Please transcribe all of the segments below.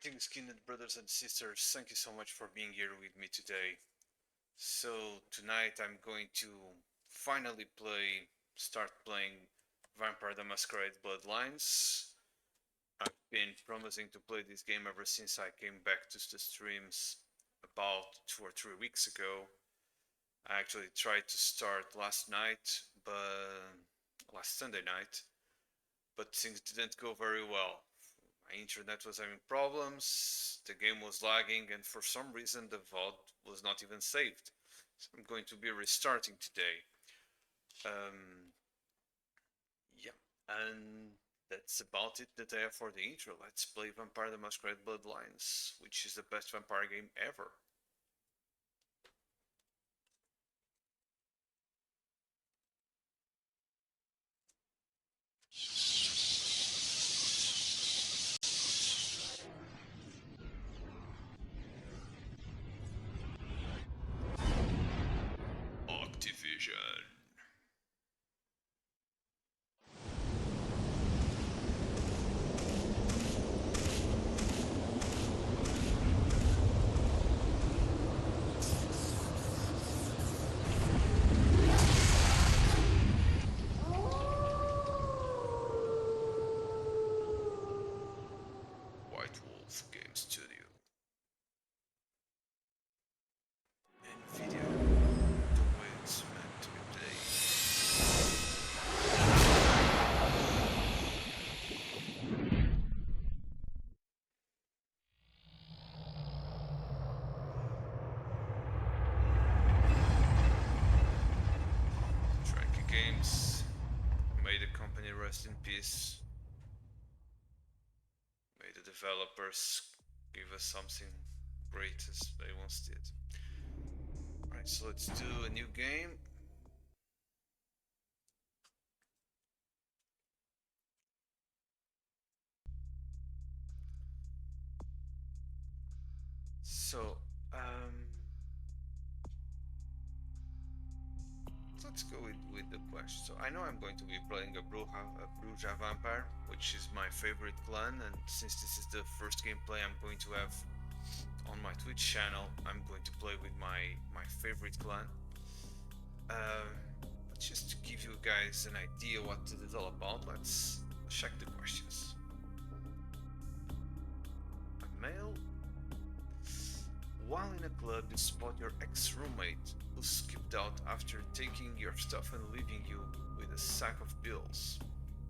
Greetings, Jeanette brothers and sisters. Thank you so much for being here with me today. So tonight I'm going to finally start playing Vampire the Masquerade Bloodlines. I've been promising to play this game ever since I came back to the streams about 2 or 3 weeks ago. I actually tried to start last night, but last Sunday night, but things didn't go very well. My internet was having problems, the game was lagging, and for some reason the VOD was not even saved. So I'm going to be restarting today. Um, yeah, and that's about it that I have for the intro. Let's play Vampire the Masquerade Bloodlines, which is the best vampire game ever. Activision. White Wolf Game Studio. NVIDIA, the way it's meant to be played. Tracky Games, may the company rest in peace. May the developers give us something great as they once did. Alright, so let's do a new game. So, let's go with the question. So I know I'm going to be playing a Brujah vampire, which is my favorite clan, and since this is the first gameplay I'm going to have on my Twitch channel, I'm going to play with my favorite clan. Just to give you guys an idea what it is all about, let's check the questions. A male. While in a club, you spot your ex-roommate who skipped out after taking your stuff and leaving you with a sack of bills.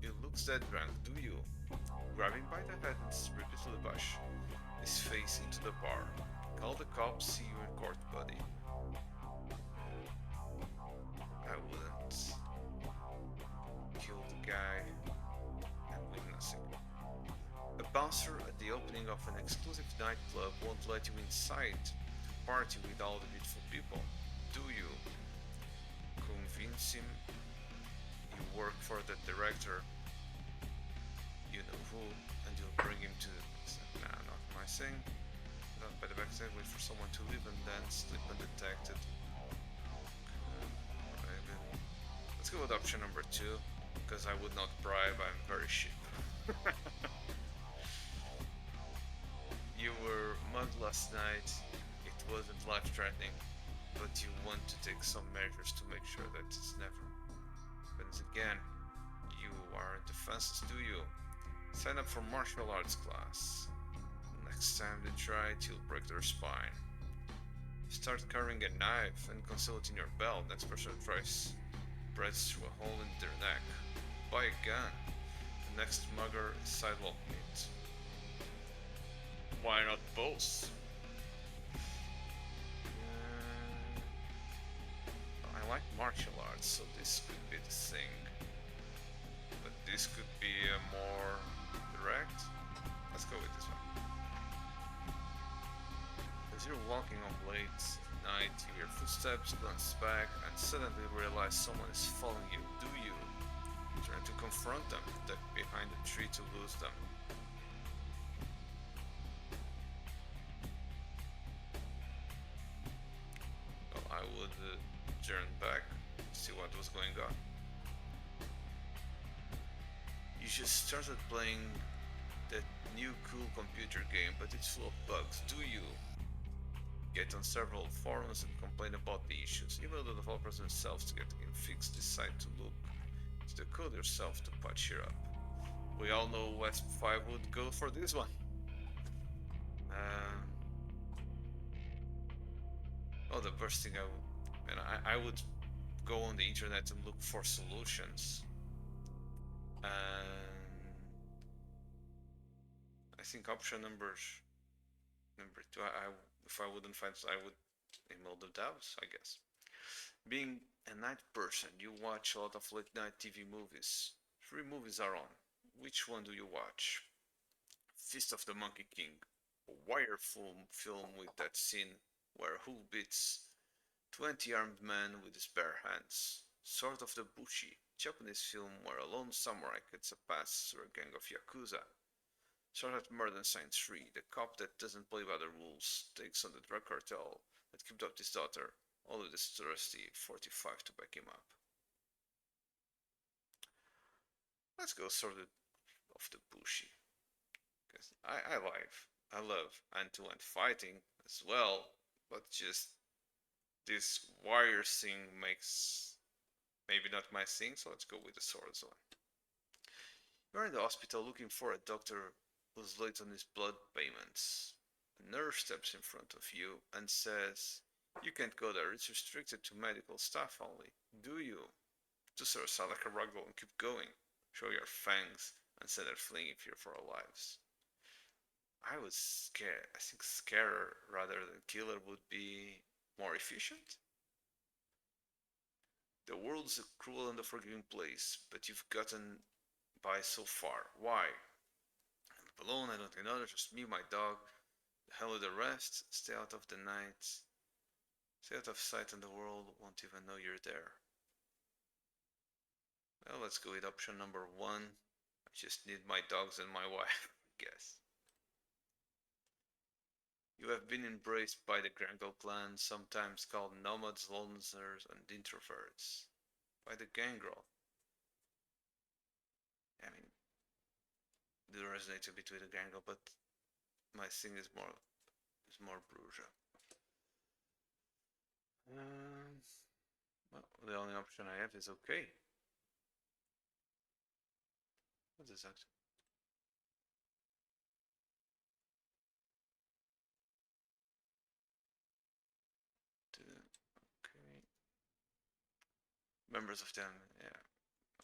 He looks that drunk, do you? Grab him by the head and repeatedly push his face into the bar. Call the cops, see you in court, buddy. I wouldn't kill the guy and win nothing. A bouncer at the opening of an exclusive nightclub won't let you inside to party with all the beautiful people, do you? Convince him you work for the director, you know who, and you'll bring him to nah, not my thing. Not by the backside, wait for someone to leave and then slip undetected. Let's go with option number 2, because I would not bribe, I'm very cheap. You were mugged last night, it wasn't life-threatening, but you want to take some measures to make sure that it never happens again. You aren't defenseless, do you? Sign up for martial arts class. Next time they try it, you'll break their spine. Start carrying a knife and conceal it in your belt. Next person tries breads through a hole in their neck. Buy a gun. The next mugger is sidewalk meat. Why not both? I like martial arts, so this could be the thing. But this could be more direct. Let's go with this one. As you're walking on late night, you hear footsteps, glance back, and suddenly realize someone is following you. Do you? Trying to confront them, duck behind a tree to lose them. Well, I would turn back, see what was going on. You just started playing that new cool computer game, but it's full of bugs. Do you? Get on several forums and complain about the issues. Even the developers themselves to get the game fixed decide to look to the code yourself to patch it up. We all know West 5 would go for this one. Uh, oh, the first thing I would go on the internet and look for solutions. And I think option number two, if I wouldn't find, I would email the devs, I guess. Being a night person, you watch a lot of late night TV movies. 3 movies are on. Which one do you watch? Fist of the Monkey King, a wire film with that scene where Who beats 20 armed men with his bare hands. Sword of the Bushi, Japanese film where a lone samurai gets a pass through a gang of yakuza. Sword of Murder Science 3, the cop that doesn't play by the rules takes on the drug cartel that kidnapped his daughter, all with his trusty 45 to back him up. Let's go Sword of the Bushi. Because I love hand-to-hand fighting as well, but just this wire thing makes maybe not my thing, so let's go with the swords one. You're in the hospital looking for a doctor who's late on his blood payments. A nurse steps in front of you and says, "You can't go there, it's restricted to medical staff only." Do you? Just sort of sound like a rugdoll and keep going. Show your fangs and say they're fleeing fear for our lives. I was scared. I think scarer rather than killer would be more efficient. The world's a cruel and unforgiving place, but you've gotten by so far. Why? I live alone, I don't need others, just me, my dog. The hell with the rest. Stay out of the night. Stay out of sight and the world won't even know you're there. Well, let's go with option number 1. I just need my dogs and my wife, I guess. You have been embraced by the Grangle clan, sometimes called nomads, loners, and introverts. By the Gangrel. I mean, do resonate a bit with the Gangrel, but my thing is more Brujah. Well, the only option I have is okay. What is that? Okay. Members of them, yeah.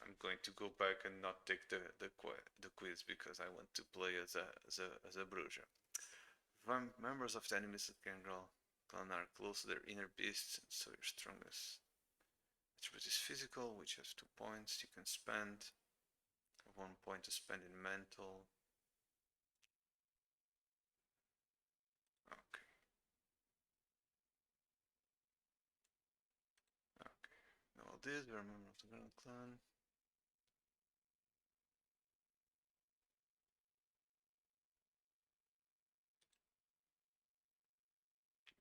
I'm going to go back and not take the quiz because I want to play as a Brujah. Members of the enemies of Gangrel clan are close to their inner beasts, and so your strongest attribute is physical, which has 2 points. You can spend 1 point to spend in mental. Okay. Okay. Now this, we're a member of the Gangrel clan.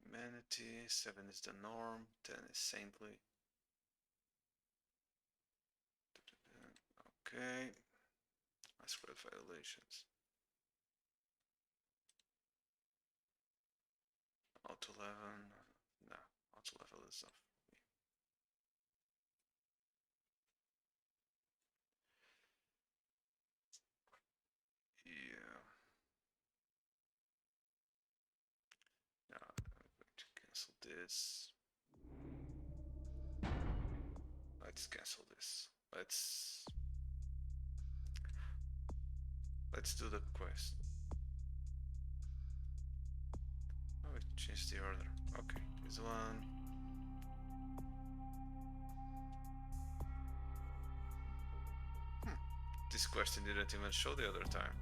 Humanity, 7 is the norm, 10 is saintly. Okay. I spread violations. Auto 11. No, auto level is enough. Yeah. Now I'm going to cancel this. Let's cancel this. Let's do the quest. Oh, it changed the order. Okay, this one. This question didn't even show the other time.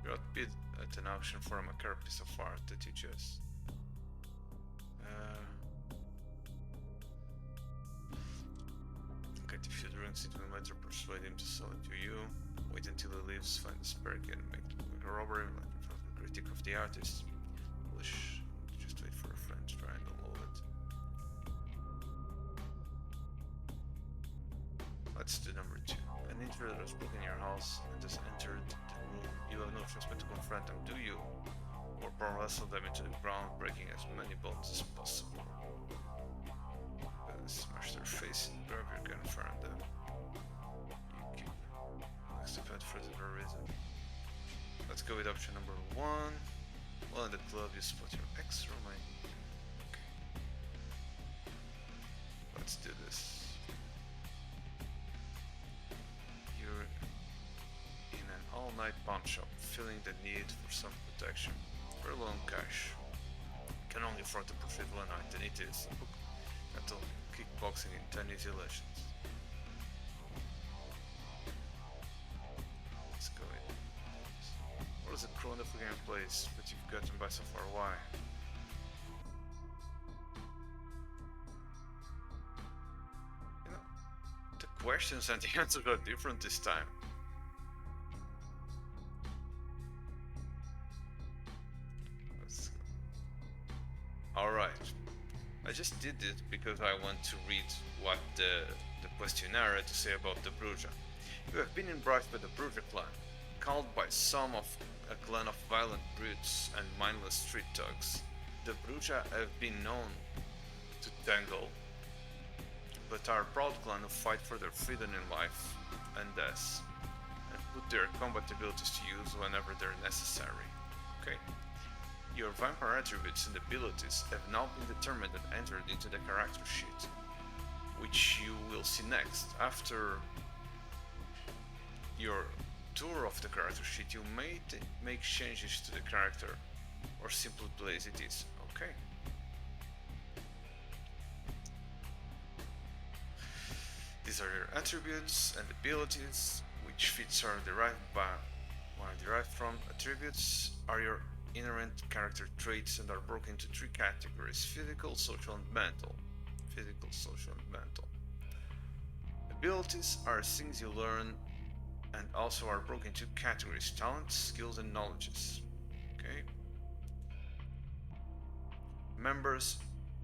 You're outbid at an auction for a macabre piece of art that you just. Get a few drinks into him later, persuade him to sell it to you. Wait until he leaves, find the spare key and make a robbery, like in front of the critic of the artist. English, just wait for a friend to try and unload it. Let's do number 2. An intruder has broken your house and has entered the room. You have no force me to confront them, do you? Or power wrestle them into the ground, breaking as many bones as possible. Smash their face in the graveyard, confront them. You keep next event for the reason. Let's go with option number 1. Well, in the club, you spot your extra money. Okay. Let's do this. You're in an all-night pawn shop, feeling the need for some protection. For low cash. Can only afford to profit one night, and it is a book until kickboxing in 10 easy lessons. Let's go in. What is the crown of the game place, but you've gotten by so far? Why? You know, the questions and the answers are different this time. Let's go. Alright. I just did it because I want to read what the questionnaire had to say about the Brujah. You have been embraced by the Brujah clan, called by some of a clan of violent brutes and mindless street thugs. The Brujah have been known to tangle, but are a proud clan who fight for their freedom in life and death, and put their combat abilities to use whenever they're necessary. Okay? Your vampire attributes and abilities have now been determined and entered into the character sheet, which you will see next. After your tour of the character sheet, you may make changes to the character, or simply play as it is. Okay. These are your attributes and abilities, which feats are derived from. Attributes are your inherent character traits and are broken into 3 categories: physical, social, and mental. Physical, social, and mental. Abilities are things you learn and also are broken into categories: talents, skills, and knowledges. Okay. Members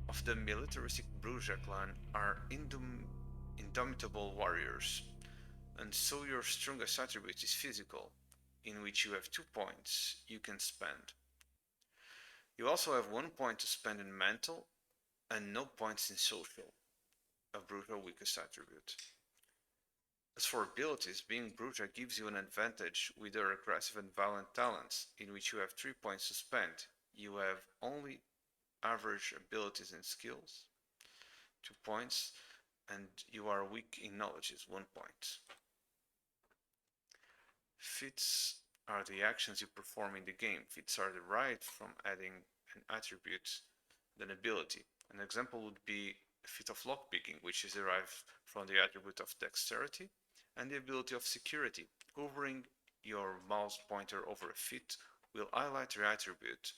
of the militaristic Brujah clan are indomitable warriors, and so your strongest attribute is physical, in which you have 2 points you can spend. You also have 1 point to spend in mental and no points in social, a Brujah weakest attribute. As for abilities, being Brujah gives you an advantage with your aggressive and violent talents, in which you have 3 points to spend. You have only average abilities and skills, 2 points, and you are weak in knowledge, is 1 point. Feats are the actions you perform in the game. Feats are derived from adding an attribute, an ability. An example would be a feat of lockpicking, which is derived from the attribute of dexterity and the ability of security. Hovering your mouse pointer over a feat will highlight your attribute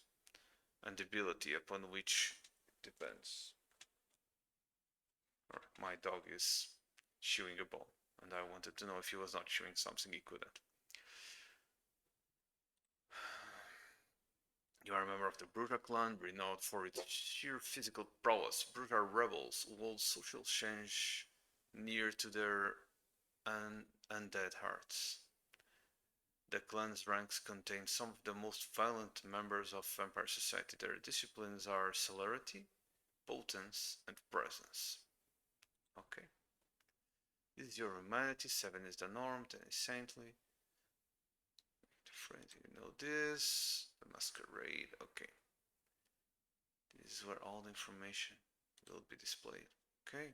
and ability upon which it depends. My dog is chewing a ball, and I wanted to know if he was not chewing something he couldn't. You are a member of the Brujah clan, renowned for its sheer physical prowess. Brujah rebels who hold social change near to their undead hearts. The clan's ranks contain some of the most violent members of vampire society. Their disciplines are celerity, potence, and presence. Okay. This is your humanity. 7 is the norm, 10 is saintly. Friends, you know this. The masquerade. Okay. This is where all the information will be displayed. Okay.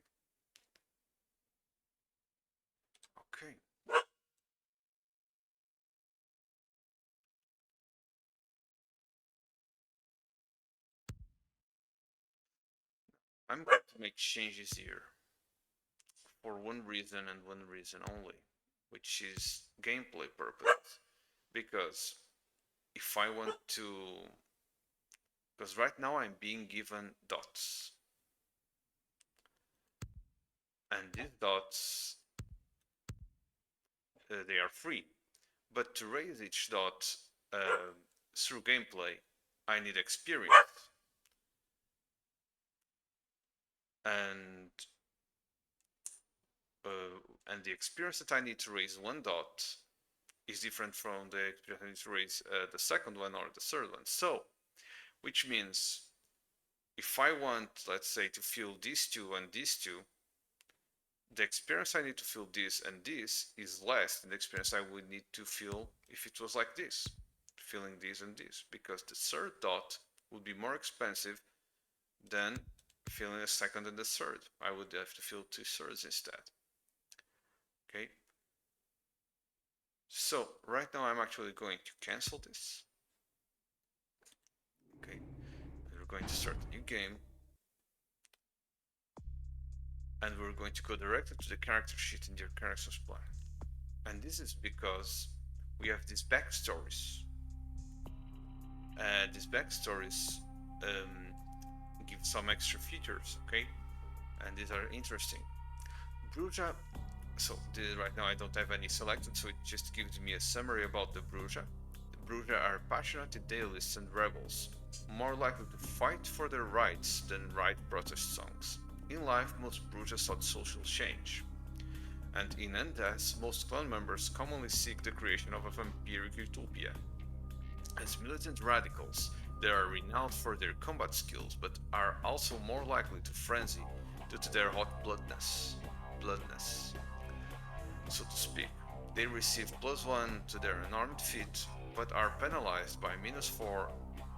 Okay. I'm going to make changes here for one reason and one reason only, which is gameplay purpose. Because if I want to, because right now I'm being given dots, and these dots they are free, but to raise each dot through gameplay I need experience, and the experience that I need to raise 1 dot is different from the experience I need to raise the second one or the third one. So, which means if I want, let's say, to feel these two and these two, the experience I need to feel this and this is less than the experience I would need to feel if it was like this, feeling this and this, because the third dot would be more expensive than feeling the second and the third. I would have to feel two thirds instead. Okay. So right now I'm actually going to cancel this. Okay. And we're going to start a new game. And we're going to go directly to the character sheet in your character supply. And this is because we have these backstories. These backstories give some extra features, okay? And these are interesting. Brujah, so right now I don't have any selected, so it just gives me a summary about the Brujah. The Brujah are passionate idealists and rebels, more likely to fight for their rights than write protest songs. In life, most Brujah sought social change, and in Undeath, most clan members commonly seek the creation of a vampiric utopia. As militant radicals, they are renowned for their combat skills, but are also more likely to frenzy due to their hot bloodness, so to speak. They receive +1 to their unarmed feat, but are penalized by -4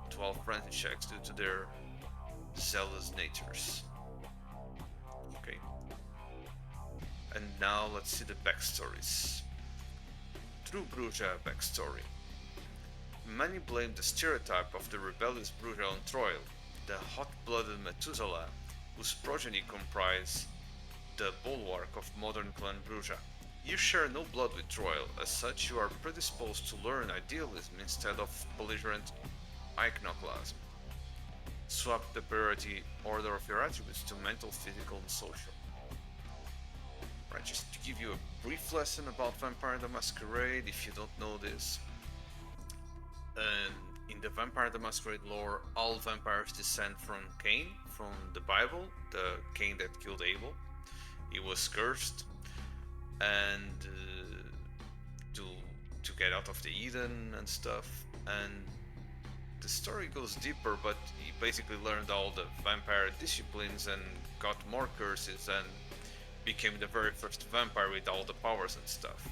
to all frenzy checks due to their zealous natures. Okay. And now let's see the backstories. True Brujah backstory. Many blame the stereotype of the rebellious Brujah on Troil, the hot-blooded Methuselah, whose progeny comprise the bulwark of modern clan Brujah. You share no blood with Troil, as such you are predisposed to learn idealism instead of belligerent iconoclasm. Swap the priority order of your attributes to mental, physical, and social. Right, just to give you a brief lesson about Vampire the Masquerade, if you don't know this. In the Vampire the Masquerade lore, all vampires descend from Cain, from the Bible, the Cain that killed Abel. He was cursed, and to get out of the Eden and stuff. And the story goes deeper, but he basically learned all the vampire disciplines and got more curses and became the very first vampire with all the powers and stuff.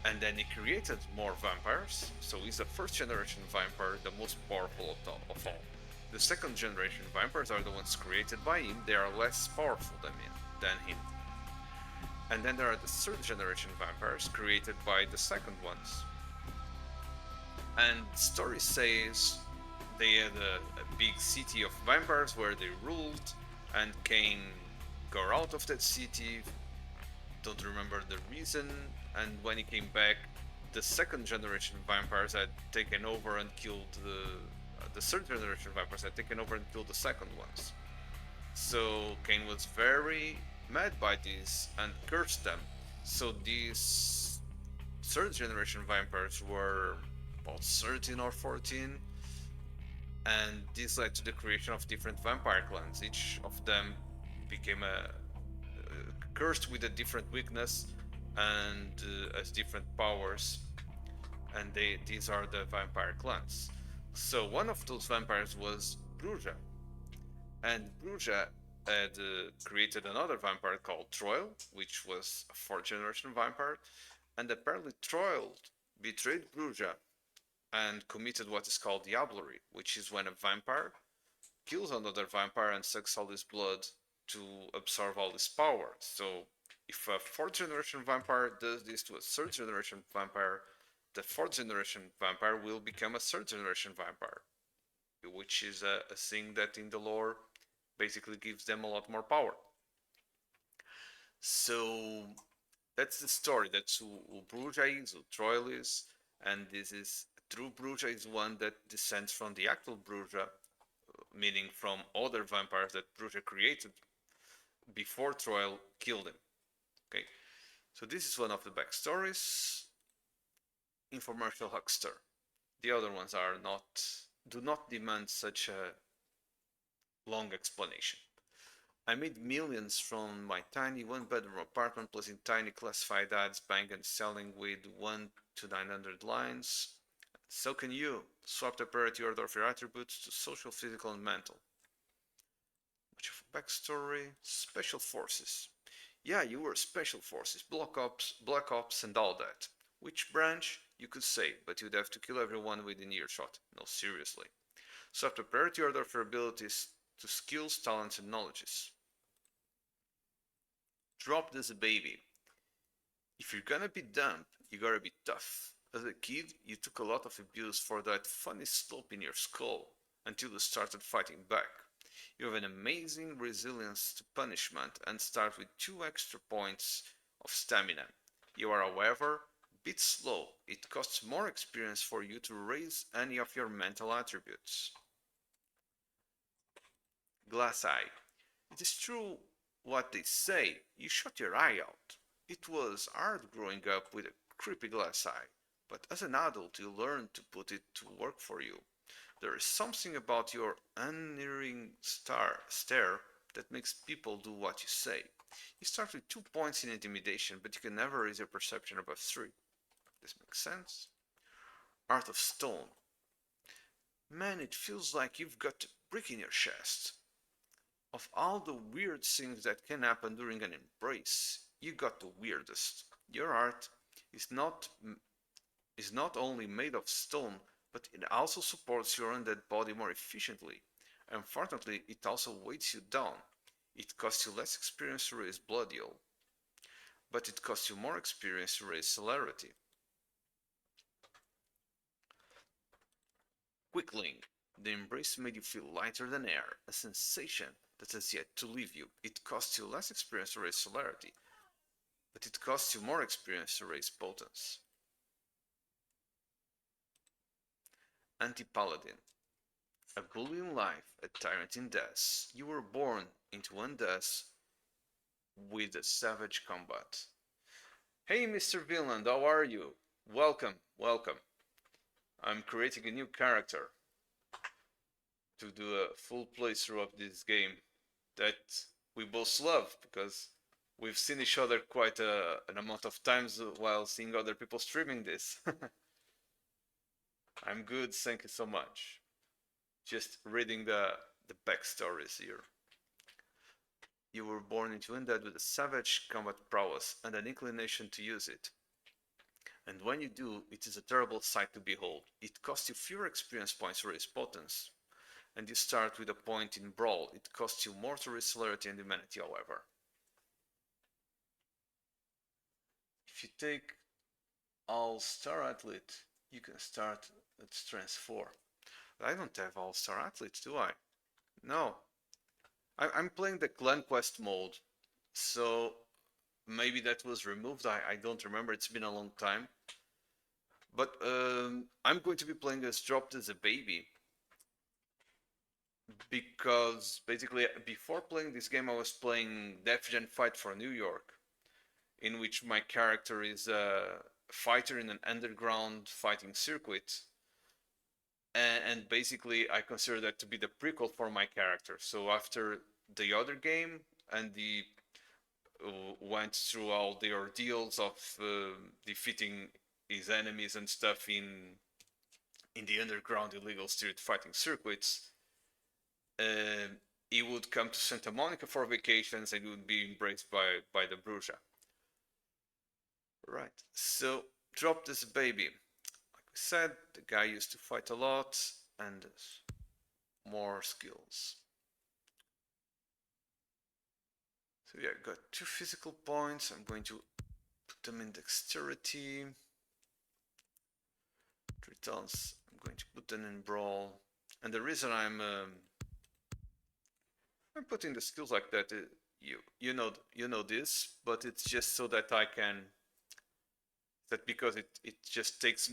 And then he created more vampires, so he's the first generation vampire, the most powerful of all. The second generation vampires are the ones created by him, they are less powerful than him. And then there are the third generation vampires created by the second ones. And the story says they had a big city of vampires where they ruled, and Cain got out of that city, don't remember the reason, and when he came back, the second generation vampires had taken over and killed the third generation vampires had taken over and killed the second ones. So Cain was very mad by this and cursed them. So these third generation vampires were about 13 or 14, and this led to the creation of different vampire clans. Each of them became cursed with a different weakness and has different powers, and these are the vampire clans. So one of those vampires was Brujah, and Brujah had created another vampire called Troil, which was a fourth generation vampire, and apparently Troil betrayed Brujah and committed what is called diablerie, which is when a vampire kills another vampire and sucks all his blood to absorb all his power. So if a fourth generation vampire does this to a third generation vampire, the fourth generation vampire will become a third generation vampire, which is a thing that in the lore basically gives them a lot more power. So that's the story. That's who Brujah is, who Troil is, and this is true Brujah is one that descends from the actual Brujah, meaning from other vampires that Brujah created before Troil killed him. Okay, so this is one of the backstories. Infomercial huckster. The other ones are do not demand such a long explanation. I made millions from my tiny one-bedroom apartment, placing tiny classified ads, buying and selling with 1 to 900 lines. So can you. Swap the priority order of your attributes to social, physical, and mental. Much of a backstory. Special Forces. Yeah, you were Special Forces, Black Ops, and all that. Which branch? You could say, but you'd have to kill everyone within earshot. No, seriously. Swap the priority order of your abilities to skills, talents, and knowledges. Dropped as a baby. If you're gonna be dumb, you gotta be tough. As a kid, you took a lot of abuse for that funny slope in your skull until you started fighting back. You have an amazing resilience to punishment and start with 2 extra points of stamina. You are, however, a bit slow. It costs more experience for you to raise any of your mental attributes. Glass Eye. It is true what they say. You shot your eye out. It was hard growing up with a creepy glass eye, but as an adult you learn to put it to work for you. There is something about your unerring stare that makes people do what you say. You start with 2 points in intimidation, but you can never raise your perception above 3. This makes sense? Art of Stone. Man, it feels like you've got a brick in your chest. Of all the weird things that can happen during an embrace, you got the weirdest. Your art is not is not only made of stone, but it also supports your undead body more efficiently. Unfortunately, it also weights you down. It costs you less experience to raise blood yield, but it costs you more experience to raise celerity. Quickling. The embrace made you feel lighter than air, a sensation that has yet to leave you. It costs you less experience to raise celerity, but it costs you more experience to raise potence. Anti-Paladin. A bully in life, a tyrant in death. You were born into one death with a savage combat. Hey Mr. Vinland, how are you? Welcome, welcome. I'm creating a new character to do a full playthrough of this game that we both love because we've seen each other quite an amount of times while seeing other people streaming this. I'm good, thank you so much. Just reading the backstories here. You were born into undead with a savage combat prowess and an inclination to use it. And when you do, it is a terrible sight to behold. It costs you fewer experience points to raise potence, and you start with a point in Brawl. It costs you more to raise celerity and humanity, however. If you take All-Star Athlete, you can start at Strength 4. But I don't have All-Star Athletes, do I? No. I'm playing the Clan Quest mode, so maybe that was removed. I don't remember, it's been a long time. But I'm going to be playing as Dropped as a Baby, because basically before playing this game I was playing Def Jam Fight for New York, in which my character is a fighter in an underground fighting circuit, and basically I consider that to be the prequel for my character. So after the other game and the went through all the ordeals of defeating his enemies and stuff in the underground illegal street fighting circuits, uh, he would come to Santa Monica for vacations and he would be embraced by the Brujah. Right, so Dropped as a Baby. Like we said, the guy used to fight a lot and more skills. So yeah, got 2 physical points. I'm going to put them in dexterity. 3 tons. I'm going to put them in brawl. And the reason I'm putting the skills like that, you know this, but it's just so that I can, that because it just takes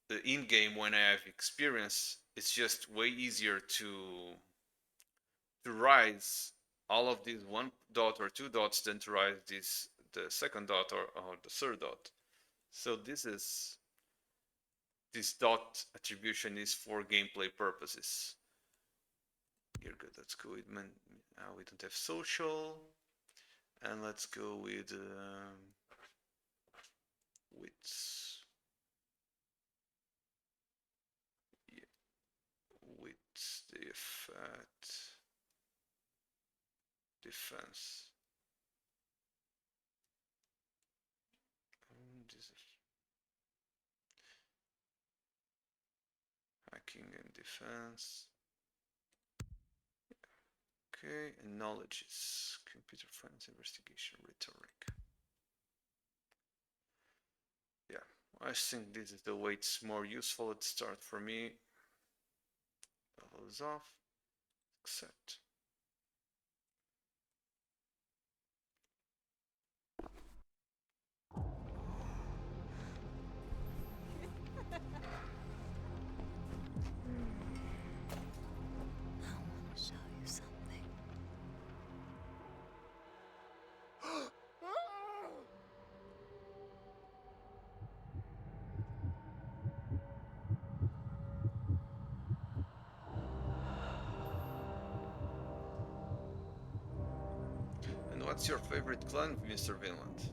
the in game when I have experience, it's just way easier to rise all of these 1 dot or 2 dots than to rise this the second dot or the third dot. So this dot attribution is for gameplay purposes. You're good. That's cool. We don't have social, and let's go with the fat defense. Hacking and defense. Okay, and knowledge is computer science, investigation, rhetoric. Yeah, I think this is the way it's more useful at the start for me. Level is off. Accept. And what's your favorite clan, Mr. Vinland?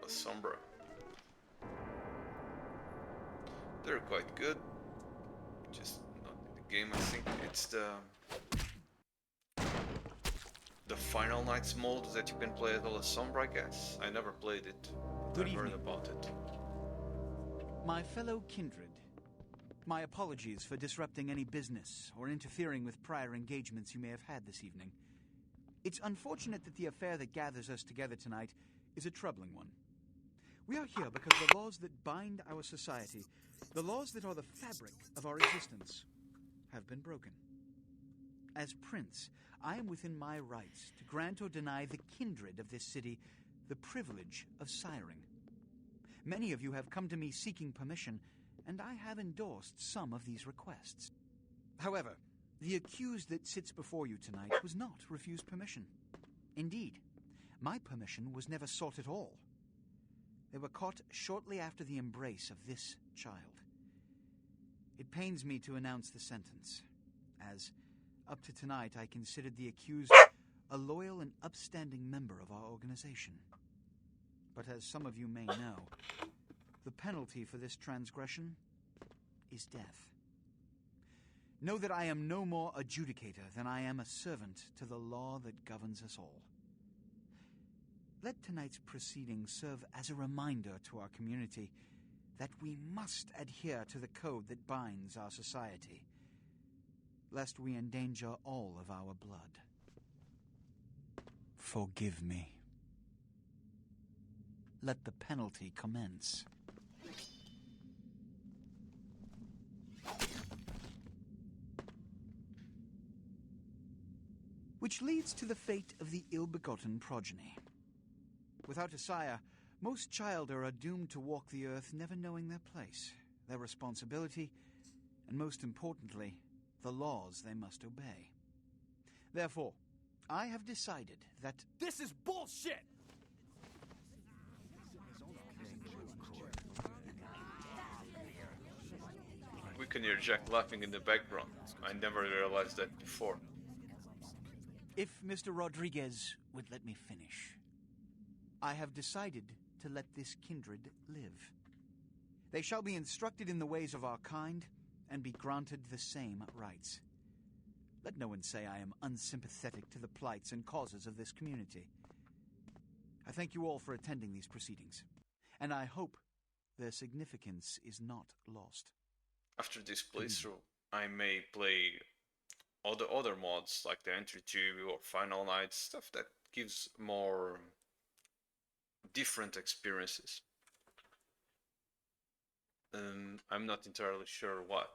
Sombra. They're quite good. Just not in the game, I think. It's the Final Nights mode that you can play as well as Sombra, I guess. I never played it. Good I've evening. heard about it. My fellow kindred, my apologies for disrupting any business or interfering with prior engagements you may have had this evening. It's unfortunate that the affair that gathers us together tonight is a troubling one. We are here because the laws that bind our society, the laws that are the fabric of our existence, have been broken. As Prince, I am within my rights to grant or deny the kindred of this city the privilege of siring. Many of you have come to me seeking permission, and I have endorsed some of these requests. However, the accused that sits before you tonight was not refused permission. Indeed, my permission was never sought at all. They were caught shortly after the embrace of this child. It pains me to announce the sentence, as up to tonight I considered the accused a loyal and upstanding member of our organization. But as some of you may know, the penalty for this transgression is death. Know that I am no more adjudicator than I am a servant to the law that governs us all. Let tonight's proceedings serve as a reminder to our community that we must adhere to the code that binds our society, lest we endanger all of our blood. Forgive me. Let the penalty commence. Which leads to the fate of the ill-begotten progeny. Without a sire, most children are doomed to walk the earth never knowing their place, their responsibility, and most importantly, the laws they must obey. Therefore, I have decided that... This is bullshit! We can hear Jack laughing in the background. I never realized that before. If Mr. Rodriguez would let me finish. I have decided to let this kindred live. They shall be instructed in the ways of our kind and be granted the same rights. Let no one say I am unsympathetic to the plights and causes of this community. I thank you all for attending these proceedings, and I hope their significance is not lost. After this playthrough, I may play all the other mods like the Entry Tube or Final Night, stuff that gives more different experiences. I'm not entirely sure what.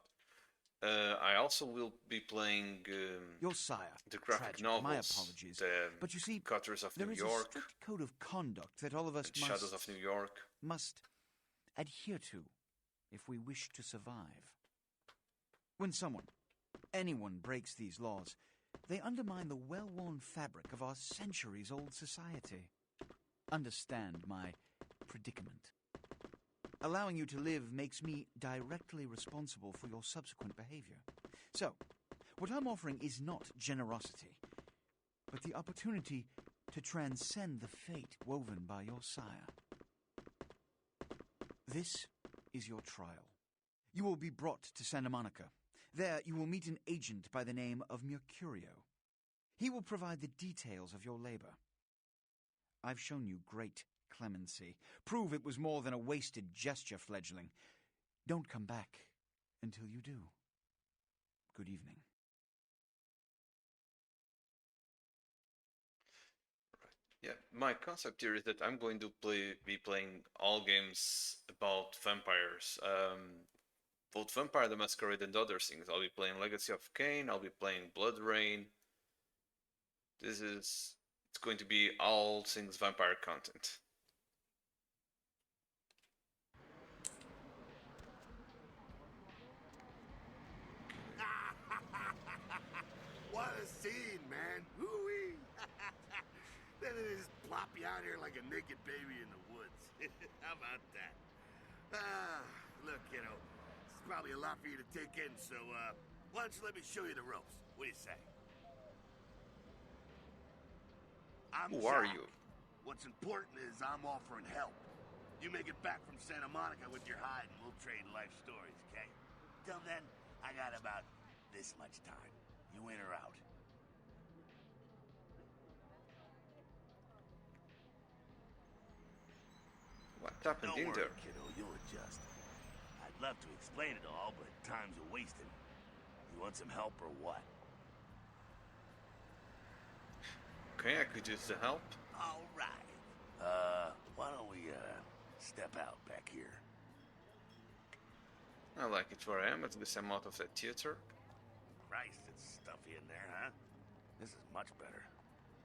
I also will be playing Your sire, the graphic tragic, novels, my apologies. the But you see, Cutters of there New is York, a strict code of conduct that all of us and Shadows of New York. must adhere to if we wish to survive. When anyone breaks these laws, They undermine the well-worn fabric of our centuries-old society. Understand my predicament. Allowing you to live makes me directly responsible for your subsequent behavior. So, what I'm offering is not generosity, but the opportunity to transcend the fate woven by your sire. This is your trial. You will be brought to Santa Monica. There you will meet an agent by the name of Mercurio. He will provide the details of your labor. I've shown you great clemency. Prove it was more than a wasted gesture, fledgling. Don't come back until you do. Good evening. Yeah, my concept here is that I'm going to be playing all games about vampires. Both Vampire the Masquerade and other things. I'll be playing Legacy of Kain, I'll be playing Blood Rain. It's going to be all things vampire content. What a scene, man! Woo-wee! Then they just plop you out here like a naked baby in the woods. How about that? Look, kiddo, it's probably a lot for you to take in, so, why don't you let me show you the ropes? What do you say? Who are you? What's important is I'm offering help. You make it back from Santa Monica with your hide and we'll trade life stories, okay? Till then, I got about this much time. You in or out? What happened Don't in worry, there? kiddo, you'll adjust. I'd love to explain it all, but time's a wasting. You want some help or what? Okay, I could use the help. All right. Why don't we, step out back here? I like it where I am, at least I'm out of that theater. Christ, it's stuffy in there, huh? This is much better.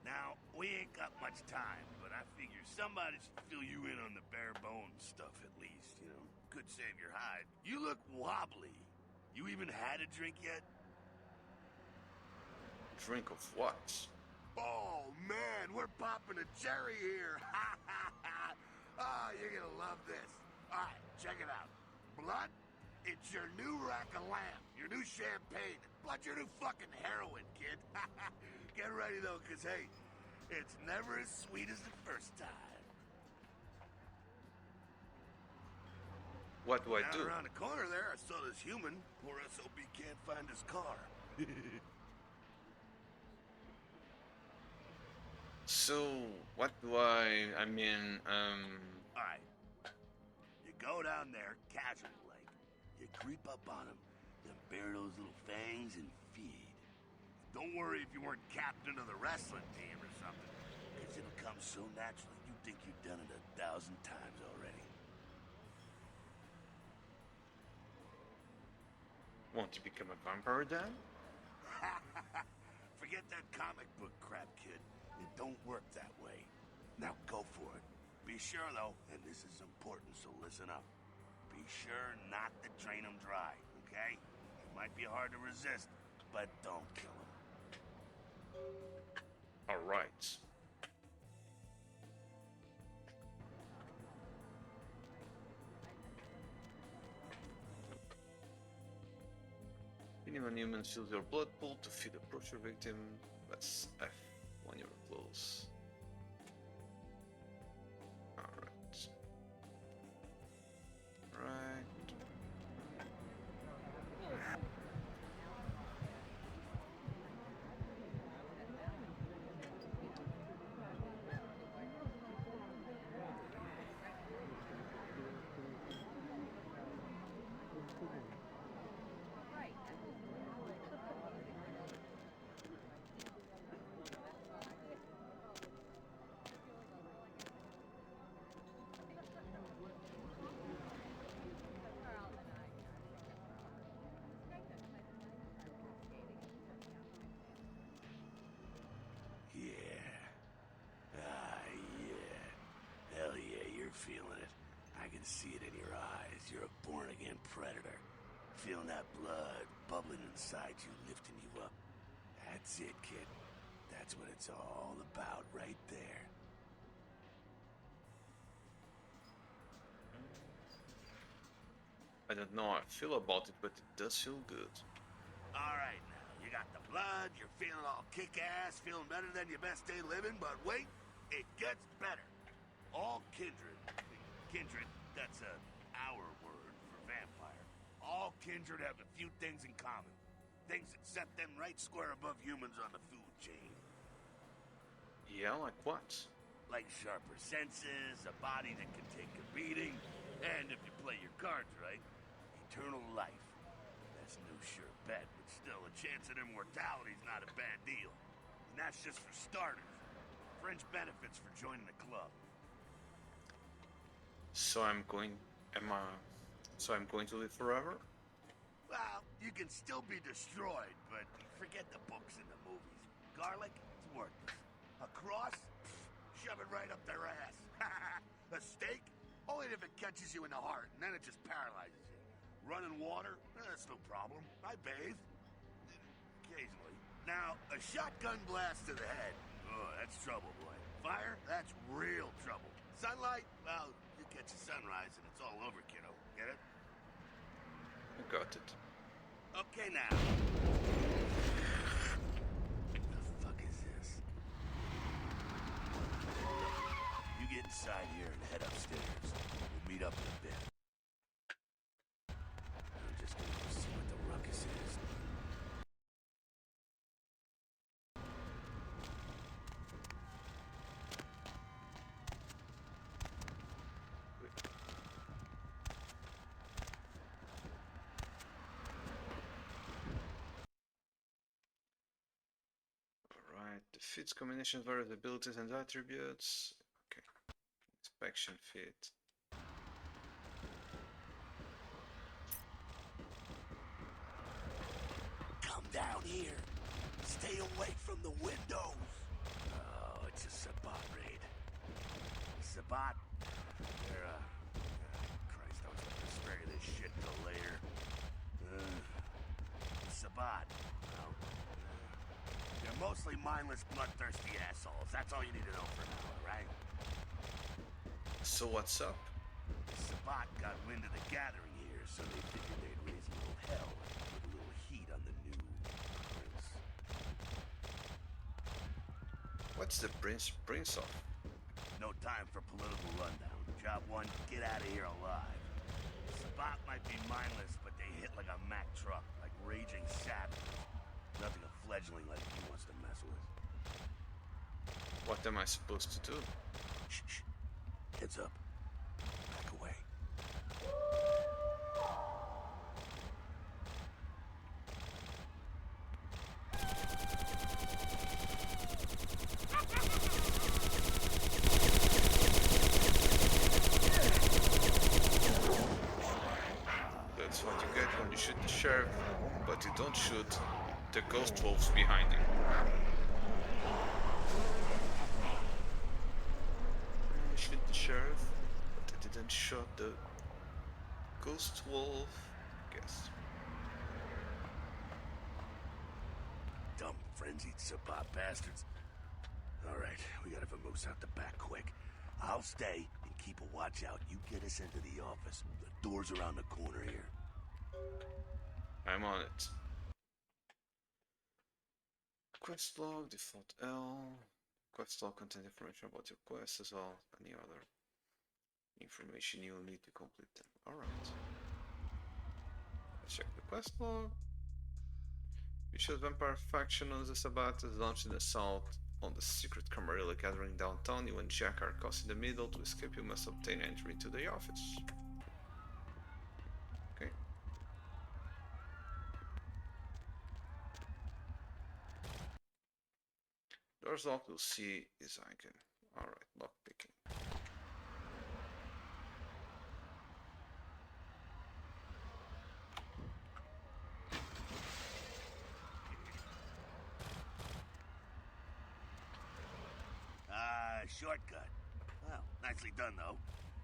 Now, we ain't got much time, but I figure somebody should fill you in on the bare bones stuff at least, you know? Could save your hide. You look wobbly. You even had a drink yet? Drink of what? Oh, man, we're popping a cherry here. Oh, you're gonna love this. All right, check it out. Blood, it's your new rack of lamb, your new champagne. Blood's your new fucking heroin, kid. Get ready, though, because, hey, it's never as sweet as the first time. What do I Down do? around the corner there, I saw this human. Poor SOB can't find his car. So, what do I mean, Alright. You go down there, casual like. You creep up on him, then bare those little fangs and feed. Don't worry if you weren't captain of the wrestling team or something, because it'll come so naturally you think you've done it 1,000 times already. want to become a vampire then? Forget that comic book crap, kid. It don't work that way. Now go for it. Be sure, though, and this is important, so listen up. Be sure not to drain them dry, okay? It might be hard to resist, but don't kill them. Alright. Anyone human fills your blood pool to feed approach your victim. That's F when you're close. Alright. Right. Hell yeah, you're feeling it. I can see it in your eyes. You're a born-again predator. Feeling that blood bubbling inside you, lifting you up. That's it, kid. That's what it's all about right there. I don't know how I feel about it, but it does feel good. Alright now, you got the blood, you're feeling all kick-ass, feeling better than your best day living, but wait, it gets better. All kindred, that's our word for vampire. All kindred have a few things in common. Things that set them right square above humans on the food chain. Yeah, like what? Like sharper senses, a body that can take a beating, and if you play your cards right, eternal life. That's no sure bet, but still, a chance at immortality's not a bad deal. And that's just for starters. Fringe benefits for joining the club. So I'm going to live forever? Well, you can still be destroyed, but forget the books and the movies. Garlic, it's worthless. A cross? Pfft, shove it right up their ass. A steak? Only if it catches you in the heart, and then it just paralyzes you. Running water? That's no problem. I bathe. Occasionally. Now, a shotgun blast to the head. Oh, that's trouble, boy. Fire? That's real trouble. Sunlight? Well, you catch a sunrise and it's all over, kiddo. Get it? I got it. Okay, now. The fuck is this? You get inside here and head upstairs. We'll meet up in a bit. I'm just gonna go see what the ruckus is. Alright, defeats combination various abilities and attributes. Okay. Inspection fit. Come down here. Stay away from the windows. Oh, it's a Sabat raid. Sabat? They're, Christ, I was gonna spare this shit till later. Sabat. Well, they're mostly mindless, bloodthirsty assholes. That's all you need to know for now, right? So what's up? Sabat got wind of the gathering here, so they figured they'd raise a little hell and put a little heat on the new prince. What's the prince of? No time for political rundown. Job one, get out of here alive. Sabat might be mindless, but they hit like a Mack truck, like raging savages. Nothing a fledgling like he wants to mess with. What am I supposed to do? Shh, shh. Heads up. Back away. That's what you get when you shoot the sheriff, but you don't shoot the ghost wolves behind him. You shoot the sheriff, but I didn't shoot the ghost wolf. Guess. Dumb, frenzied Sabat bastards. Alright, we gotta vamoose out the back quick. I'll stay and keep a watch out. You get us into the office. The door's around the corner here. I'm on it. Quest log, default L. Quest log contains information about your quest as well as any other information you will need to complete them. Alright. Let's check the quest log. Vicious vampire faction on the Sabbath has launched an assault on the secret Camarilla gathering downtown. You and Jack are caught in the middle. To escape, you must obtain entry into the office. Okay. Doors locked, we'll see his icon. Alright, lock picking. Shortcut. Well, nicely done, though.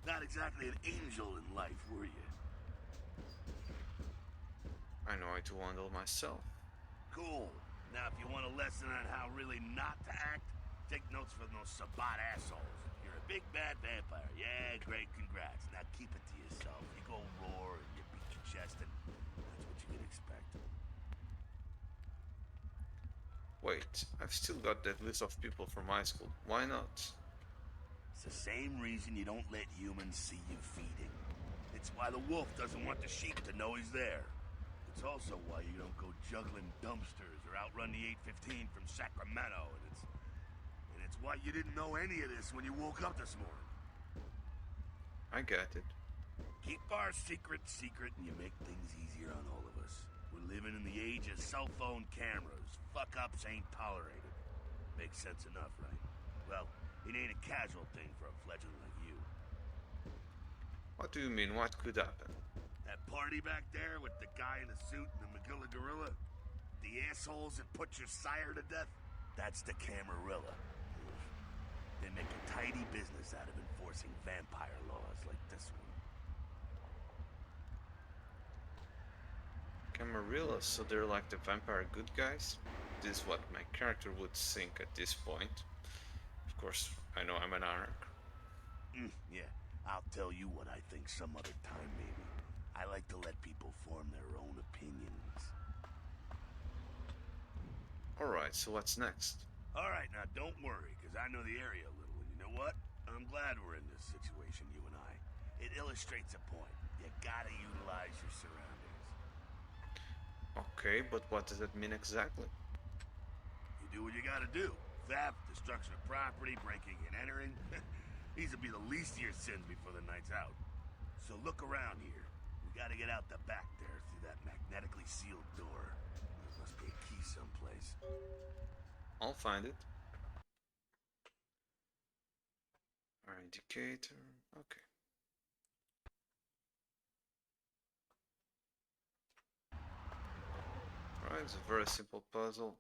Not exactly an angel in life, were you? I know how to handle myself. Cool. Now, if you want a lesson on how really not to act, take notes from those Sabat assholes. You're a big bad vampire. Yeah, great, congrats. Now keep it to yourself. You go roar and you beat your chest, and that's what you can expect. Wait, I've still got that list of people from high school. Why not? It's the same reason you don't let humans see you feeding. It's why the wolf doesn't want the sheep to know he's there. It's also why you don't go juggling dumpsters or outrun the 815 from Sacramento. And it's why you didn't know any of this when you woke up this morning. I get it. Keep our secret, and you make things easier on all of us. We're living in the age of cell phone cameras. Fuck-ups ain't tolerated. Makes sense enough, right? Well, it ain't a casual thing for a fledgling like you. What do you mean? What could happen? That party back there with the guy in the suit and the Magilla Gorilla? The assholes that put your sire to death? That's the Camarilla. They make a tidy business out of enforcing vampire laws like this one. Camarilla, so they're like the vampire good guys? This is what my character would think at this point. Of course, I know I'm an anarch. Yeah, I'll tell you what I think some other time, maybe. I like to let people form their own opinions. Alright, so what's next? Alright, now don't worry, because I know the area a little, and you know what? I'm glad we're in this situation, you and I. It illustrates a point. You gotta utilize your surroundings. Okay, but what does that mean exactly? You do what you gotta do. Theft, destruction of property, breaking and entering. These will be the least of your sins before the night's out. So look around here. We gotta get out the back there through that magnetically sealed door. There must be a key someplace. I'll find it. Our indicator. Okay. Alright, it's a very simple puzzle.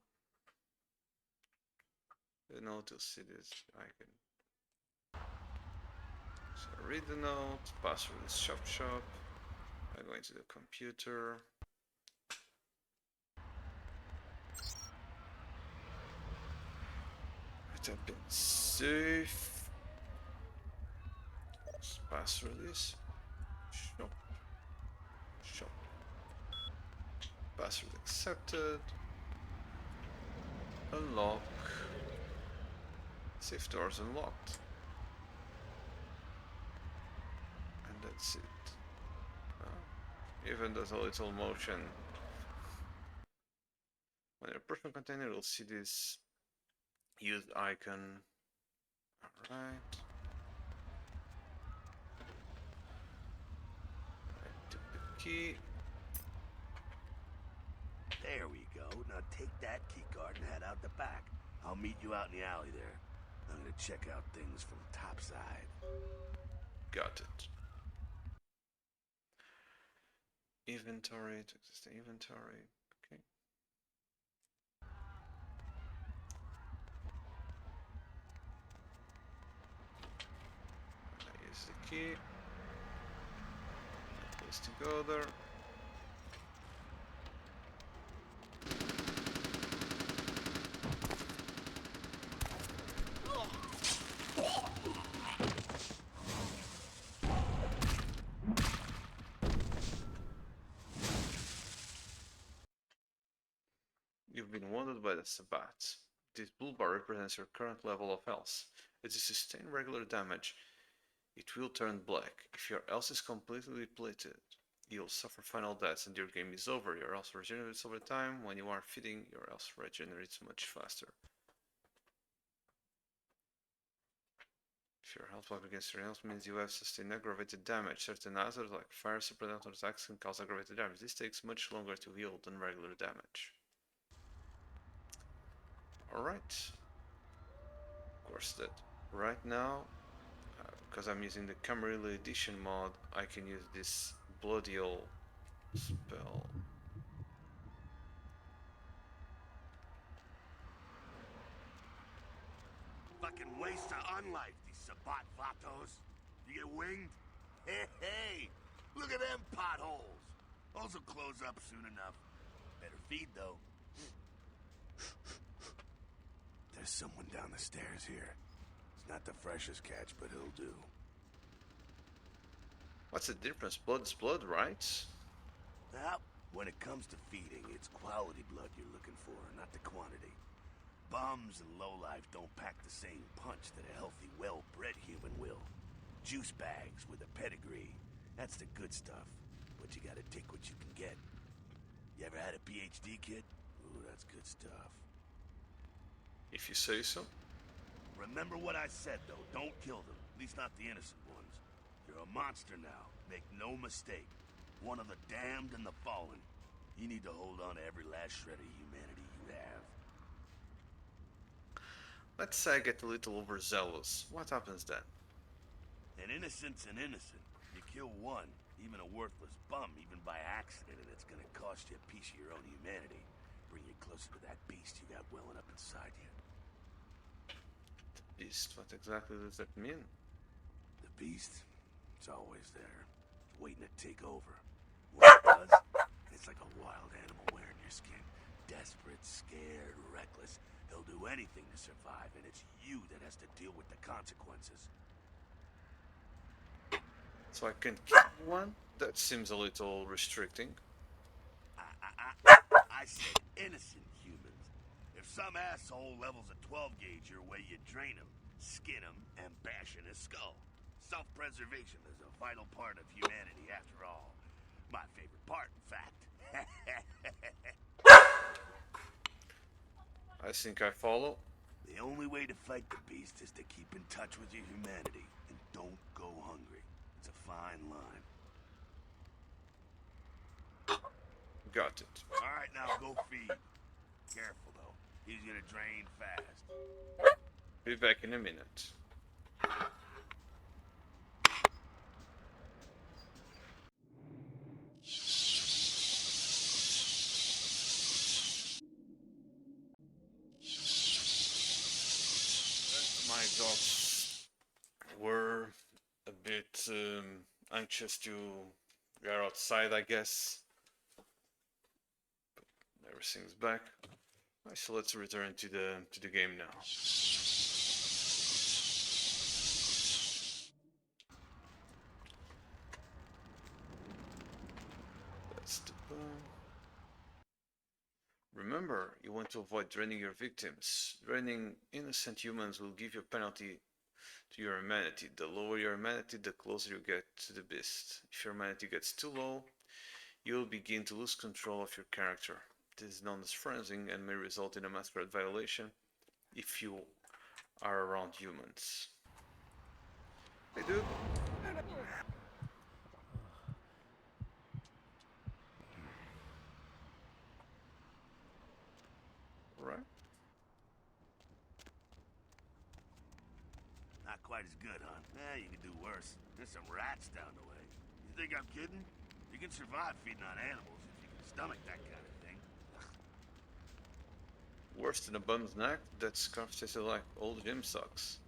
You know, to see this, I can. So read the note, pass through the shop. I go into the computer. I type in safe. Let's pass through this. Shop. Password accepted. Unlock. Safe doors unlocked. And that's it. Even does a little motion. When your personal container will see this used icon. Alright. I took the key. There we go. Now take that keycard and head out the back. I'll meet you out in the alley there. I'm gonna check out things from topside. Got it. Inventory, to access the inventory. Okay. I use the key. Place to go there. You've been wounded by the Sabbats. This blue bar represents your current level of health. As you sustain regular damage, it will turn black. If your health is completely depleted, you'll suffer final deaths and your game is over. Your health regenerates over time. When you are feeding, your health regenerates much faster. If your health buff against your health means you have sustained aggravated damage. Certain hazards like fire supernatural attacks can cause aggravated damage. This takes much longer to heal than regular damage. Alright. Of course that right now, because I'm using the Camarilla Edition mod, I can use this Bloody Hole spell. Fucking waste of unlife, these Sabbat vatos. You get winged? Hey, look at them potholes. Those will close up soon enough. Better feed, though. There's someone down the stairs here. It's not the freshest catch, but he'll do. What's the difference? Blood is blood, right? Well, when it comes to feeding, it's quality blood you're looking for, not the quantity. Bums and lowlife don't pack the same punch that a healthy, well-bred human will. Juice bags with a pedigree. That's the good stuff. But you gotta take what you can get. You ever had a PhD, kid? Ooh, that's good stuff. If you say so. Remember what I said, though. Don't kill them. At least not the innocent ones. You're a monster now. Make no mistake. One of the damned and the fallen. You need to hold on to every last shred of humanity you have. Let's say I get a little overzealous. What happens then? An innocent's an innocent. You kill one, even a worthless bum, even by accident, and it's gonna cost you a piece of your own humanity. Bring you closer to that beast you got welling up inside you. The beast, what exactly does that mean? The beast? It's always there, waiting to take over. When it does, it's like a wild animal wearing your skin. Desperate, scared, reckless. He'll do anything to survive, and it's you that has to deal with the consequences. So I can kill one? That seems a little restricting. I said innocent humans. If some asshole levels a 12 gauge your way, you drain him, skin him, and bash in his skull. Self-preservation is a vital part of humanity, after all. My favorite part, in fact. I think I follow. The only way to fight the beast is to keep in touch with your humanity, and don't go hungry. It's a fine line. Got it. Alright, now go feed. Careful, though. He's gonna drain fast. Be back in a minute. My dogs were a bit anxious to get outside, I guess. But everything's back. Alright, so let's return to the game now. That's the button. Remember, you want to avoid draining your victims. Draining innocent humans will give you a penalty to your humanity. The lower your humanity, the closer you get to the beast. If your humanity gets too low, you will begin to lose control of your character. This is known as freezing and may result in a masquerade violation if you are around humans. Hey dude. Alright. Not quite as good, huh? Eh, you can do worse. There's some rats down the way. You think I'm kidding? You can survive feeding on animals if you can stomach that kind of thing. Worse than a bum's neck? That scarf tasted like old gym socks.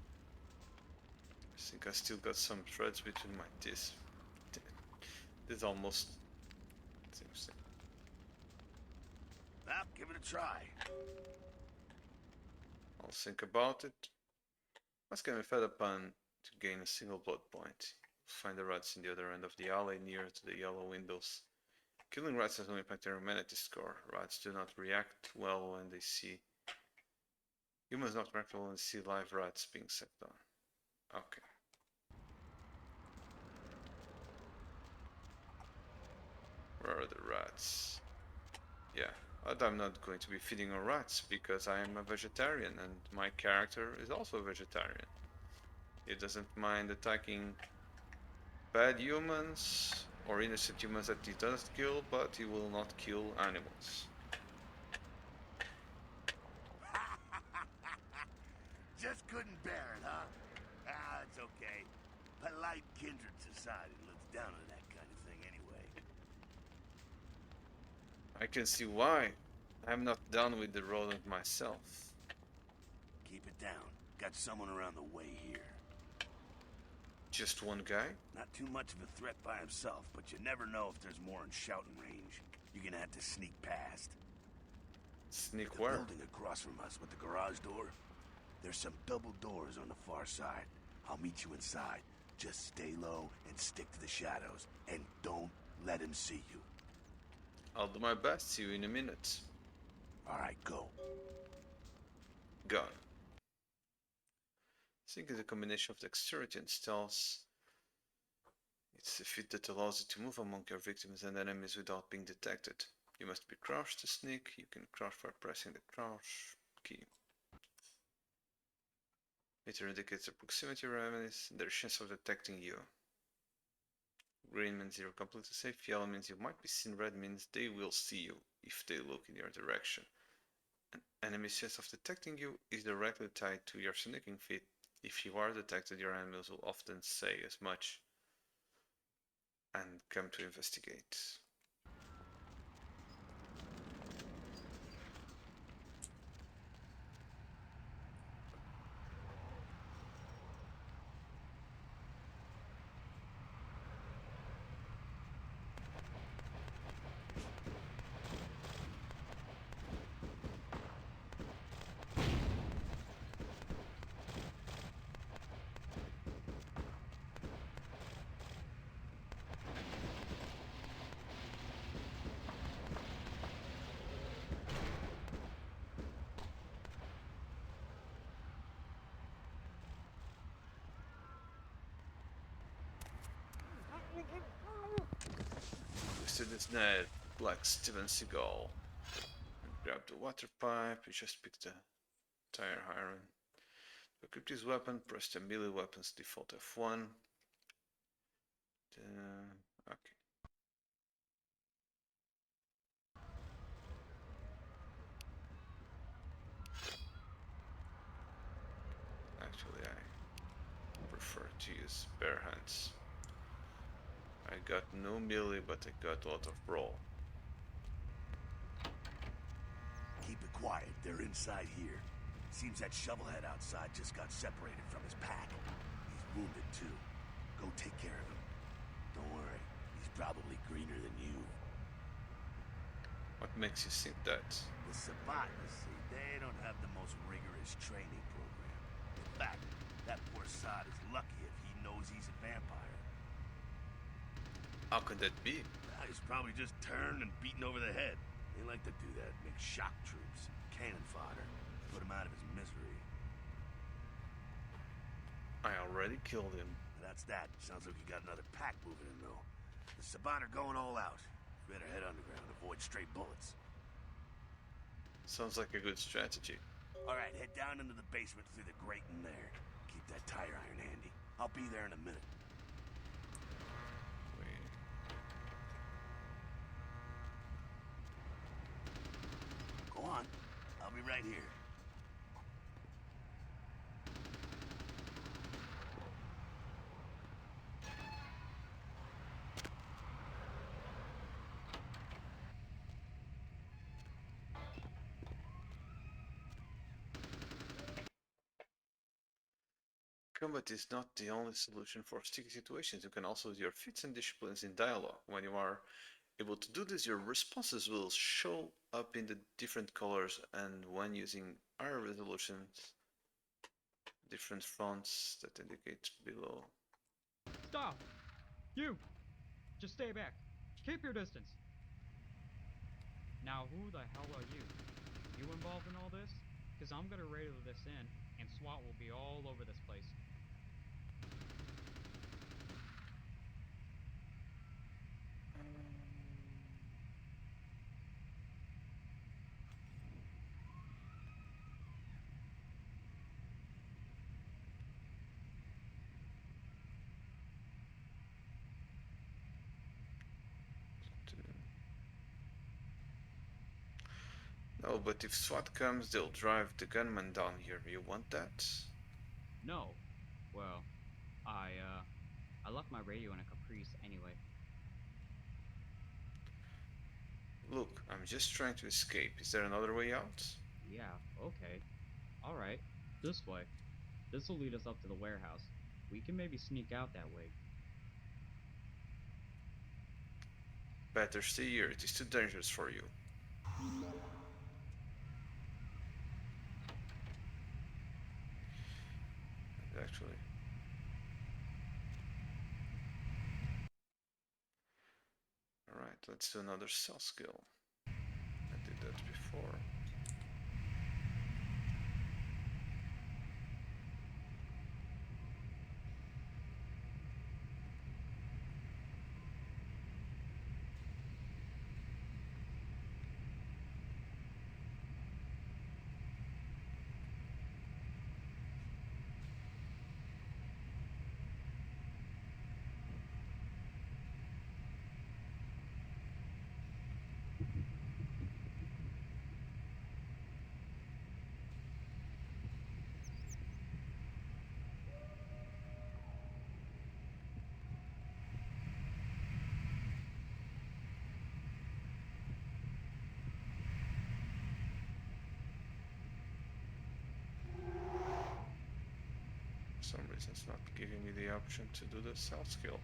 I think I still got some threads between my teeth. This almost seems thing. Well, give it a try. I'll think about it. Must get me fed upon to gain a single blood point. Find the rats in the other end of the alley near to the yellow windows. Killing rats has no impact on your humanity score. Rats do not react well when they see humans, not react well when they see live rats being set on. Okay. Where are the rats? Yeah, but I'm not going to be feeding on rats because I am a vegetarian and my character is also a vegetarian. He doesn't mind attacking bad humans or innocent humans that he does kill, but he will not kill animals. Just couldn't bear it, huh? Ah, it's okay. Polite kindred society looks down on that kind of thing anyway. I can see why. I'm not done with the rodent myself. Keep it down. Got someone around the way here. Just one guy? Not too much of a threat by himself, but you never know if there's more in shouting range. You're gonna have to sneak past. Sneak The where? building across from us with the garage door. There's some double doors on the far side. I'll meet you inside. Just stay low and stick to the shadows. And don't let him see you. I'll do my best. See you in a minute. Alright, go. Gone. Sync is a combination of dexterity and stealth. It's a feat that allows you to move among your victims and enemies without being detected. You must be crouched to sneak. You can crouch by pressing the crouch key. It indicates the proximity of enemies and their chance of detecting you. Green means you're completely safe, yellow means you might be seen, red means they will see you if they look in your direction. An enemy's chance of detecting you is directly tied to your sneaking feat. If you are detected, your enemies will often say as much and come to investigate. Twisted his net like Steven Seagal and grabbed the water pipe. He just picked the tire iron. To equip this weapon, press the melee weapon's default F1. Okay. Actually, I prefer to use bare hands. I got no melee, but I got a lot of brawl. Keep it quiet. They're inside here. Seems that shovelhead outside just got separated from his pack. He's wounded too. Go take care of him. Don't worry. He's probably greener than you. What makes you think that? The Sabatas, see, they don't have the most rigorous training program. In fact, that poor sod is lucky if he knows he's a vampire. How could that be? He's probably just turned and beaten over the head. They like to do that, make shock troops, cannon fodder, put him out of his misery. I already killed him. That's that. Sounds like you got another pack moving in, though. The Sabat are going all out. Better head underground, avoid straight bullets. Sounds like a good strategy. Alright, head down into the basement through the grate in there. Keep that tire iron handy. I'll be there in a minute. Go on. I'll be right here. Combat is not the only solution for sticky situations. You can also use your feats and disciplines in dialogue. When you are able to do this, your responses will show up in the different colors, and when using higher resolutions, different fonts that indicate below. Stop! You! Just stay back. Keep your distance. Now who the hell are you? You involved in all this? Because I'm gonna radio this in, and SWAT will be all over this place. No, but if SWAT comes, they'll drive the gunman down here. You want that? No. Well, I left my radio in a Caprice anyway. Look, I'm just trying to escape. Is there another way out? Yeah, okay. Alright. This way. This'll lead us up to the warehouse. We can maybe sneak out that way. Better stay here. It is too dangerous for you. actually. Alright, let's do another cell skill. I did that before. For some reason it's not giving me the option to do the cell skill.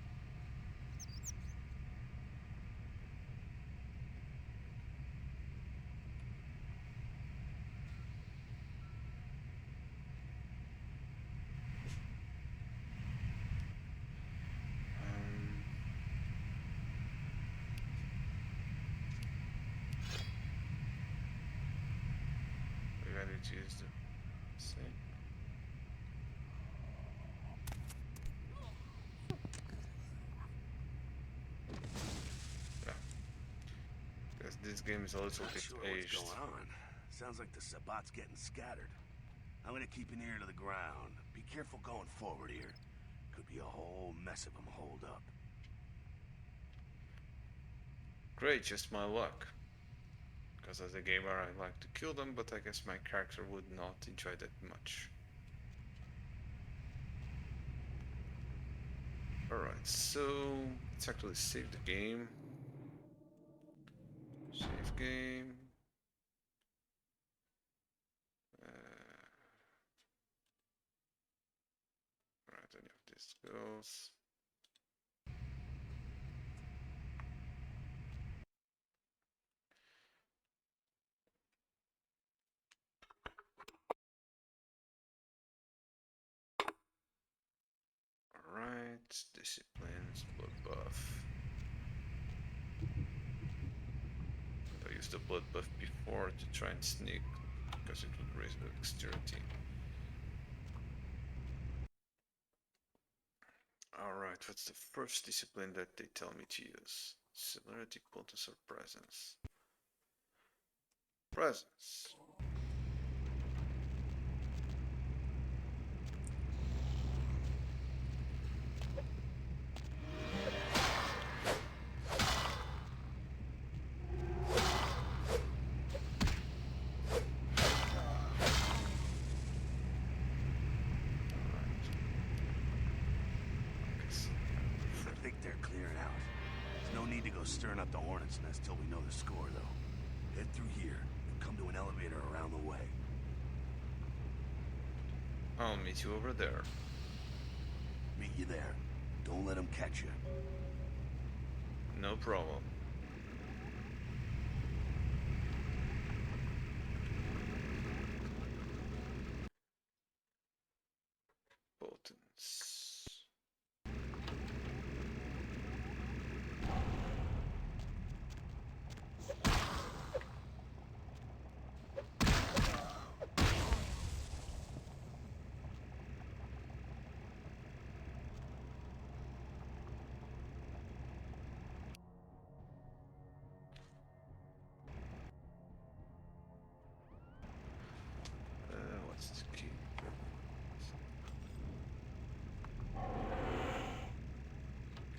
Maybe I need to use the same. Yeah. Because this game is a little Not bit sure aged. what's going on. Sounds like the Sabat's getting scattered. I'm gonna keep an ear to the ground. Be careful going forward here. Could be a whole mess of them holed up. Great, just my luck. Because as a gamer I like to kill them, but I guess my character would not enjoy that much. Alright, so let's actually save the game. Save game. Alright, any of this goes. Alright, disciplines, blood buff. I used the blood buff before to try and sneak, because it would raise the dexterity. Alright, what's the first discipline that they tell me to use? Celerity, potency, or presence? Presence. I think they're clearing out. There's no need to go stirring up the hornet's nest till we know the score, though. Head through here and come to an elevator around the way. I'll meet you over there. Meet you there. Don't let them catch you. No problem. Potence. What's the key?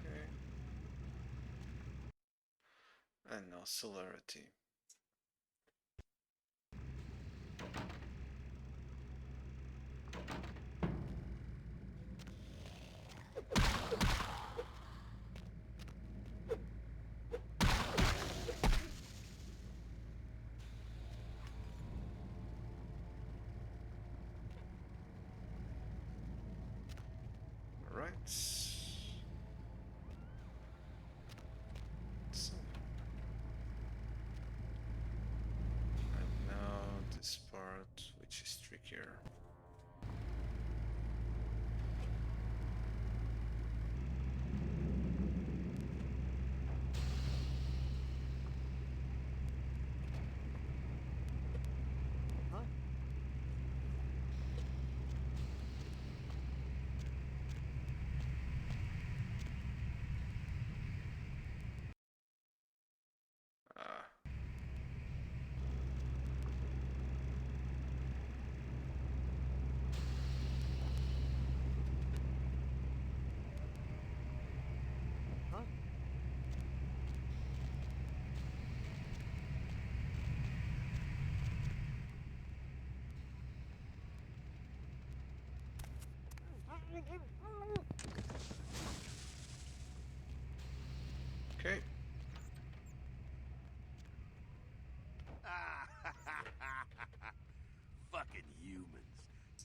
Okay. And now celerity. Right. So, and now this part, which is trickier.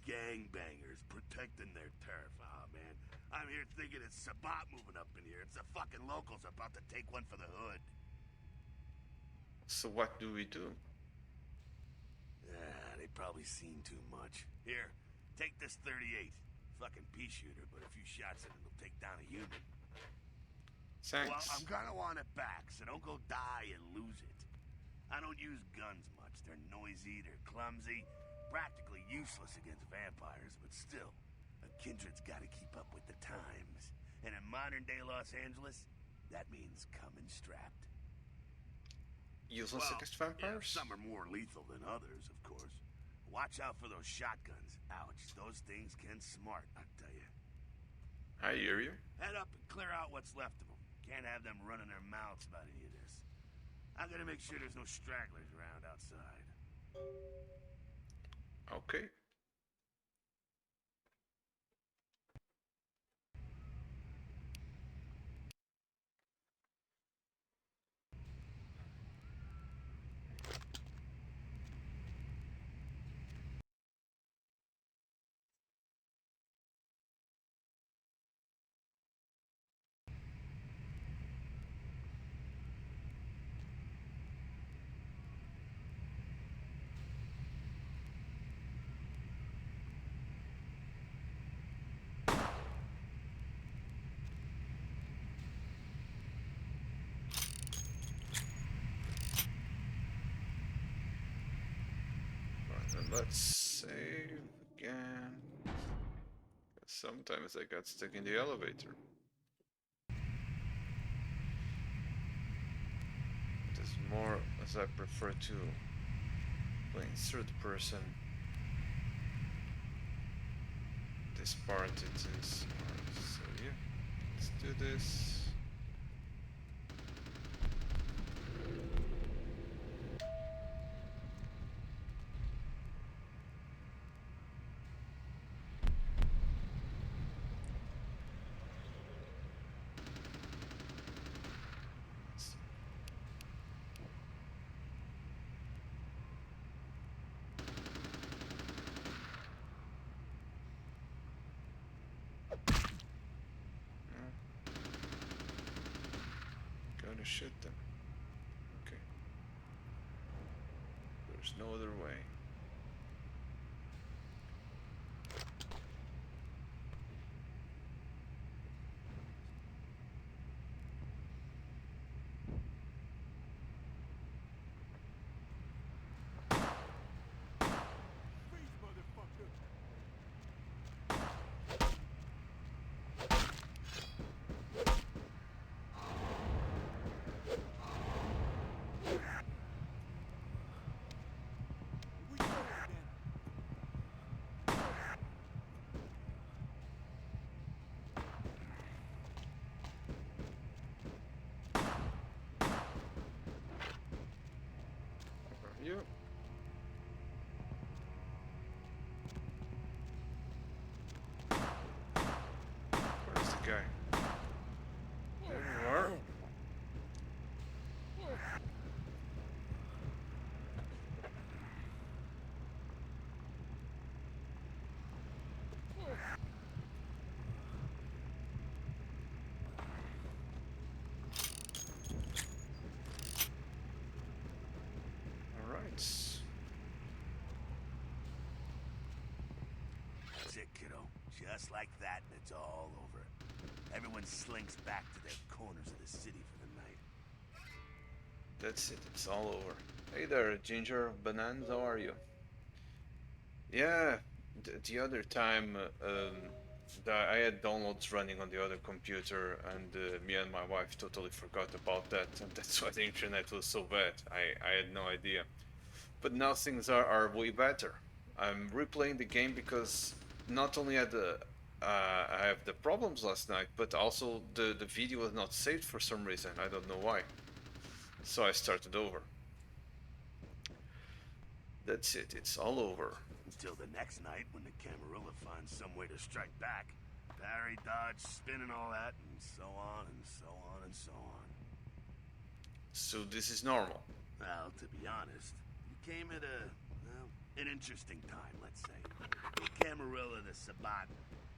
gangbangers protecting their turf. Oh, man. I'm here thinking it's Sabat moving up in here. It's the fucking locals about to take one for the hood. So what do we do? They probably seen too much. Here, take this 38. Fucking pea shooter, but a few shots and it'll take down a human. Thanks. Well, I'm gonna want it back, so don't go die and lose it. I don't use guns much. They're noisy, they're clumsy, practically useless against vampires, but still, a kindred's gotta keep up with the times. And in modern-day Los Angeles, that means coming strapped. Useless against vampires? Yeah, some are more lethal than others, of course. Watch out for those shotguns. Ouch, those things can smart, I tell you. I hear you. Head up and clear out what's left of them. Can't have them running their mouths about any of this. I'm gonna make sure there's no stragglers around outside. Okay. Let's save again. Sometimes I got stuck in the elevator. It is more as I prefer to play in third person. This part it is. So yeah, let's do this. Gonna shoot them. Okay. There's no other way. You. Where's the guy? There you are. Alright. That's it, kiddo. Just like that, and it's all over. Everyone slinks back to their corners of the city for the night. That's it, it's all over. Hey there, Ginger Bananas, how are you? Yeah, the other time I had downloads running on the other computer, and me and my wife totally forgot about that, and that's why the internet was so bad. I had no idea. But now things are way better. I'm replaying the game because not only had I have the problems last night, but also the video was not saved for some reason. I don't know why. So I started over. That's it, it's all over. Until the next night when the Camarilla finds some way to strike back. Parry, dodge, spin and all that, and so on and so on and so on. So this is normal. Well, to be honest, you came at a, well, An interesting time, let's say. Camarilla the Sabat.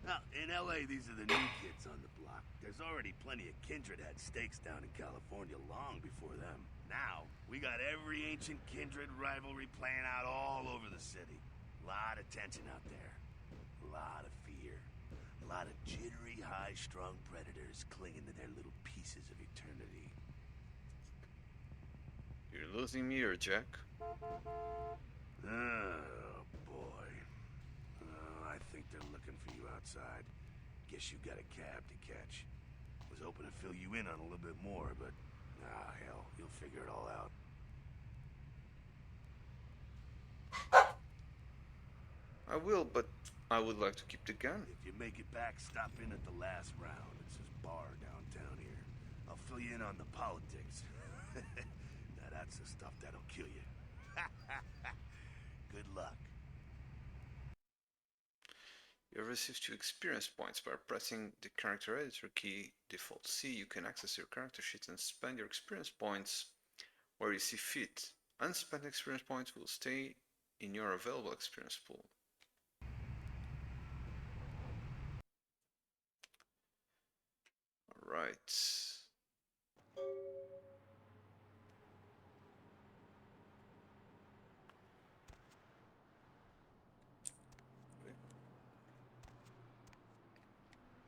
Now, in LA, these are the new kids on the block. There's already plenty of Kindred had stakes down in California long before them. Now, we got every ancient Kindred rivalry playing out all over the city. A lot of tension out there. A lot of fear. A lot of jittery, high-strung predators clinging to their little pieces of eternity. You're losing me, or Jack? Oh, boy. I think they're looking for you outside. Guess you got a cab to catch. Was hoping to fill you in on a little bit more, but... ah, hell, you'll figure it all out. I will, but I would like to keep the gun. If you make it back, stop in at the last round. It's this bar downtown here. I'll fill you in on the politics. Now that's the stuff that'll kill you. Good luck. You have received 2 experience points by pressing the character editor key, Default C. You can access your character sheet and spend your experience points where you see fit. Unspent experience points will stay in your available experience pool. Alright.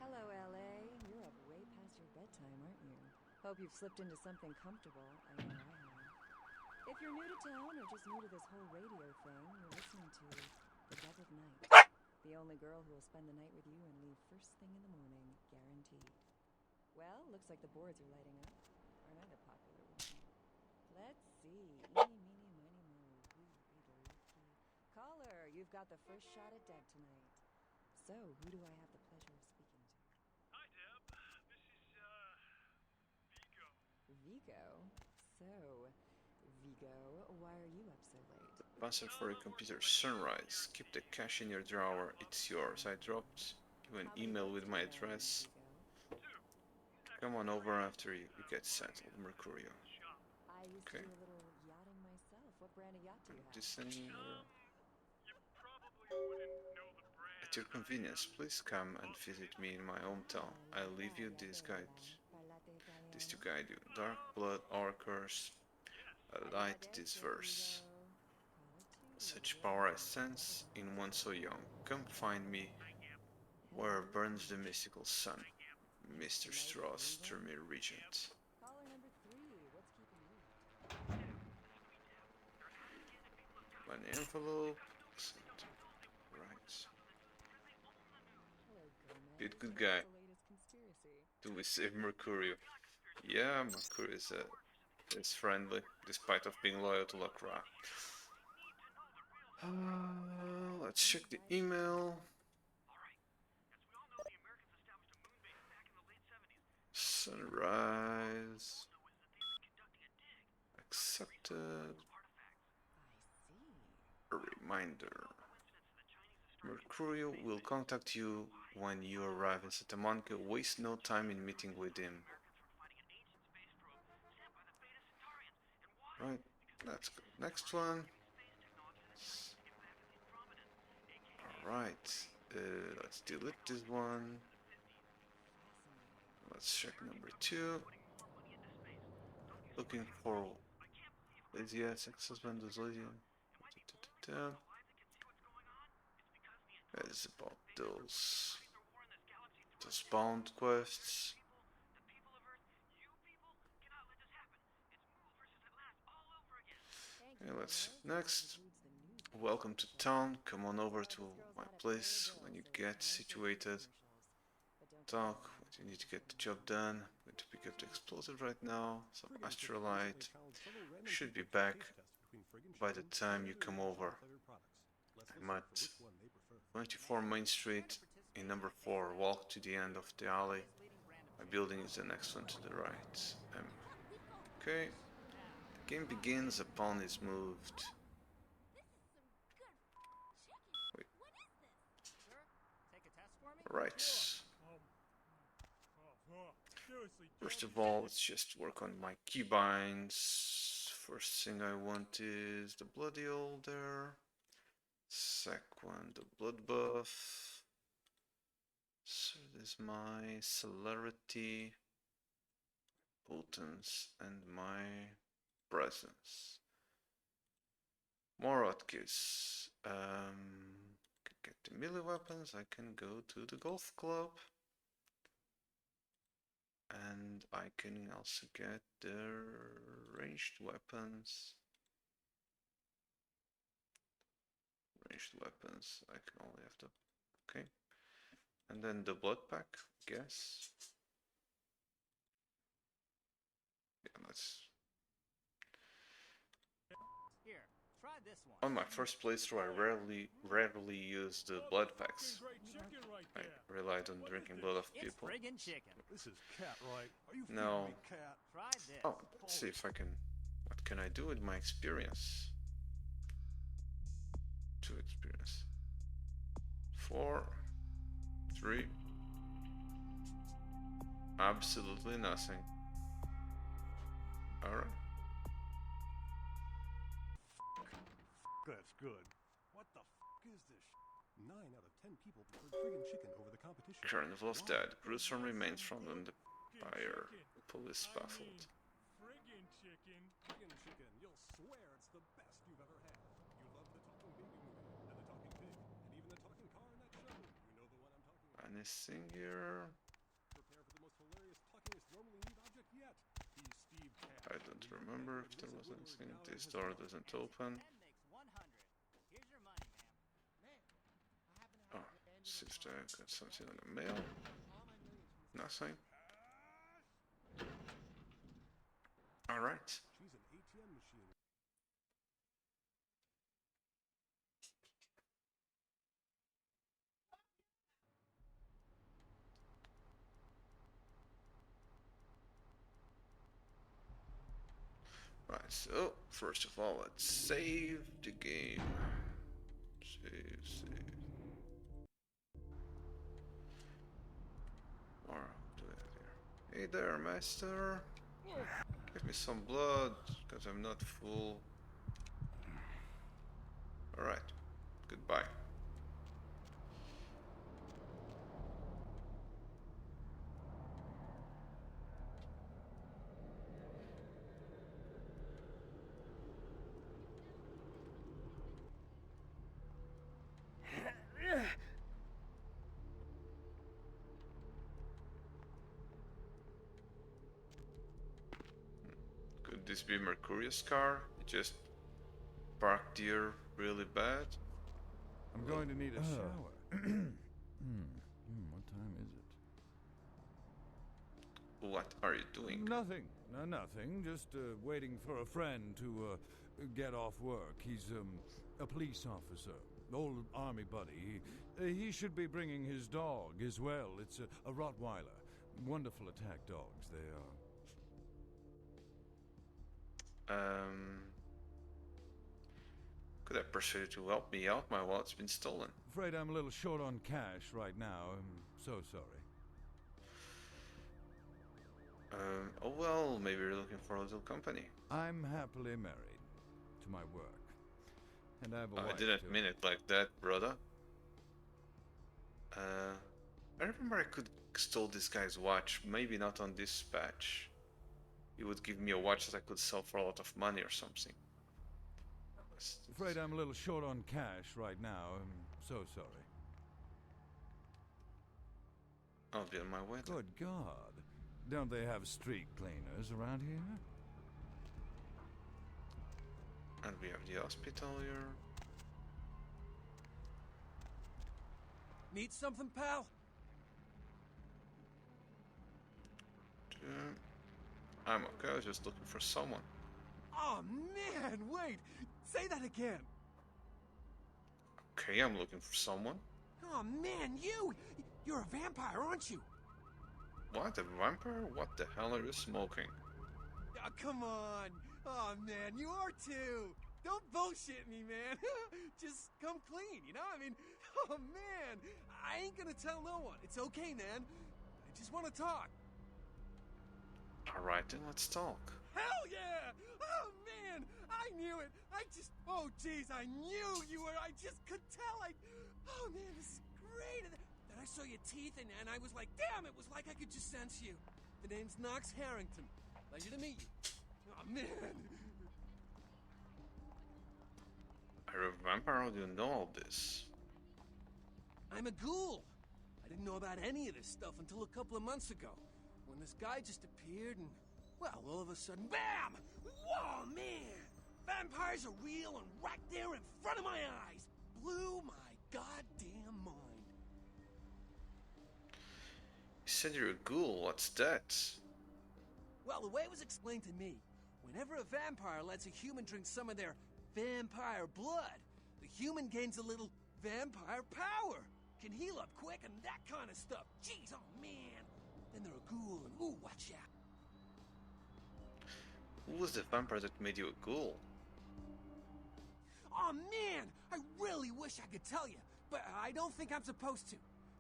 Hello, LA. You're up way past your bedtime, aren't you? Hope you've slipped into something comfortable. I know I have. If you're new to town or just new to this whole radio thing, you're listening to The Doubled Night. The only girl who will spend the night with you and leave first thing in the morning, guaranteed. Well, looks like the boards are lighting up. Aren't I the popular one? Let's see. Eeny, meeny, miny, moe. Caller, you've got the first shot at Deb tonight. So, who do I have the pleasure of speaking to? Hi, Deb. This is, Vigo. Vigo? So, Vigo, why are you up so late? Password for your computer, Sunrise. Keep the cash in your drawer, it's yours. I dropped you an email with my address. Come on over after you get settled, Mercurio. I used Okay. to do a little yachting myself. What brand of yacht do you have? This anywhere? You probably wouldn't know the brand. At your convenience, please come and visit me in my hometown. I'll leave you this guide. This to guide you. Dark blood orcurs. Light this verse. Such power I sense in one so young. Come find me where burns the mystical sun. Mr. Strauss, Termir Regent. Caller number 3, what's keeping you? An envelope. Right. Hello, Gomez. Good, good guy. What's the latest conspiracy? Do we save Mercurio? Yeah, Mercurio is friendly, despite of being loyal to Lacroix. Let's check the email. Sunrise. Accepted. I see. A reminder. Mercurio will contact you when you arrive in Santa Monica. Waste no time in meeting with him. Right, let's go. Next one. Alright, let's delete this one. Let's check number 2. Looking for lazy ass ex-husband is lazy. It's about those bound quests. Okay, let's next. Welcome to town. Come on over to my place when you get situated. Talk. You need to get the job done. I'm going to pick up the explosive right now. Some astrolite. Should be back by the time you come over. I'm at 24 Main Street in number 4. Walk to the end of the alley. My building is the next one to the right. Okay. The game begins upon it's moved. Wait. Right. First of all, let's just work on my keybinds. First thing I want is the bloody older. Second, the blood buff. So this is my celerity, potence, and my presence. More hotkeys. Can get the melee weapons. I can go to the golf club. And I can also get the ranged weapons. Ranged weapons. I can only have the. Okay. And then the blood pack, I guess. Yeah, let's. Here, try this one. On my first playthrough, I rarely used the blood packs. I relied on drinking blood of It's people. friggin' chicken. This is cat, right? Are you No. feeding me cat? Try this. Oh, let's see if I can. What can I do with my experience? 2 experience. 4, 3. Absolutely nothing. Alright. That's good. What the is this? 9 out of 10 people preferred friggin' chicken over the competition. Carnival of Why? Dead. Gruesome remains from the Empire. Police baffled. Friggin' chicken. Friggin' chicken. You'll swear it's the best you've ever had. You love the talking baby movie, and the talking pig, and even the talking car in that show. You know the one I'm talking about. Anything here? Prepare for the most hilarious talkingest normally neat object yet. He's Steve Cat. I don't remember if there was anything. This door doesn't open. 10 makes 100. Here's your money, ma'am. Oh, see if I got something on the mail. Nothing. Alright. She's an ATM machine. Right, so first of all, let's save the game. Save. Or what do we have here? Hey there, master. Give me some blood, because I'm not full. Alright, goodbye. Could this be Mercurio's car? It just parked here really bad? I'm going to need a shower. What time is it? What are you doing? Nothing. No, nothing. Just waiting for a friend to get off work. He's a police officer. Old army buddy. He should be bringing his dog as well. It's a Rottweiler. Wonderful attack dogs, they are. Could I persuade you to help me out? My wallet's been stolen. Afraid I'm a little short on cash right now. I'm so sorry. Oh well, maybe you're looking for a little company. I'm happily married to my work. And I have a I wife didn't too. mean it like that, brother. I remember I could stole this guy's watch, maybe not on this patch. He would give me a watch that I could sell for a lot of money or something. Afraid I'm a little short on cash right now. I'm so sorry. I'll be on my way then. Good God. Don't they have street cleaners around here? And we have the hospital here. Need something, pal? I'm okay, I was just looking for someone. Oh man, wait! Say that again! Okay, I'm looking for someone. Oh man, you're a vampire, aren't you? What, a vampire? What the hell are you smoking? Oh, come on! Oh man, you are too! Don't bullshit me, man! Just come clean, you know? I mean, oh man! I ain't gonna tell no one. It's okay, man. I just want to talk. Alright then, let's talk. Hell yeah! Oh man, I knew it. Oh geez, I knew you were. I just could tell. Oh man, this is great. Then I saw your teeth, and I was like, damn, it was like I could just sense you. The name's Knox Harrington. Pleasure to meet you. Oh man. Are you a vampire? How do you know all this? I'm a ghoul. I didn't know about any of this stuff until a couple of months ago, when this guy just appeared and, well, all of a sudden, BAM! Whoa, man! Vampires are real and right there in front of my eyes. Blew my goddamn mind. You said you're a ghoul. What's that? Well, the way it was explained to me, whenever a vampire lets a human drink some of their vampire blood, the human gains a little vampire power. Can heal up quick and that kind of stuff. Jeez, oh man. Then they're a ghoul and ooh, watch out. Who was the vampire that made you a ghoul? Oh man, I really wish I could tell you, but I don't think I'm supposed to.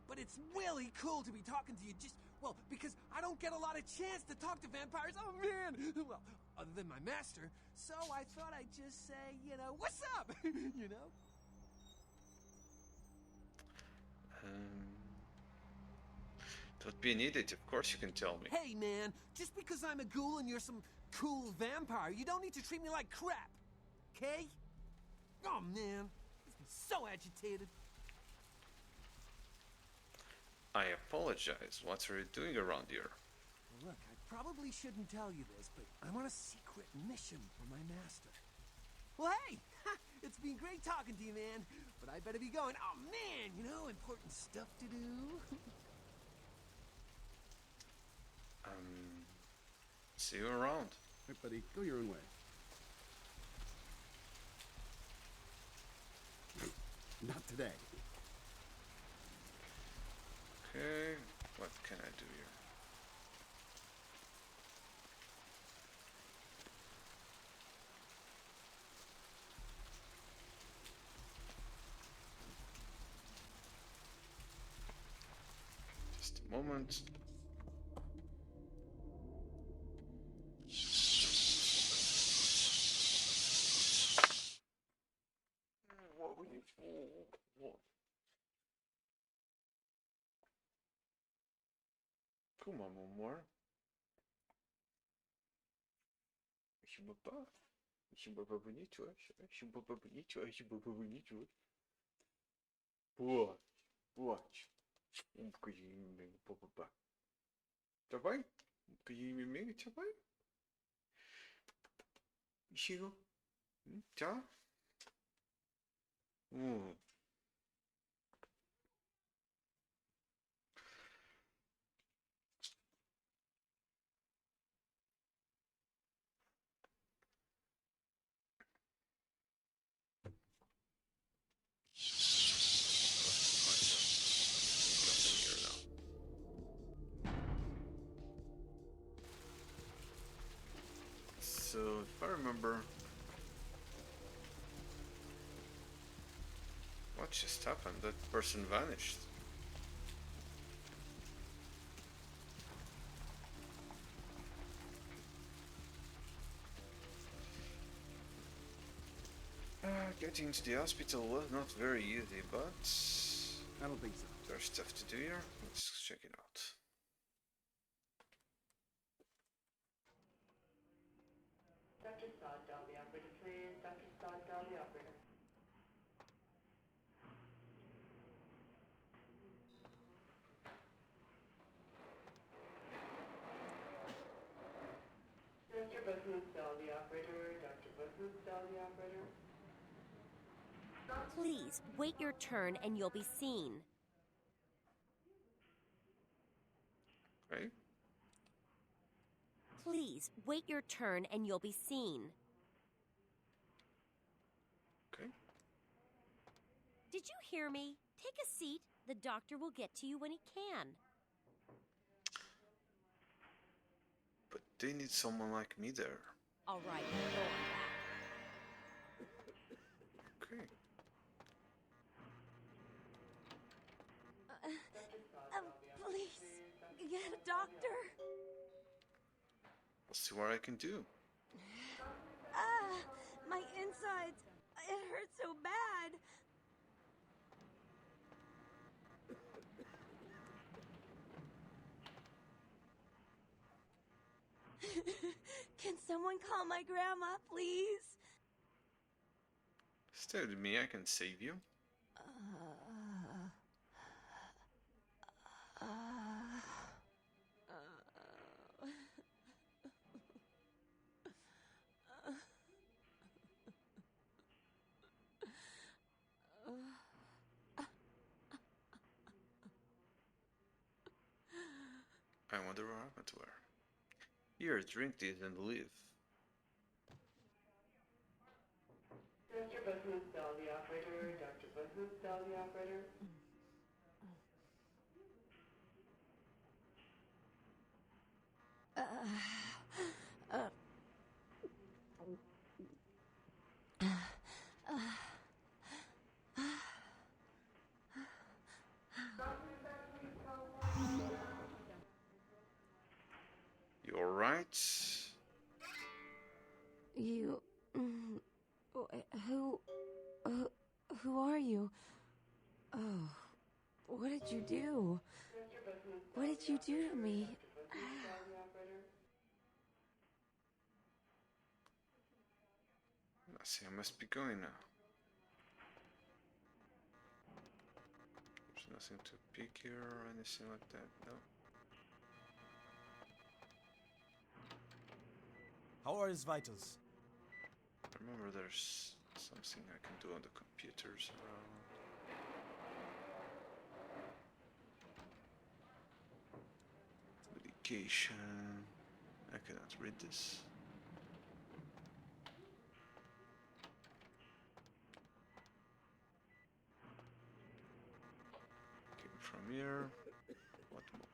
But it's really cool to be talking to you well, because I don't get a lot of chance to talk to vampires. Oh man. Well, other than my master. So I thought I'd just say, what's up? Don't be an idiot, of course you can tell me. Hey man, just because I'm a ghoul and you're some cool vampire, you don't need to treat me like crap. Okay? Oh man, makes me so agitated. I apologize. What are you doing around here? Well, look, I probably shouldn't tell you this, but I'm on a secret mission for my master. Well, hey! It's been great talking to you, man. But I better be going. Oh, man! Important stuff to do. See you around. Hey, buddy, go your own way. Not today. Okay, what can I do here? Just a moment. What were you for? What? Comment, mon moi? Je me pas. Je me pas bonito, tu vois. Je me pas bonito, tu vois. Je me pas bonito, tu vois. Boa. Boa. Um bocadinho meio, pá. Tá bem? Um bocadinho meio, tá bem? Chegou. Tá? So, if I remember, what just happened? That person vanished. Getting to the hospital was not very easy, but I don't think so. there's stuff to do here. Let's check it out. Dr. Sod, dial the operator, please. Dr. Sod, dial the operator. Dr. Boothman, dial the operator. Dr. Boothman, dial the operator. Please, wait your turn and you'll be seen. Right? Please, wait your turn and you'll be seen. Okay. Did you hear me? Take a seat. The doctor will get to you when he can. But they need someone like me there. All right, go on back. Okay. Please, get a doctor. I'll see what I can do. Someone call my grandma, please. Stay with me, I can save you. I wonder what happened to her. Here, drink this and leave. Dr. Buzz the operator. Dr. Buzz the operator. You alright? You... Who are you? Oh, what did you do? What did you do to me? I see, I must be going now. There's nothing to pick here or anything like that, no. How are his vitals? I remember there's something I can do on the computers around. Medication. I cannot read this. Came from here. What more?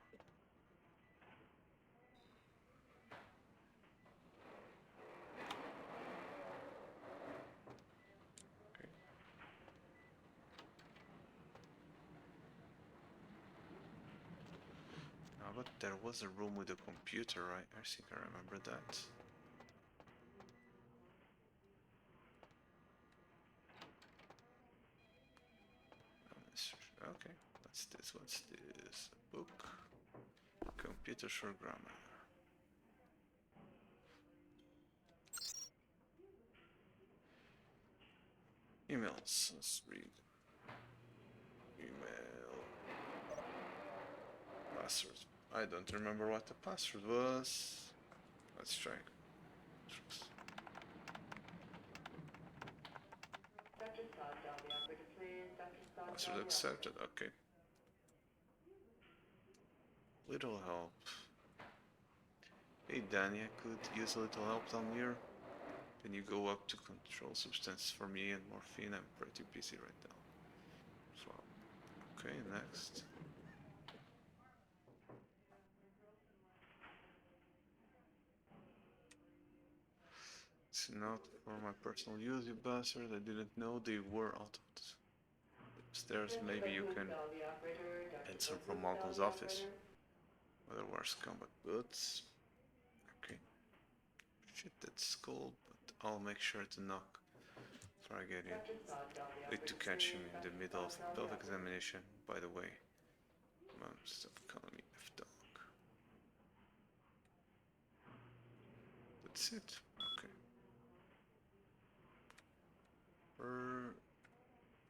But there was a room with a computer, right? I think I remember that. Okay, what's this? What's this? A book? Computer for grammar. Emails. Let's read. Email. Password. I don't remember what the password was. Let's try. Password accepted. Okay. Little help. Hey Danny, I could use a little help down here. Can you go up to control substances for me and morphine? I'm pretty busy right now. So, okay, next. It's not for my personal use, you bastard. I didn't know they were out of the upstairs. Maybe you can answer from Malcolm's office. Otherwise, combat boots. Okay. Shit, that's cold, but I'll make sure to knock before I get in. Need to catch him in the middle of the pelvic examination, by the way. Mom, stop calling me F-dog. That's it. Okay.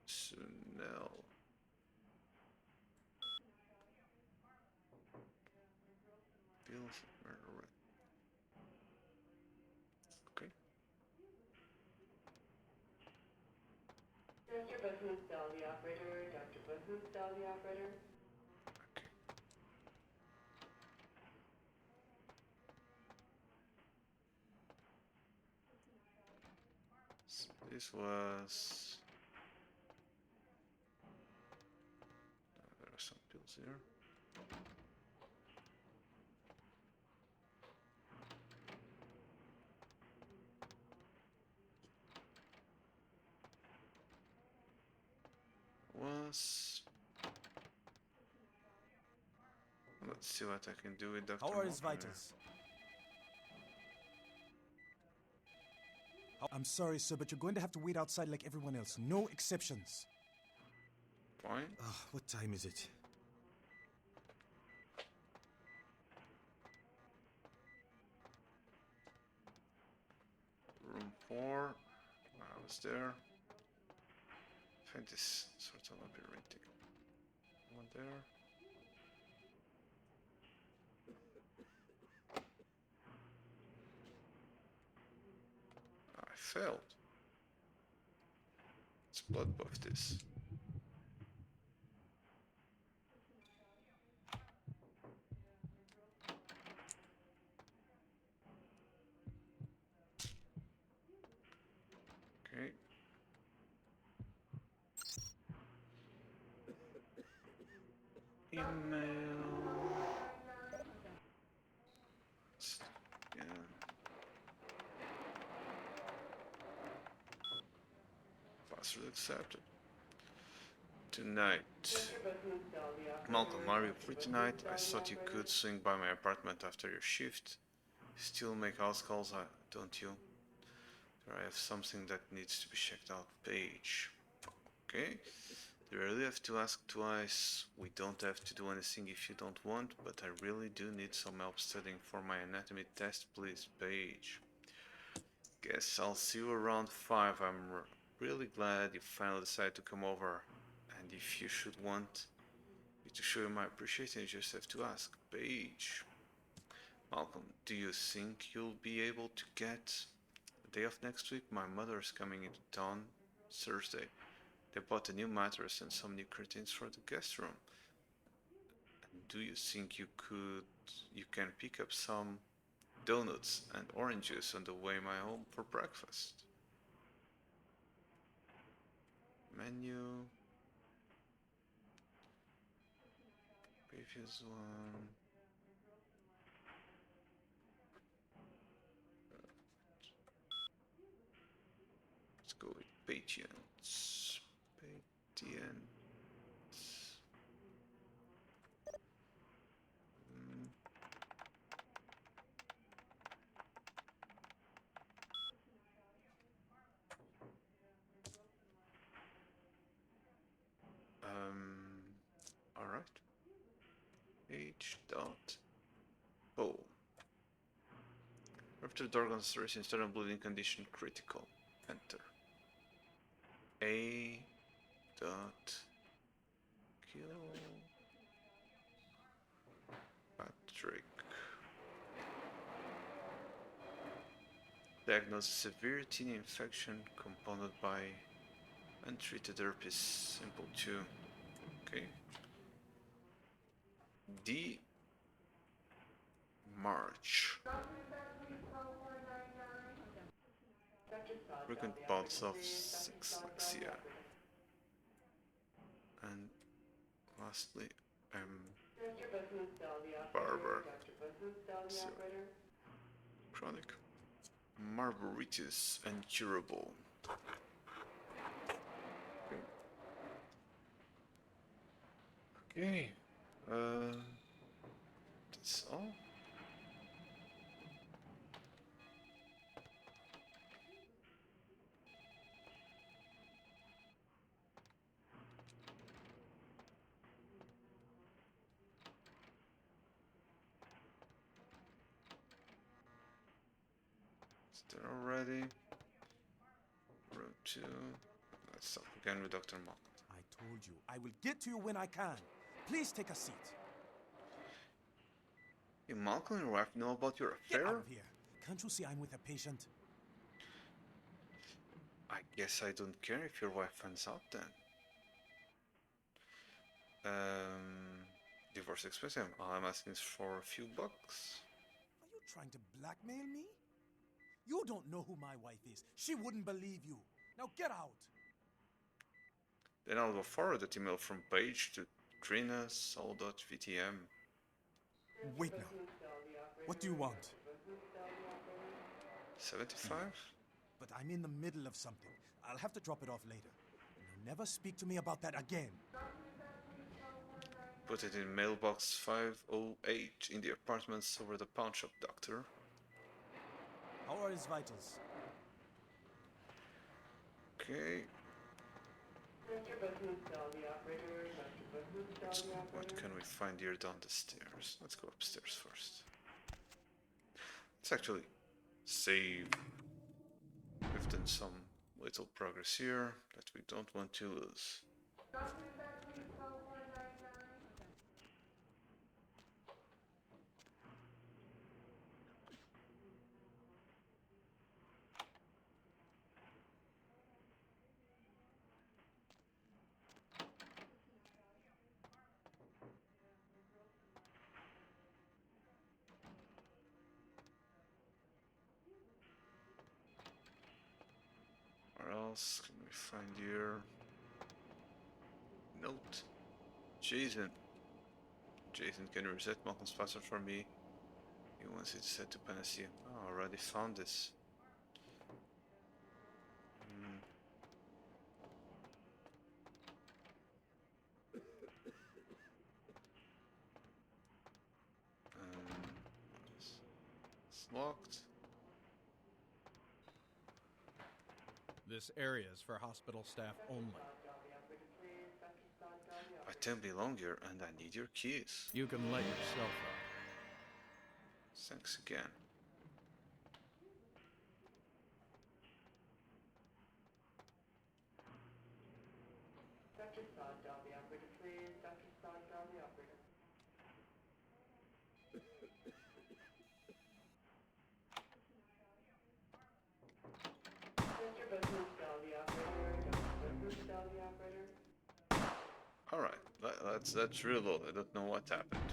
Personnel. Bills, murder. Okay. Dr. Buzz the operator. Dr. Buzz the operator. Okay. So this was. There are some pills here. Let's see what I can do with Dr. How are his Malcolm vitals? I'm sorry, sir, but you're going to have to wait outside like everyone else. No exceptions. Fine. What time is it? before. I was there. I think this sort of labyrinthine. One there. I failed. Let's blood buff this. Okay. Email. Yeah. Password accepted. Tonight. Malcolm, are you free tonight? I thought you could swing by my apartment after your shift. Still make house calls, don't you? I have something that needs to be checked out. Page. Okay. You really have to ask twice. We don't have to do anything if you don't want, but I really do need some help studying for my anatomy test, please. Page. Guess I'll see you around 5. I'm really glad you finally decided to come over. And if you should want me to show you my appreciation, you just have to ask. Page. Malcolm, do you think you'll be able to get the day of next week? My mother's coming into town Thursday. They bought a new mattress and some new curtains for the guest room. And do you think you can pick up some donuts and orange juice on the way home for breakfast? Menu. Previous one. Let's go with patience. Patience. All right. H dot. Oh. After dark concentration, internal bleeding condition critical. Enter. A dot kill Patrick. Diagnosed severe tinea infection compounded by untreated herpes. Simple 2. Okay. D. March. Frequent bouts of dyslexia. And lastly, Barber. So, chronic Marburitius incurable. Okay. That's all. Is there already? Room 2. Let's start again with Dr. Malcolm. I told you, I will get to you when I can. Please take a seat. Hey, Malcolm and your wife know about your affair? Get out of here. Can't you see I'm with a patient? I guess I don't care if your wife finds out then. Divorce expensive. All I'm asking is for a few bucks. Are you trying to blackmail me? You don't know who my wife is. She wouldn't believe you. Now get out. Then I'll go forward that email from Paige to Trina Sol.VtM. Wait now. What do you want? 75? But I'm in the middle of something. I'll have to drop it off later. And you'll never speak to me about that again. Put it in mailbox 508 in the apartments over the pawn shop, doctor. How are his vitals? Okay. What can we find here down the stairs? Let's go upstairs first. Let's actually save. We've done some little progress here that we don't want to lose. Where else can we find here? Note. Jason. Jason can reset Malcolm's password for me. He wants it set to Panacea. Oh, I already found this. It's locked. This area is for hospital staff only. I don't belong here and I need your keys. You can let yourself out. Thanks again. Dr. Sod, dial the operator, please. Dr. Sod, dial the operator. Dr. Business, dial the operator. Dr. Business, dial the operator. Alright, let's reload. I don't know what happened.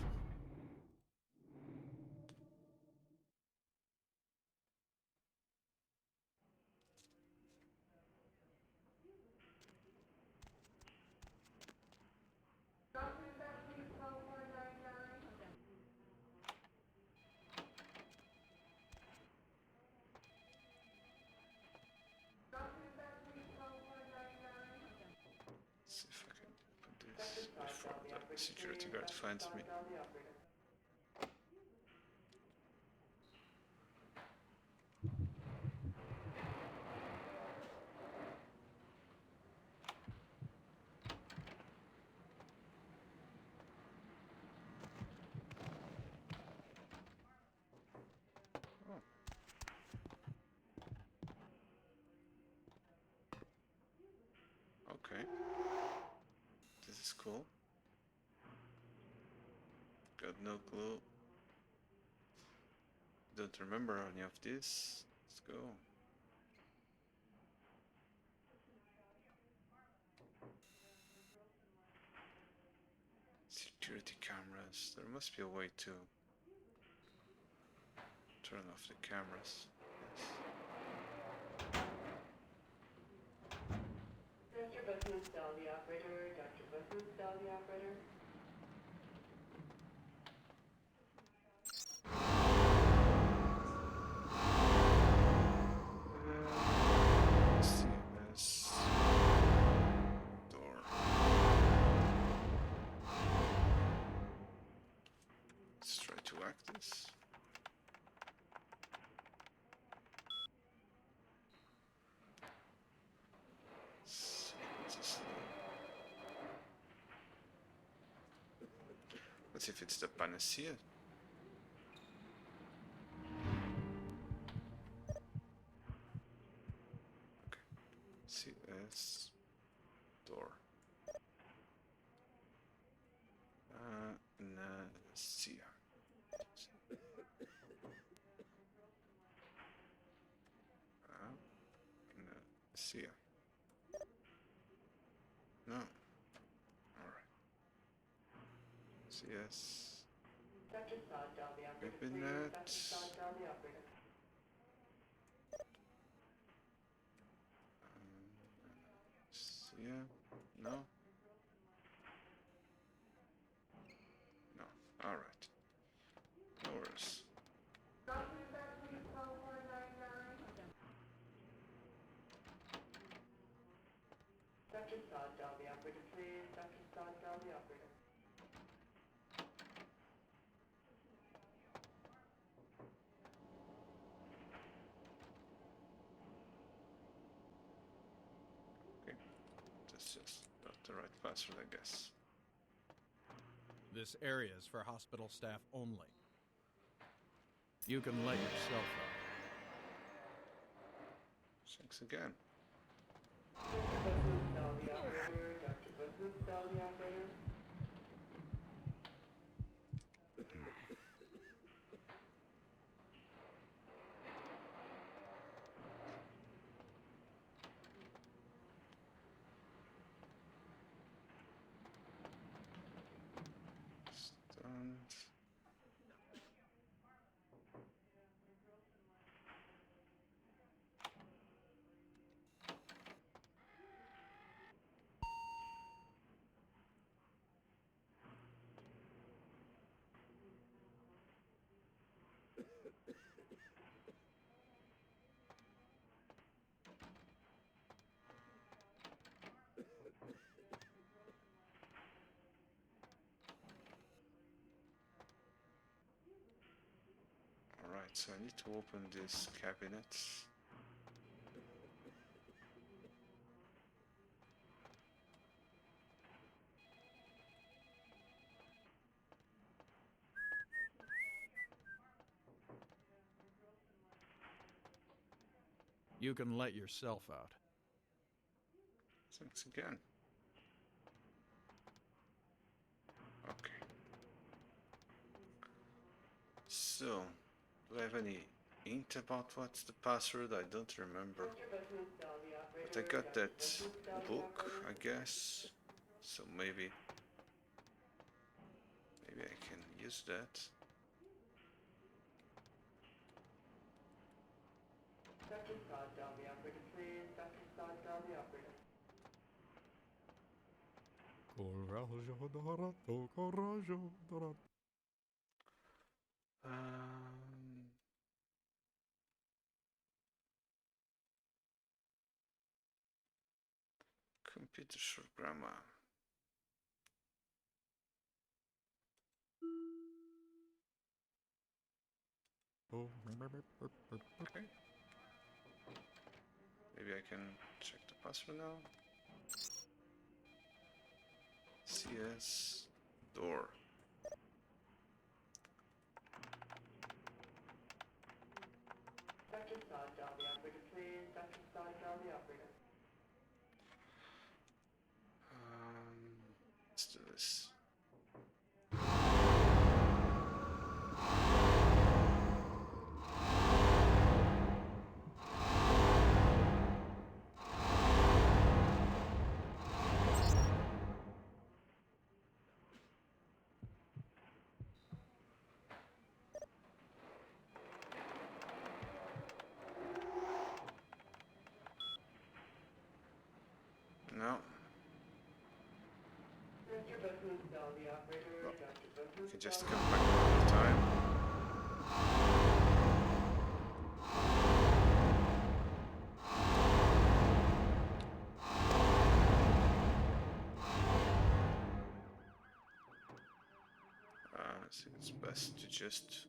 See if I can open this before the security guard finds me. Okay. This is cool. Got no clue. Don't remember any of this. Let's go. Security cameras. There must be a way to turn off the cameras. Yes. Dr. Business, dial the operator. Dr. Business, dial the operator. CMS door. Let's try to hack this. Let's see if it's the Panacea. Okay. CS door. Panacea. Panacea. No. Alright. CS. Dr. Sod, dial the operator, please. Jeanette. Dr. Sod, dial the operator. Yeah. No. No. Alright. No worries. Dr. Sod, dial the operator, please. Dr. Sod, dial the operator. Okay. That's just not the right password, I guess. This area is for hospital staff only. You can let yourself out. Thank Thanks again. Dr. Business, call the operator. Stunned. Alright, so I need to open this cabinet. You can let yourself out. Thanks again. Okay. So, do I have any hint about what's the password? I don't remember. But I got that book, I guess. So maybe I can use that. Dr. Sod, dial the operator, please. Dr. Sod, dial the operator. Coraggio dorato, coraggio dorato. Computer short grammar. Okay. Maybe I can check the password now. CS door. Dr. Sod, dial the operator, please. Dr. Sod, dial the operator. Let's do this. No. Mr. Business, dial the operator. Well, Dr. Business, you can just dial come the back another time. I think it's best to just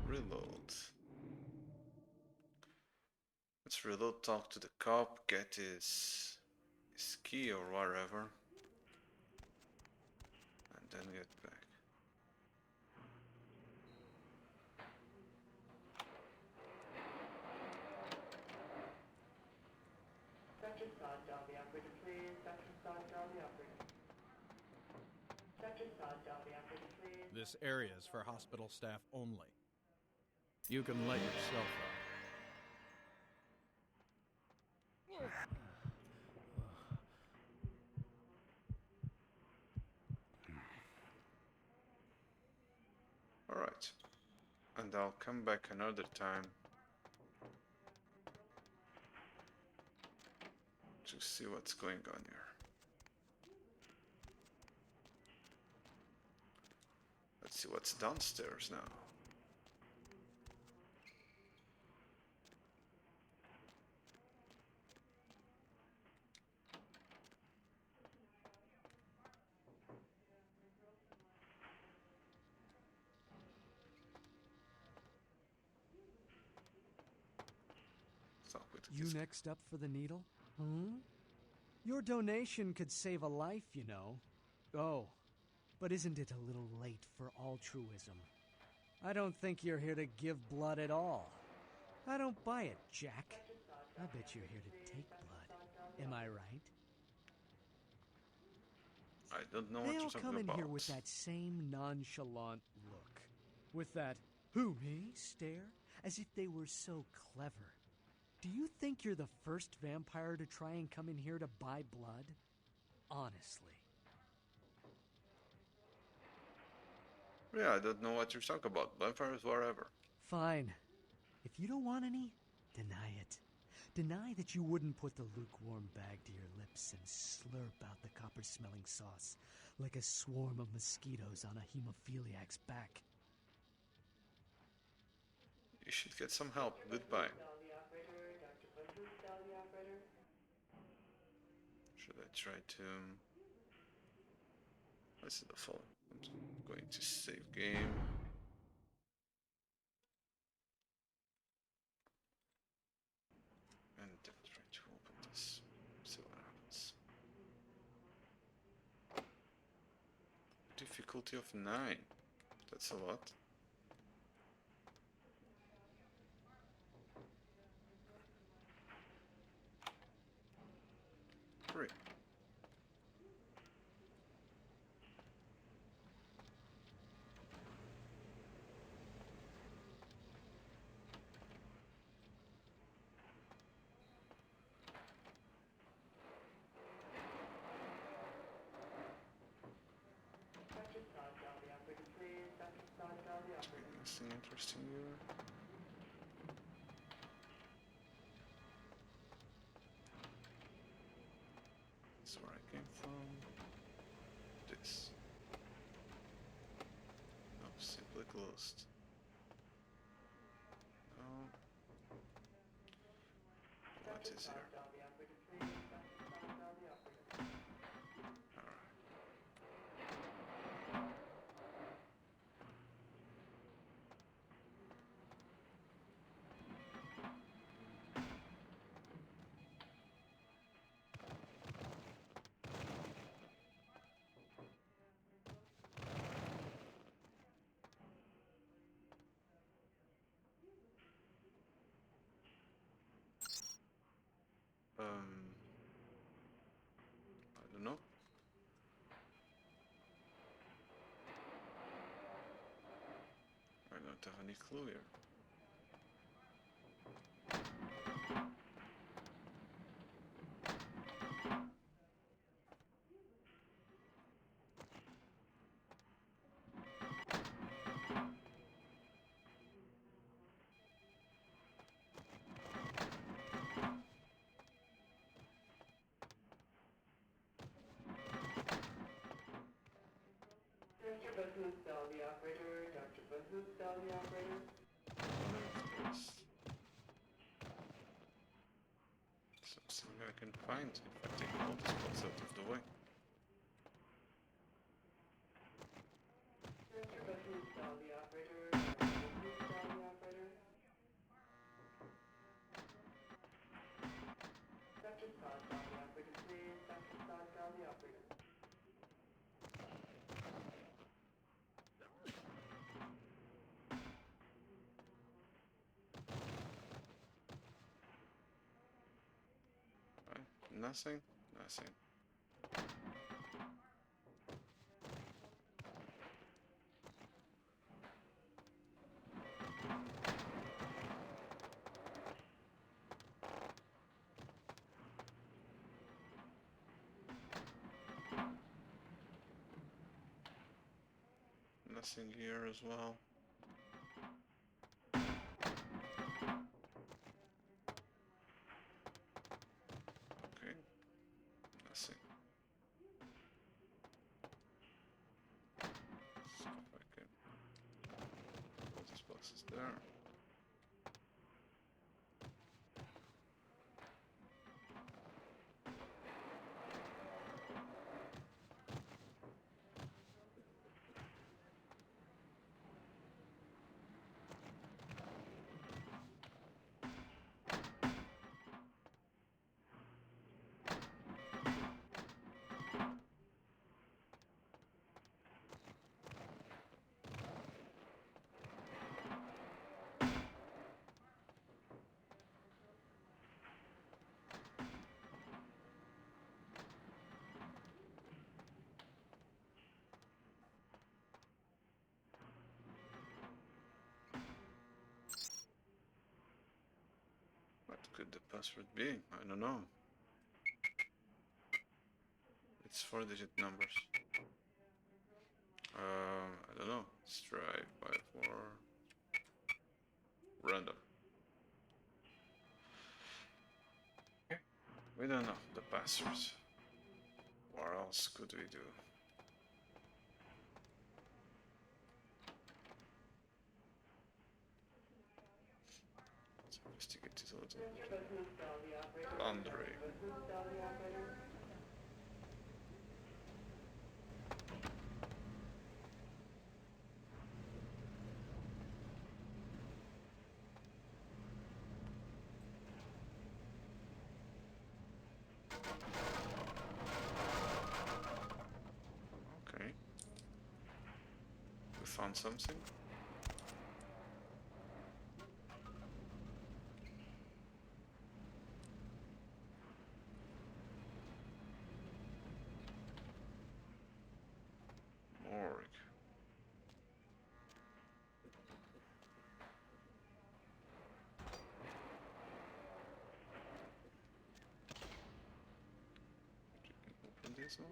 reload. Let's reload, talk to the cop, get his key or whatever, and then get back. Dr. Sod, dial the operator, please. Dr. Sod, dial the operator. Dr. Sod, dial the operator, please. This area is for hospital staff only. You can let yourself out. Alright. And I'll come back another time to see what's going on here. Let's see what's downstairs now. You next up for the needle? Hmm? Your donation could save a life, you know. Oh, but isn't it a little late for altruism? I don't think you're here to give blood at all. I don't buy it, Jack. I bet you're here to take blood. Am I right? I don't know They what you're all talking come in about. here with that same nonchalant look. With that, who, me, stare, as if they were so clever. Do you think you're the first vampire to try and come in here to buy blood? Honestly. Yeah, I don't know what you're talking about. Vampires, whatever. Fine. If you don't want any, deny it. Deny that you wouldn't put the lukewarm bag to your lips and slurp out the copper-smelling sauce like a swarm of mosquitoes on a hemophiliac's back. You should get some help. Goodbye. Should I try to... Let's see the phone. I'm going to save game. And then try to open this. See what happens. Difficulty of 9. That's a lot. Great. Anything interesting here? That's where I came from. This. No, simply closed. No. What is here? I don't know. I don't have any clue here. Dr. Bahoosdal, the operator. Dr. Bahoosdal, the operator. Something I can find if I take all the spots out of the way. Dr. Bahoosdal, the operator. Dr. Bahoosdal, the operator. Dr. Sodal, the operator, please. Dr. Sodal, the operator. Nothing? Nothing. Nothing here as well. Okay. Nothing. See if I can put these boxes there. What could the password be? I don't know. It's 4-digit numbers. I don't know. Let's try 5 more. Random. Okay. We don't know the passwords. What else could we do? Let's investigate this a little. Laundry. Okay. We found something. Morgue. Open this one.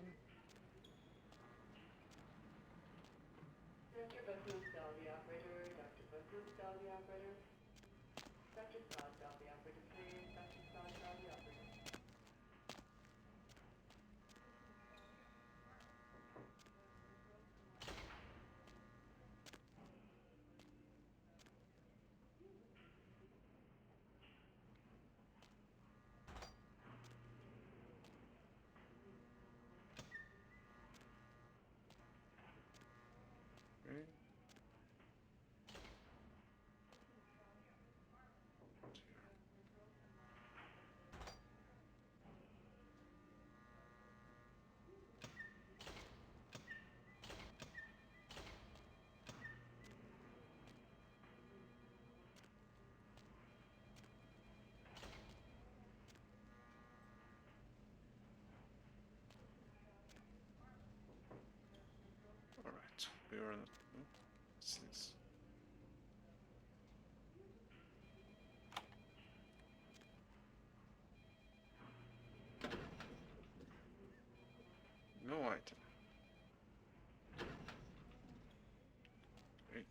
Dr. Bakum, Dolby operator. Dr. Bakum, Dolby operator. Dr. Saad, Dolby operator, please. Dr. Saad, Dolby operator. Okay. Alright, we are not. What's this? No item. Okay.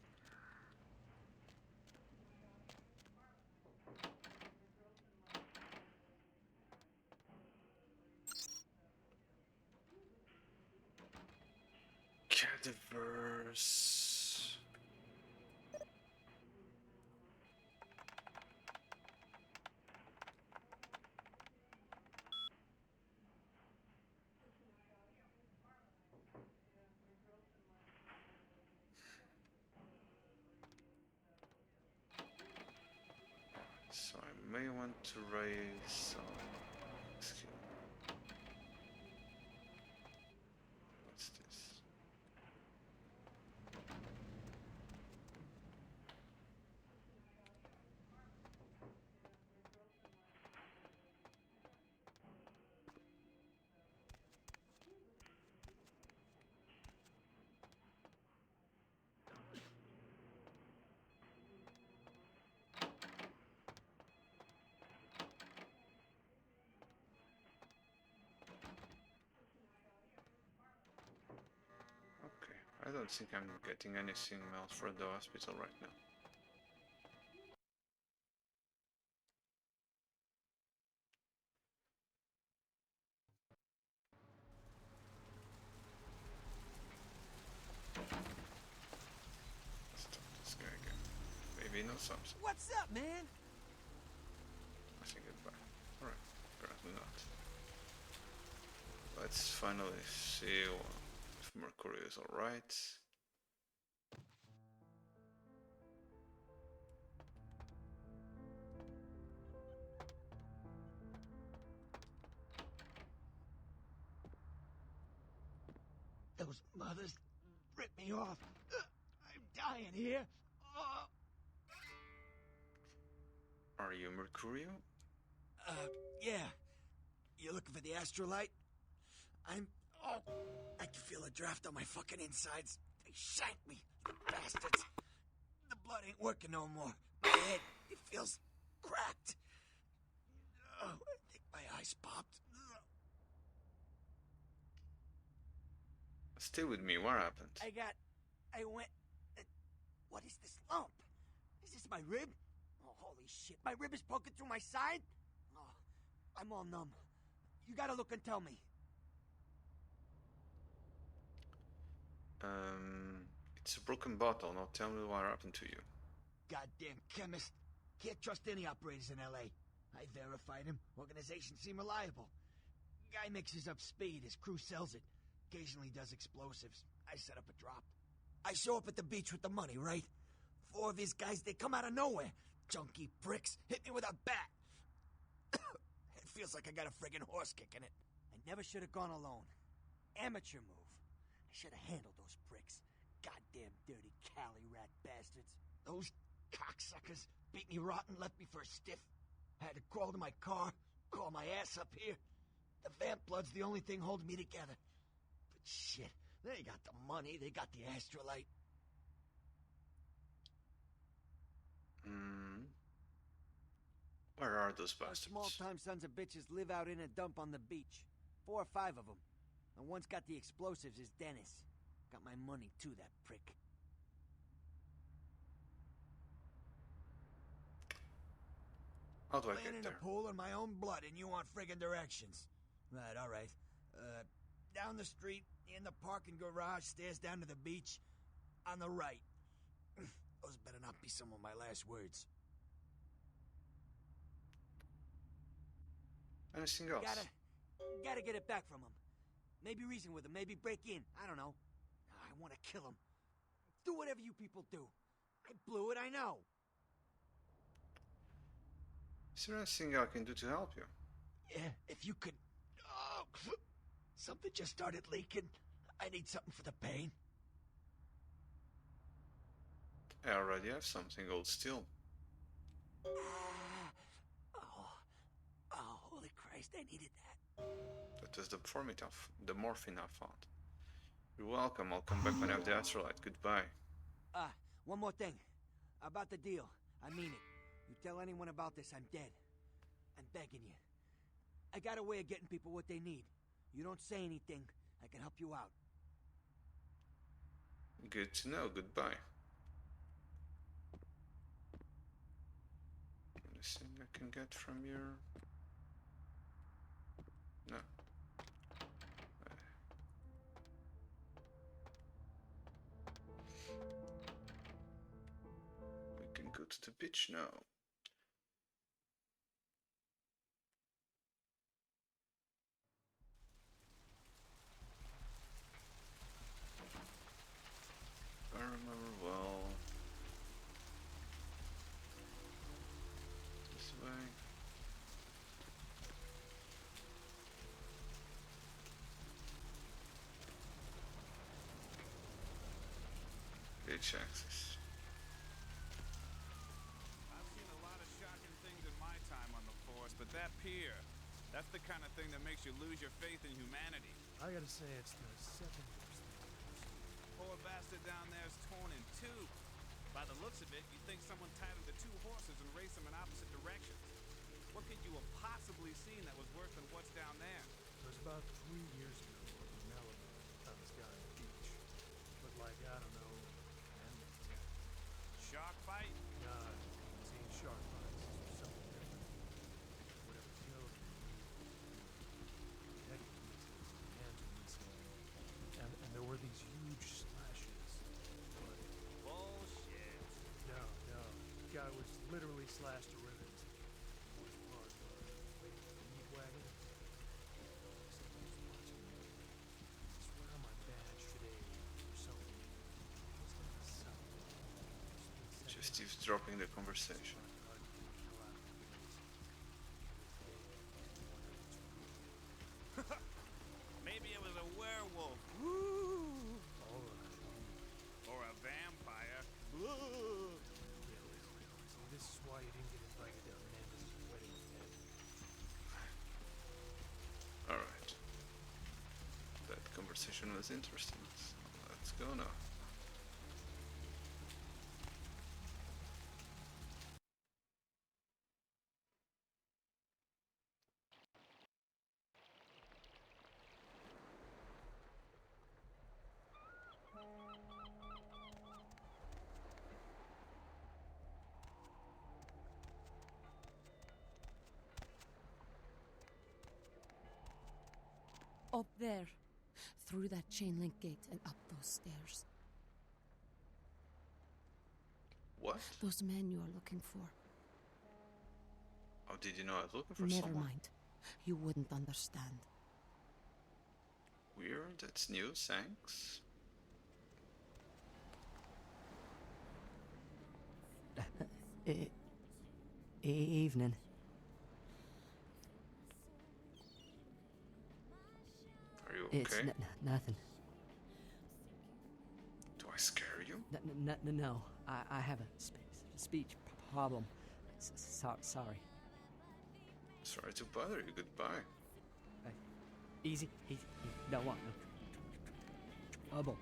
Cadaverse. So I may want to raise some skill. What's this? Okay, I don't think I'm getting anything else for the hospital right now. Let's talk to this guy again. Maybe he knows something. What's up, man? I think goodbye. Alright, apparently not. Let's finally see if Mercurio is alright. Those mothers ripped me off. I'm dying here. Are you Mercurio? Yeah. You looking for the astrolite? I can feel a draft on my fucking insides. They shanked me, the bastards. The blood ain't working no more. My head, it feels cracked. Stay with me. What happened? I went... what is this lump? Is this my rib? Oh, holy shit. My rib is poking through my side? Oh, I'm all numb. You gotta look and tell me. It's a broken bottle. Now tell me what happened to you. Goddamn chemist. Can't trust any operators in L.A. I verified him. Organization seem reliable. Guy mixes up speed. His crew sells it. Occasionally does explosives. I set up a drop. I show up at the beach with the money, right? 4 of his guys, they come out of nowhere. Junky pricks. Hit me with a bat. It feels like I got a friggin' horse kicking it. I never should have gone alone. Amateur move. I should have handled those pricks. Goddamn dirty Cali rat bastards. Those cocksuckers beat me rotten, left me for a stiff. Had to crawl to my car, crawl my ass up here. The vamp blood's the only thing holding me together. But shit, they got the money, they got the astrolite. Where are those Those bastards? small-time sons of bitches live out in a dump on the beach. 4 or 5 of them. The one's got the explosives is Dennis. Got my money too, that prick. How do I Laying get in there? a pool in my own blood and you want friggin' directions. Right, alright. Down the street, in the parking garage, stairs down to the beach. On the right. Those better not be some of my last words. Anything else? Gotta get it back from him. Maybe reason with him, maybe break in. I don't know. I want to kill him. Do whatever you people do. I blew it, I know. Is there anything I can do to help you? Yeah, if you could... Oh, something just started leaking. I need something for the pain. I already have something. Hold still. Oh, holy Christ, I needed that. That is the morphine I found. You're welcome. I'll come back when I have the astrolite. Goodbye. One more thing. About the deal. I mean it. You tell anyone about this, I'm dead. I'm begging you. I got a way of getting people what they need. You don't say anything, I can help you out. Good to know. Goodbye. Anything I can get from your... No. We can go to the beach now. If I remember well. This way. H axis. I've seen a lot of shocking things in my time on the force, but that pier, that's the kind of thing that makes you lose your faith in humanity. I gotta say, it's the second worst thing. Poor bastard down there's torn in 2. By the looks of it, you think someone tied him to 2 horses and raced them in opposite directions. What could you have possibly seen that was worse than what's down there? It was about 3 years ago, in Malibu, found this guy on the beach. Looked like, I don't know, Shark bite? nah, I've seen shark bites. This was something different. Whatever killed him, head was missing, hands were missing, and there were these huge slashes. But Bullshit. no, the guy was literally slashed to ribbons. The worst part was, waiting for the meat wagon. Someone was watching me. I swear on my badge today, or something. It was like something. Just eavesdropping the conversation. Maybe it was a werewolf. Woo! Or a vampire. Woo! See, this is why you didn't get invited to Amanda's wedding, Ted. Alright. That conversation was interesting. So let's go now. Up there. Through that chain link gate and up those stairs. What? Those men you are looking for. How did you know I was looking for Never someone? mind. You wouldn't understand. Weird, that's new, thanks. Evening. Are you okay? It's nothing. Do I scare you? No. I have a speech problem. Sorry. Sorry to bother you, goodbye. Easy. Don't want no trouble.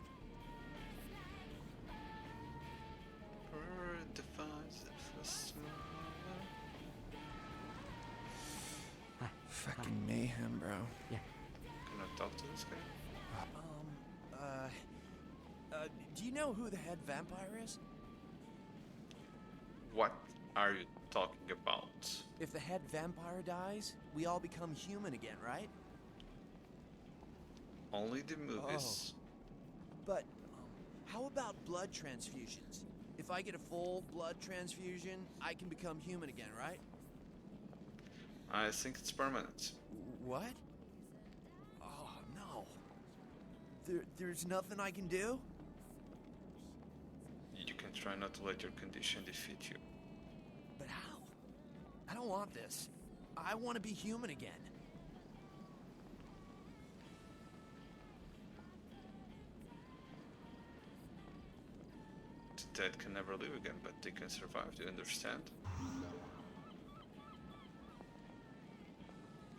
Fucking mayhem, bro. Yeah. Can I talk to this guy? Do you know who the head vampire is? What are you talking about? If the head vampire dies, we all become human again, right? Only the movies. But how about blood transfusions? If I get a full blood transfusion, I can become human again, right? I think it's permanent. What? Oh, no. There's nothing I can do? You can try not to let your condition defeat you. But how? I don't want this. I want to be human again. The dead can never live again, but they can survive, do you understand?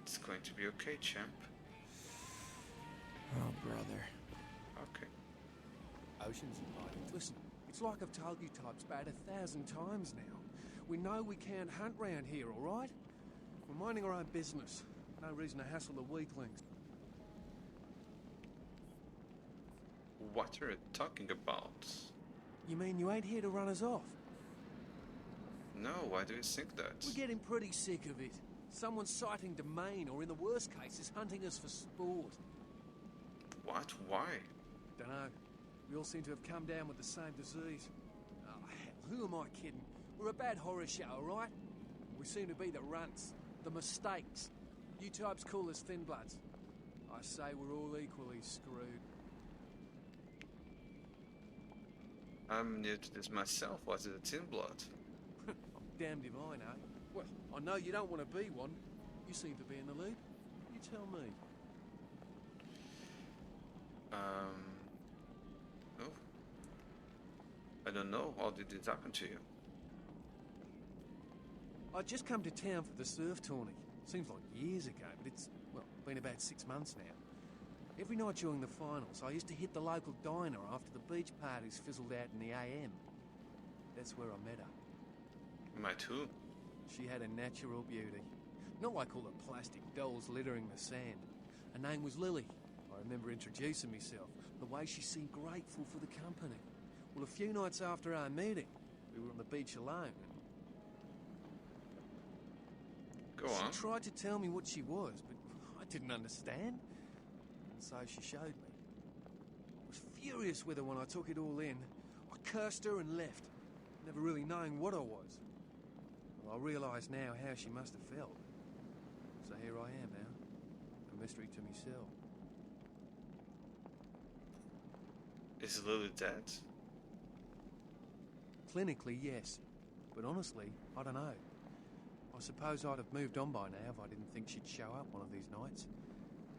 It's going to be okay, champ. Oh, brother. Okay. Ocean's invited. Listen, it's like I've told you types about 1,000 times now. We know we can't hunt round here, alright? We're minding our own business. No reason to hassle the weaklings. What are you talking about? You mean you ain't here to run us off? No, why do you think that? We're getting pretty sick of it. Someone's sighting domain, or in the worst cases, hunting us for sport. What? Why? Dunno. We all seem to have come down with the same disease. Oh, hell, who am I kidding? We're a bad horror show, alright? We seem to be the runts, the mistakes. You types call us thin bloods. I say we're all equally screwed. I'm new to this myself. What is a tin blood? I'm damned if I know. Well, I know you don't want to be one. You seem to be in the lead. You tell me. Oh. I don't know. How did it happen to you? I just come to town for the surf tourney. Seems like years ago, but it's, well, been about 6 months now. Every night during the finals, I used to hit the local diner after the beach parties fizzled out in the AM. That's where I met her. Met who? She had a natural beauty. Not like all the plastic dolls littering the sand. Her name was Lily. I remember introducing myself, the way she seemed grateful for the company. Well, a few nights after our meeting, we were on the beach alone. Go on. She tried to tell me what she was, but I didn't understand. And so she showed me. I was furious with her when I took it all in. I cursed her and left, never really knowing what I was. Well, I realise now how she must have felt. So here I am now, a mystery to myself. Is Lily dead? Clinically, yes. But honestly, I don't know. I suppose I'd have moved on by now if I didn't think she'd show up one of these nights.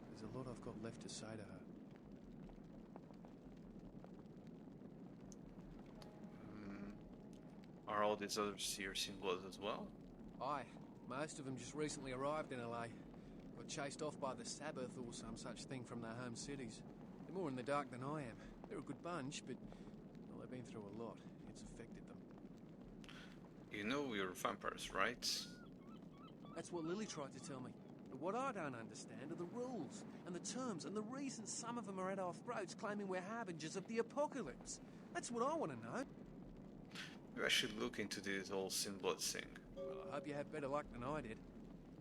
There's a lot I've got left to say to her. Are all these others here in blood as well? Aye. Most of them just recently arrived in LA. Got chased off by the Sabbath or some such thing from their home cities. They're more in the dark than I am. They're a good bunch, but well, they've been through a lot. It's affected them. You know you're vampires, right? That's what Lily tried to tell me. But what I don't understand are the rules and the terms and the reasons some of them are at our throats claiming we're harbingers of the apocalypse. That's what I want to know. Maybe I should look into this whole sin blood thing. Well, I hope you have better luck than I did.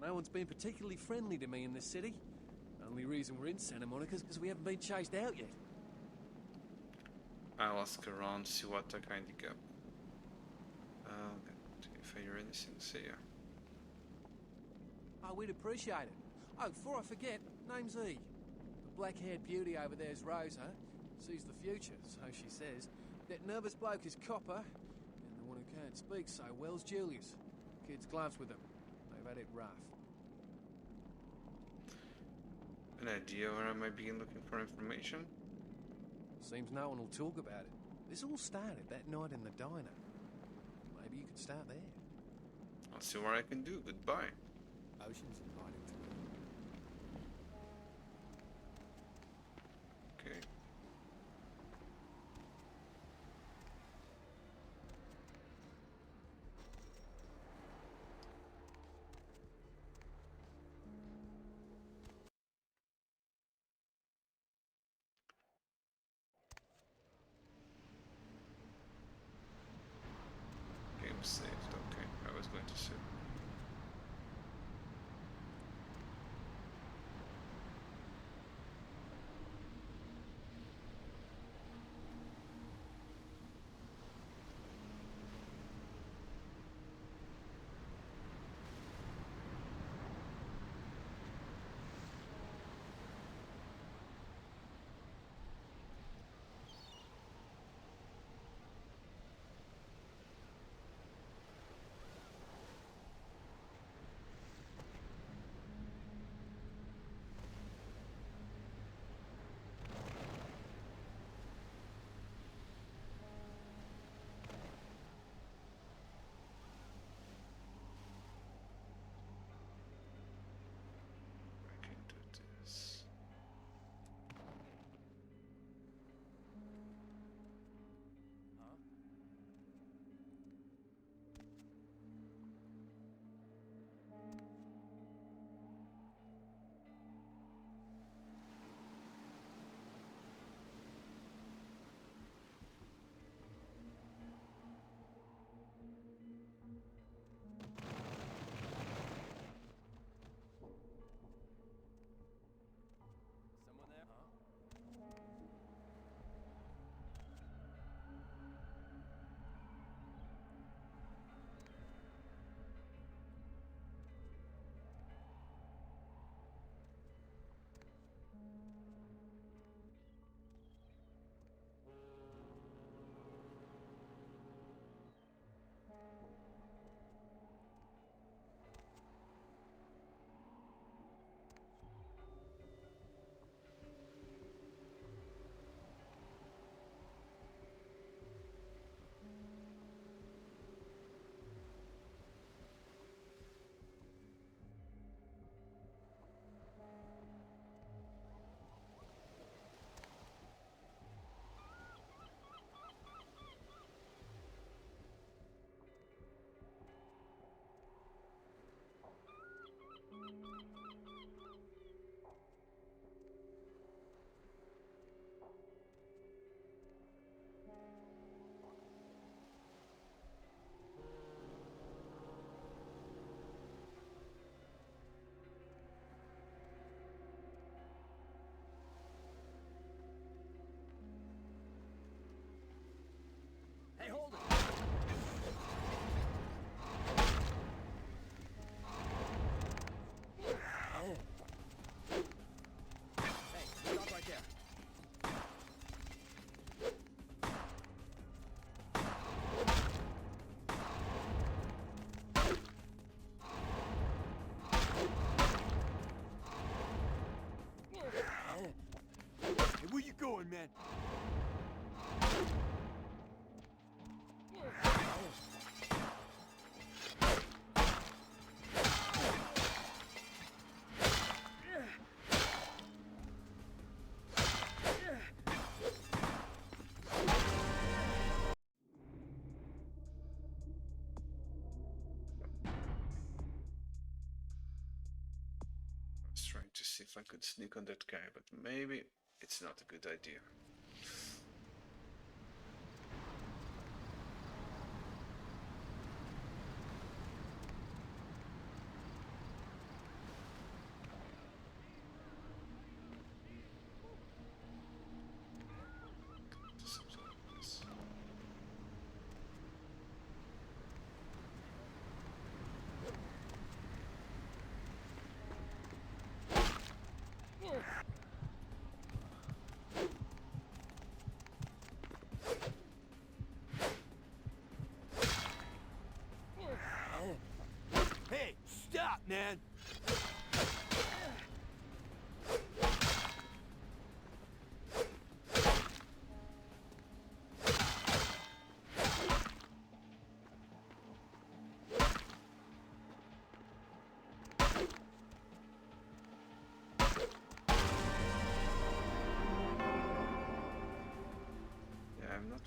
No one's been particularly friendly to me in this city. Only reason we're in Santa Monica is because we haven't been chased out yet. I'll ask around, see what I can dig up. If I hear anything, so yeah. Oh, we'd appreciate it. Oh, before I forget, name's E. The black-haired beauty over there's Rosa. Sees the future, so she says. That nervous bloke is Copper, and the one who can't speak so well's Julius. Kids gloves with them. They've had it rough. An idea where I might begin looking for information? Seems no one will talk about it. This all started that night in the diner. Maybe you could start there. I'll see what I can do. Goodbye. Ocean's inviting to me. Okay. Game saved. Okay, I was going to say. I can do this. Someone there? Hey, hold it! Hey, stop right there. Hey, where you going, man? I was trying to see if I could sneak on that guy, but maybe it's not a good idea.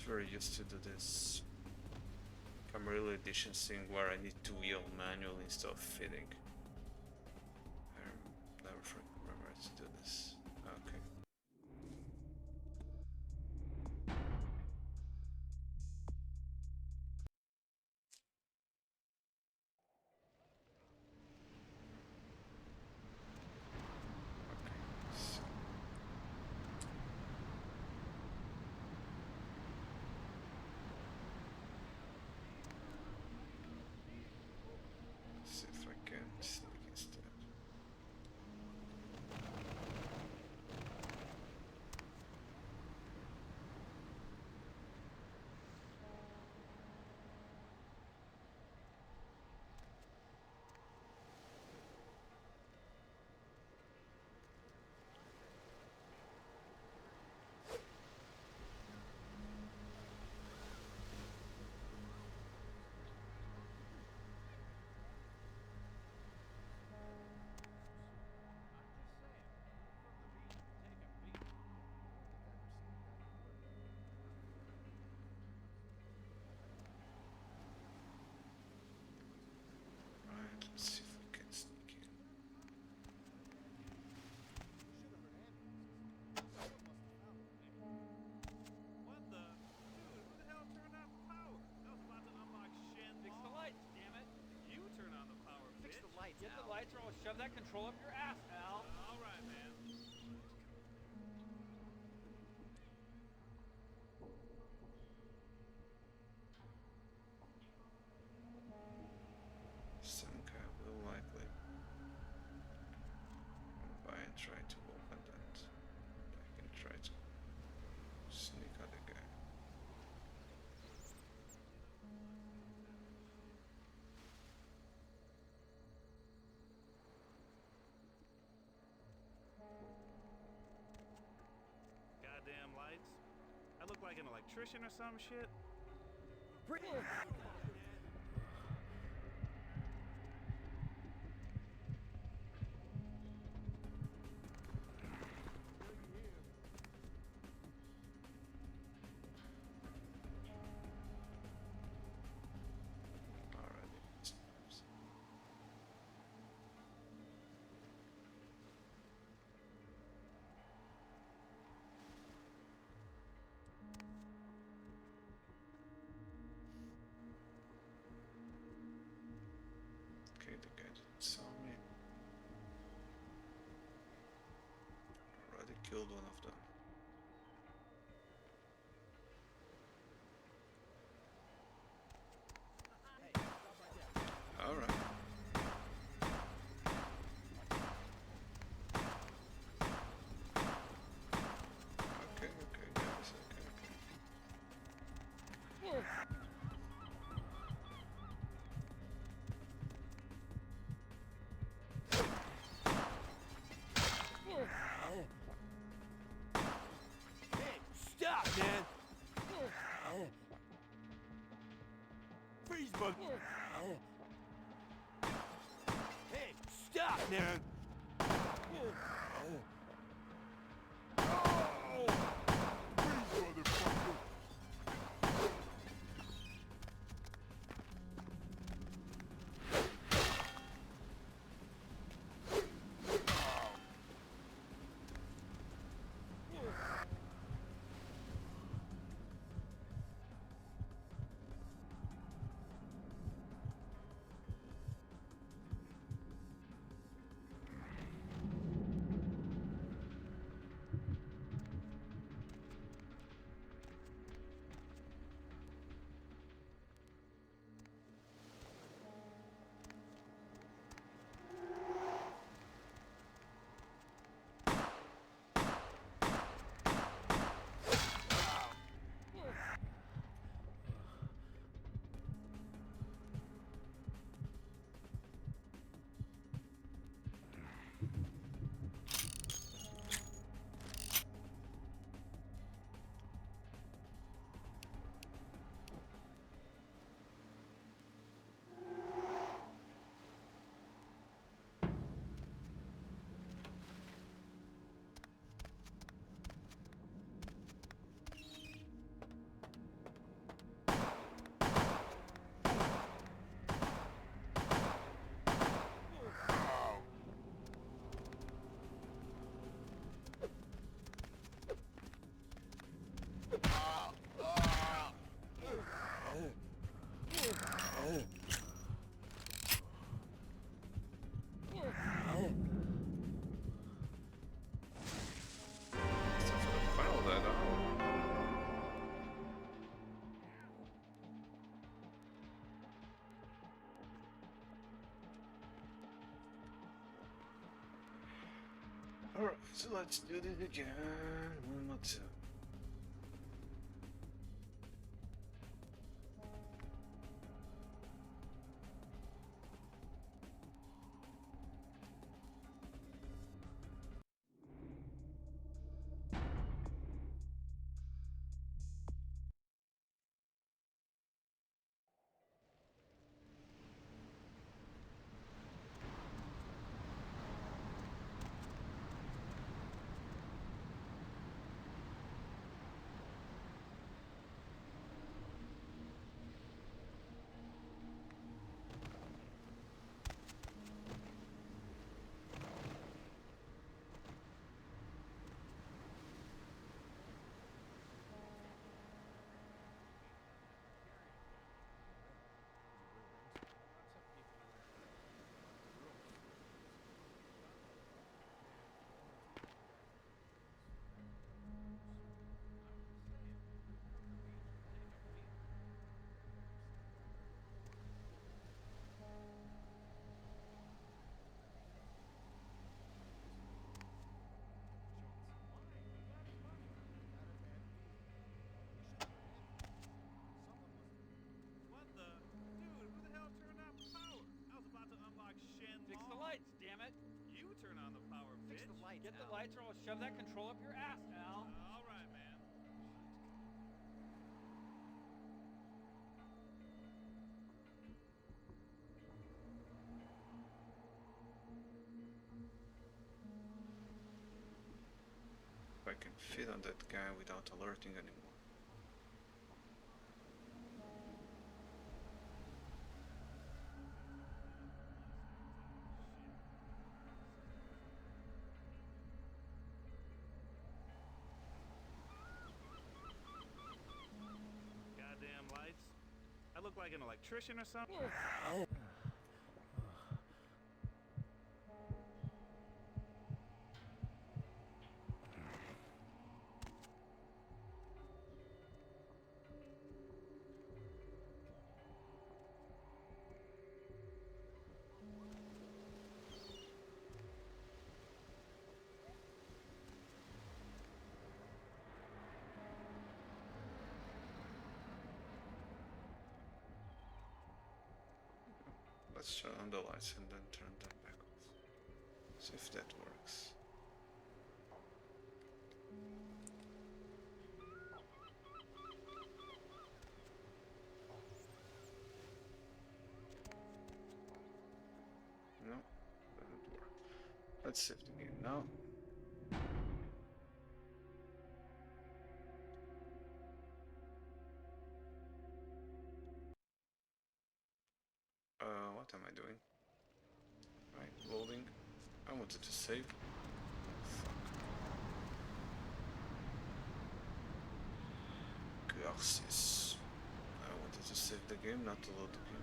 Very used to do this. I'm really edition thing where I need to wheel manually instead of fitting. I never remember to do this. Okay. See if I can sneak instead. Right, let's see if we can sneak in. What the? Dude, who the hell turned off the power? I was about to unlock Shen. Fix the lights, damn it. You turn on the power, Fix bitch. the lights, Get the lights or I'll shove that control up your ass, Al. All right, man. Some guy will likely run by and try to open that. I can try to sneak on the guy. Goddamn lights. I look like an electrician or some shit. Alrighty. Okay, the guy didn't saw me. Already killed one of them. Alright. Okay, guys, okay. Hey, stop, man! Freeze, bug! Hey, stop, man! Freeze, motherfucker! Alright, so let's do this again. One more time. What the? Dude, who the hell turned off the power? I was about to unlock Shen. Fix the lights, damn it! You turn on the power, Fix bitch. the lights, Get the lights or I'll shove that control up your ass, Al. All right, man. If I can fit on that guy without alerting anymore. Goddamn lights. I look like an electrician or something. Let's turn on the lights and then turn them back off. See if that works. No, doesn't work. Let's save the game now. What am I doing? Right, loading. I wanted to save. Fuck. Gracias. I wanted to save the game, not to load the game.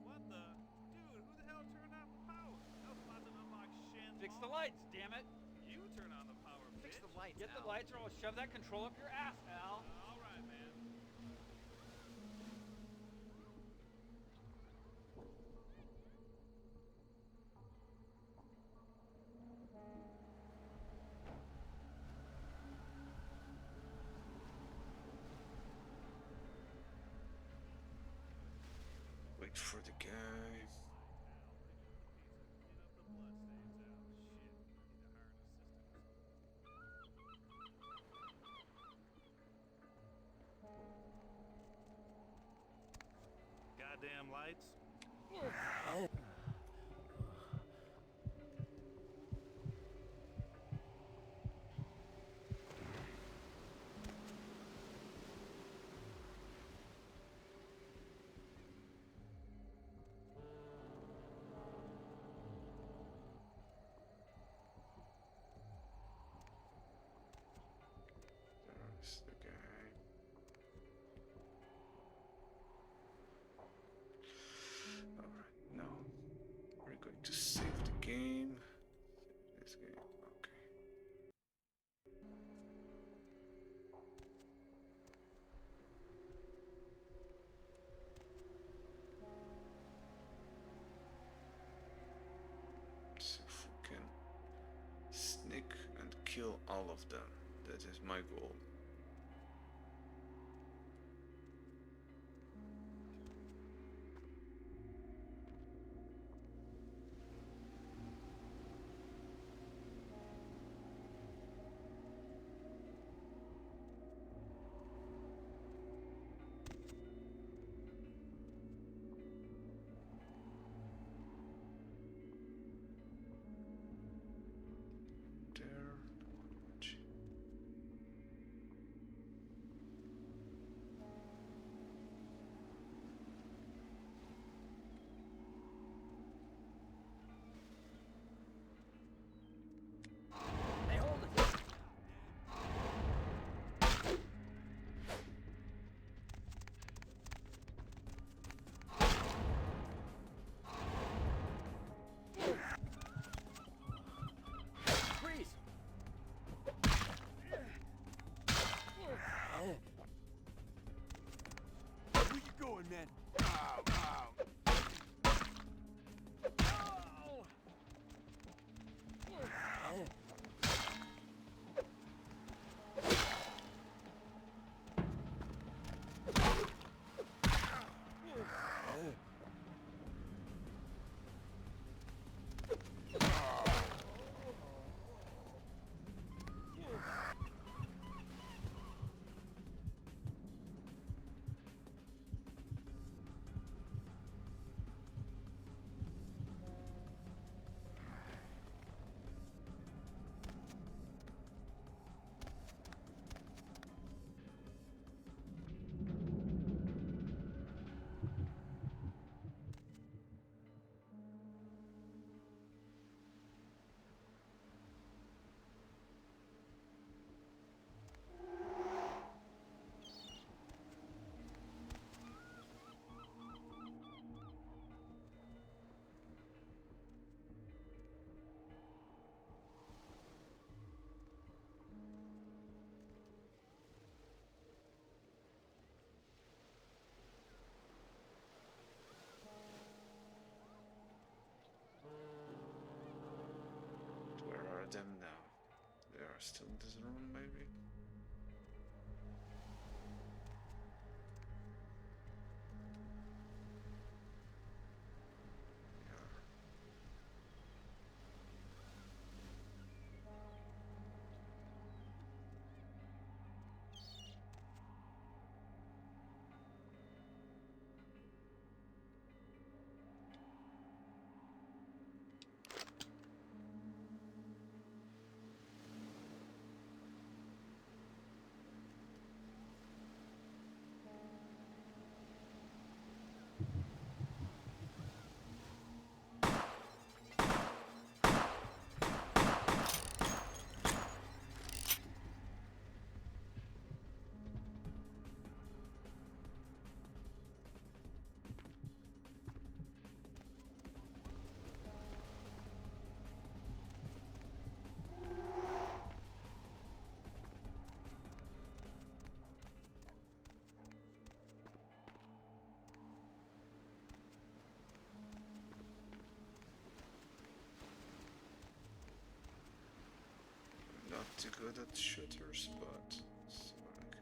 What the? Dude, who the hell turned off the power? I was about to unlock Shen. Fix the lights, damn it! You turn on the power, bitch. Fix the lights, Get the lights or I'll shove that control up your ass, Al. All right, man. Wait for the guy. damn lights. There's the guy. Alright, now we're going to save the game. Save this game, okay. See if we can sneak and kill all of them. That is my goal. There. Hey, hold it! Freeze! Where you going, man? Ow, ow. Where are them now? They are still in this room, maybe? Not too good at shooters, but it's work.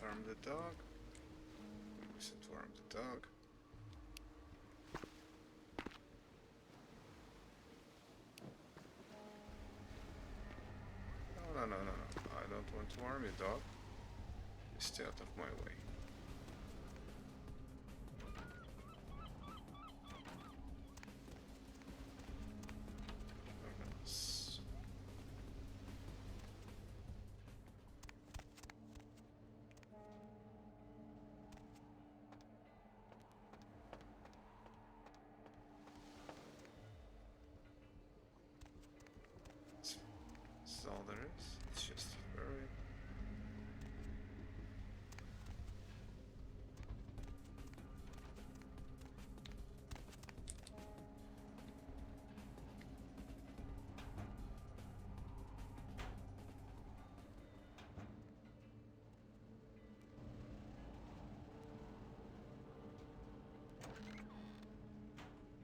Arm the dog. We said to arm the dog. No. I don't want to arm you, dog. You stay out of my way. That's all there is. It's just very.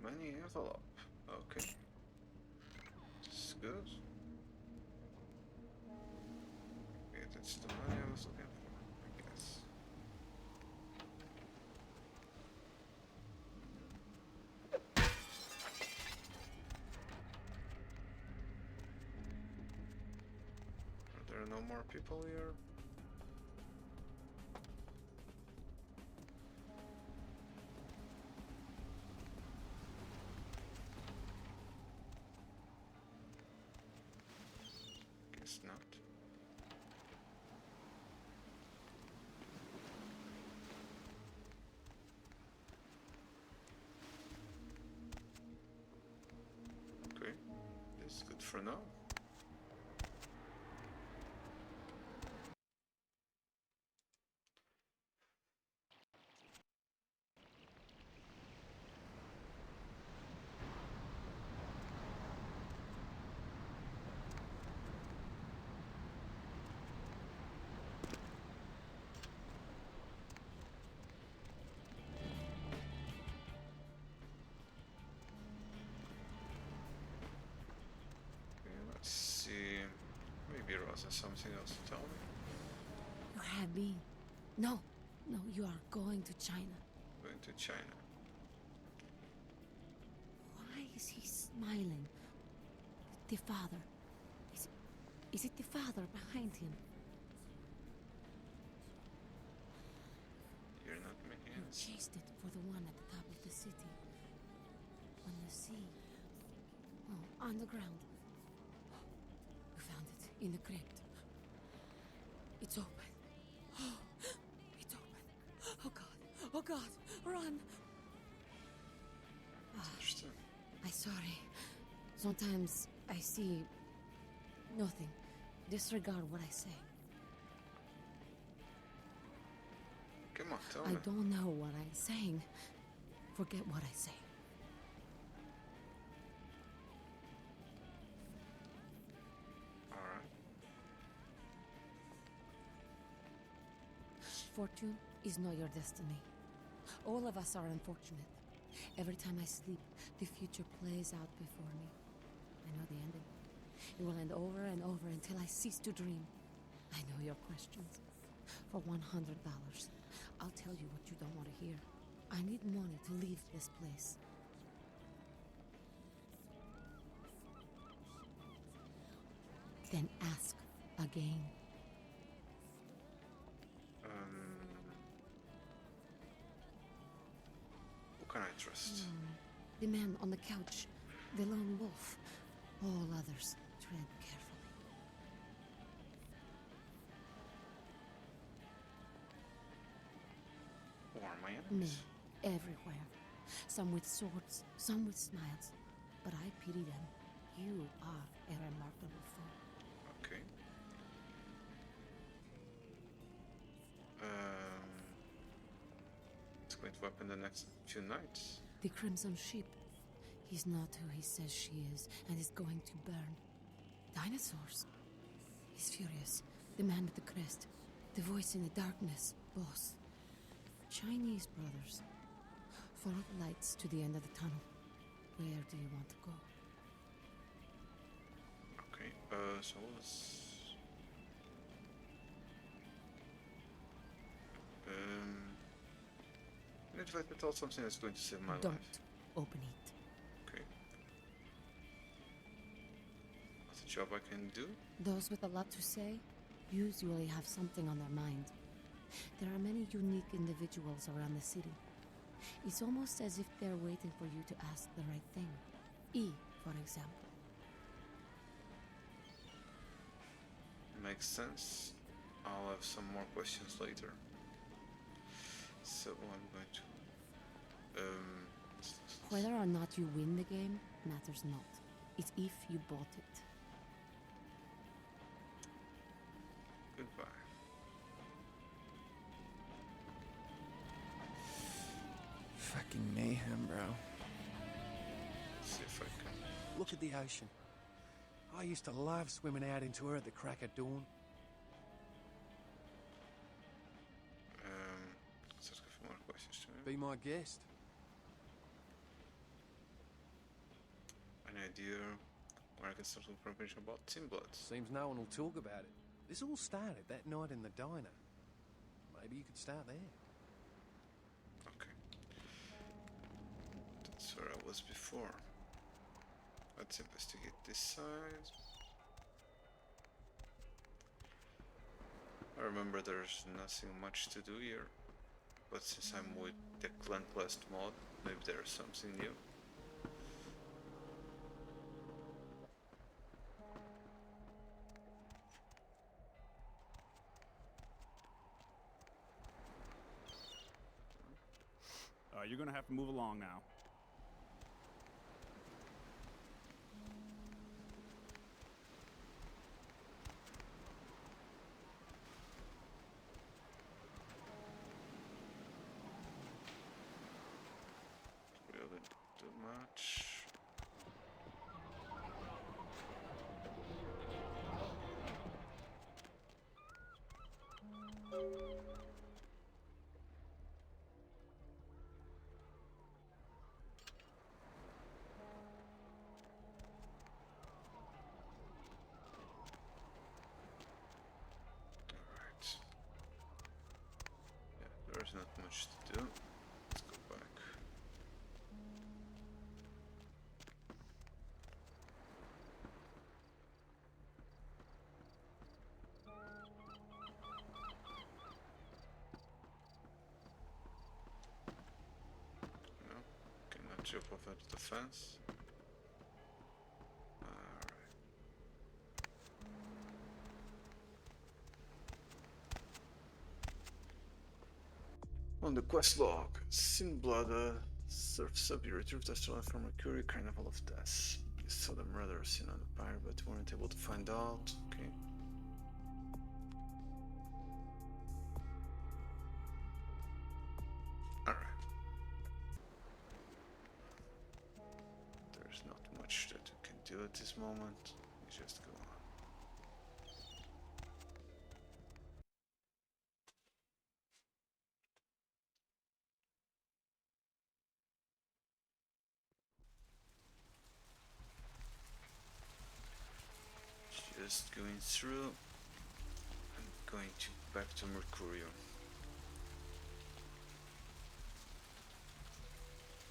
Money envelope. Okay. This is good. Okay, that's the money I was looking for, I guess. Are there no more people here? Guess not. Okay, this is good for now. Let's see. Maybe Rosa has something else to tell me. You had me. No, you are going to China. Going to China. Why is he smiling? The father. Is it the father behind him? You're not making You any sense. chased it for the one at the top of the city. On the sea. Oh, on the ground. You found it in the crypt. It's open. Oh, it's open. Oh God. Oh God. Run. Understand. I'm sorry. Sometimes I see nothing. Disregard what I say. Come on, tell I me. don't know what I'm saying. Forget what I say. Fortune is not your destiny. All of us are unfortunate. Every time I sleep, the future plays out before me. I know the ending. It will end over and over until I cease to dream. I know your questions. For $100, I'll tell you what you don't want to hear. I need money to leave this place. Then ask again. Who can I trust? The man on the couch, the lone wolf. All others, tread carefully. Who are my Men, enemies? everywhere. Some with swords, some with smiles. But I pity them. You are a remarkable foe. Okay. It's going to happen the next few nights. The Crimson Sheep. He's not who he says she is, and is going to burn. Dinosaurs. He's furious. The man with the crest. The voice in the darkness. Boss. Chinese brothers. Follow the lights to the end of the tunnel. Where do you want to go? Okay, so let's... I need to tell something that's going to save my Don't life. open it. Okay. What's a job I can do? Those with a lot to say usually have something on their mind. There are many unique individuals around the city. It's almost as if they're waiting for you to ask the right thing. E, for example. Makes sense. I'll have some more questions later. So I'm going to... Whether or not you win the game matters not. It's if you bought it. Goodbye. Fucking mayhem, bro. See if I can... Look at the ocean. I used to love swimming out into her at the crack of dawn. Let's ask a few more questions to him. Be my guest. Any idea where I can start some information about Team Blood? Seems no one will talk about it. This all started that night in the diner. Maybe you could start there. Okay. That's where I was before. Let's investigate this side. I remember there's nothing much to do here. But since I'm with the Clan Quest mod, maybe there's something new. You're gonna have to move along now. Really too much. There's not much to do. Let's go back. No, cannot jump off at the fence. Alright. On the quest log, Sin Blood surfs up. You retrieved the stolen from Mercurio, Carnival of Death. You saw the murder scene on the pyre, but weren't able to find out. Okay. Alright. There's not much that you can do at this moment. You just go on. just going through. I'm going to back to Mercurio.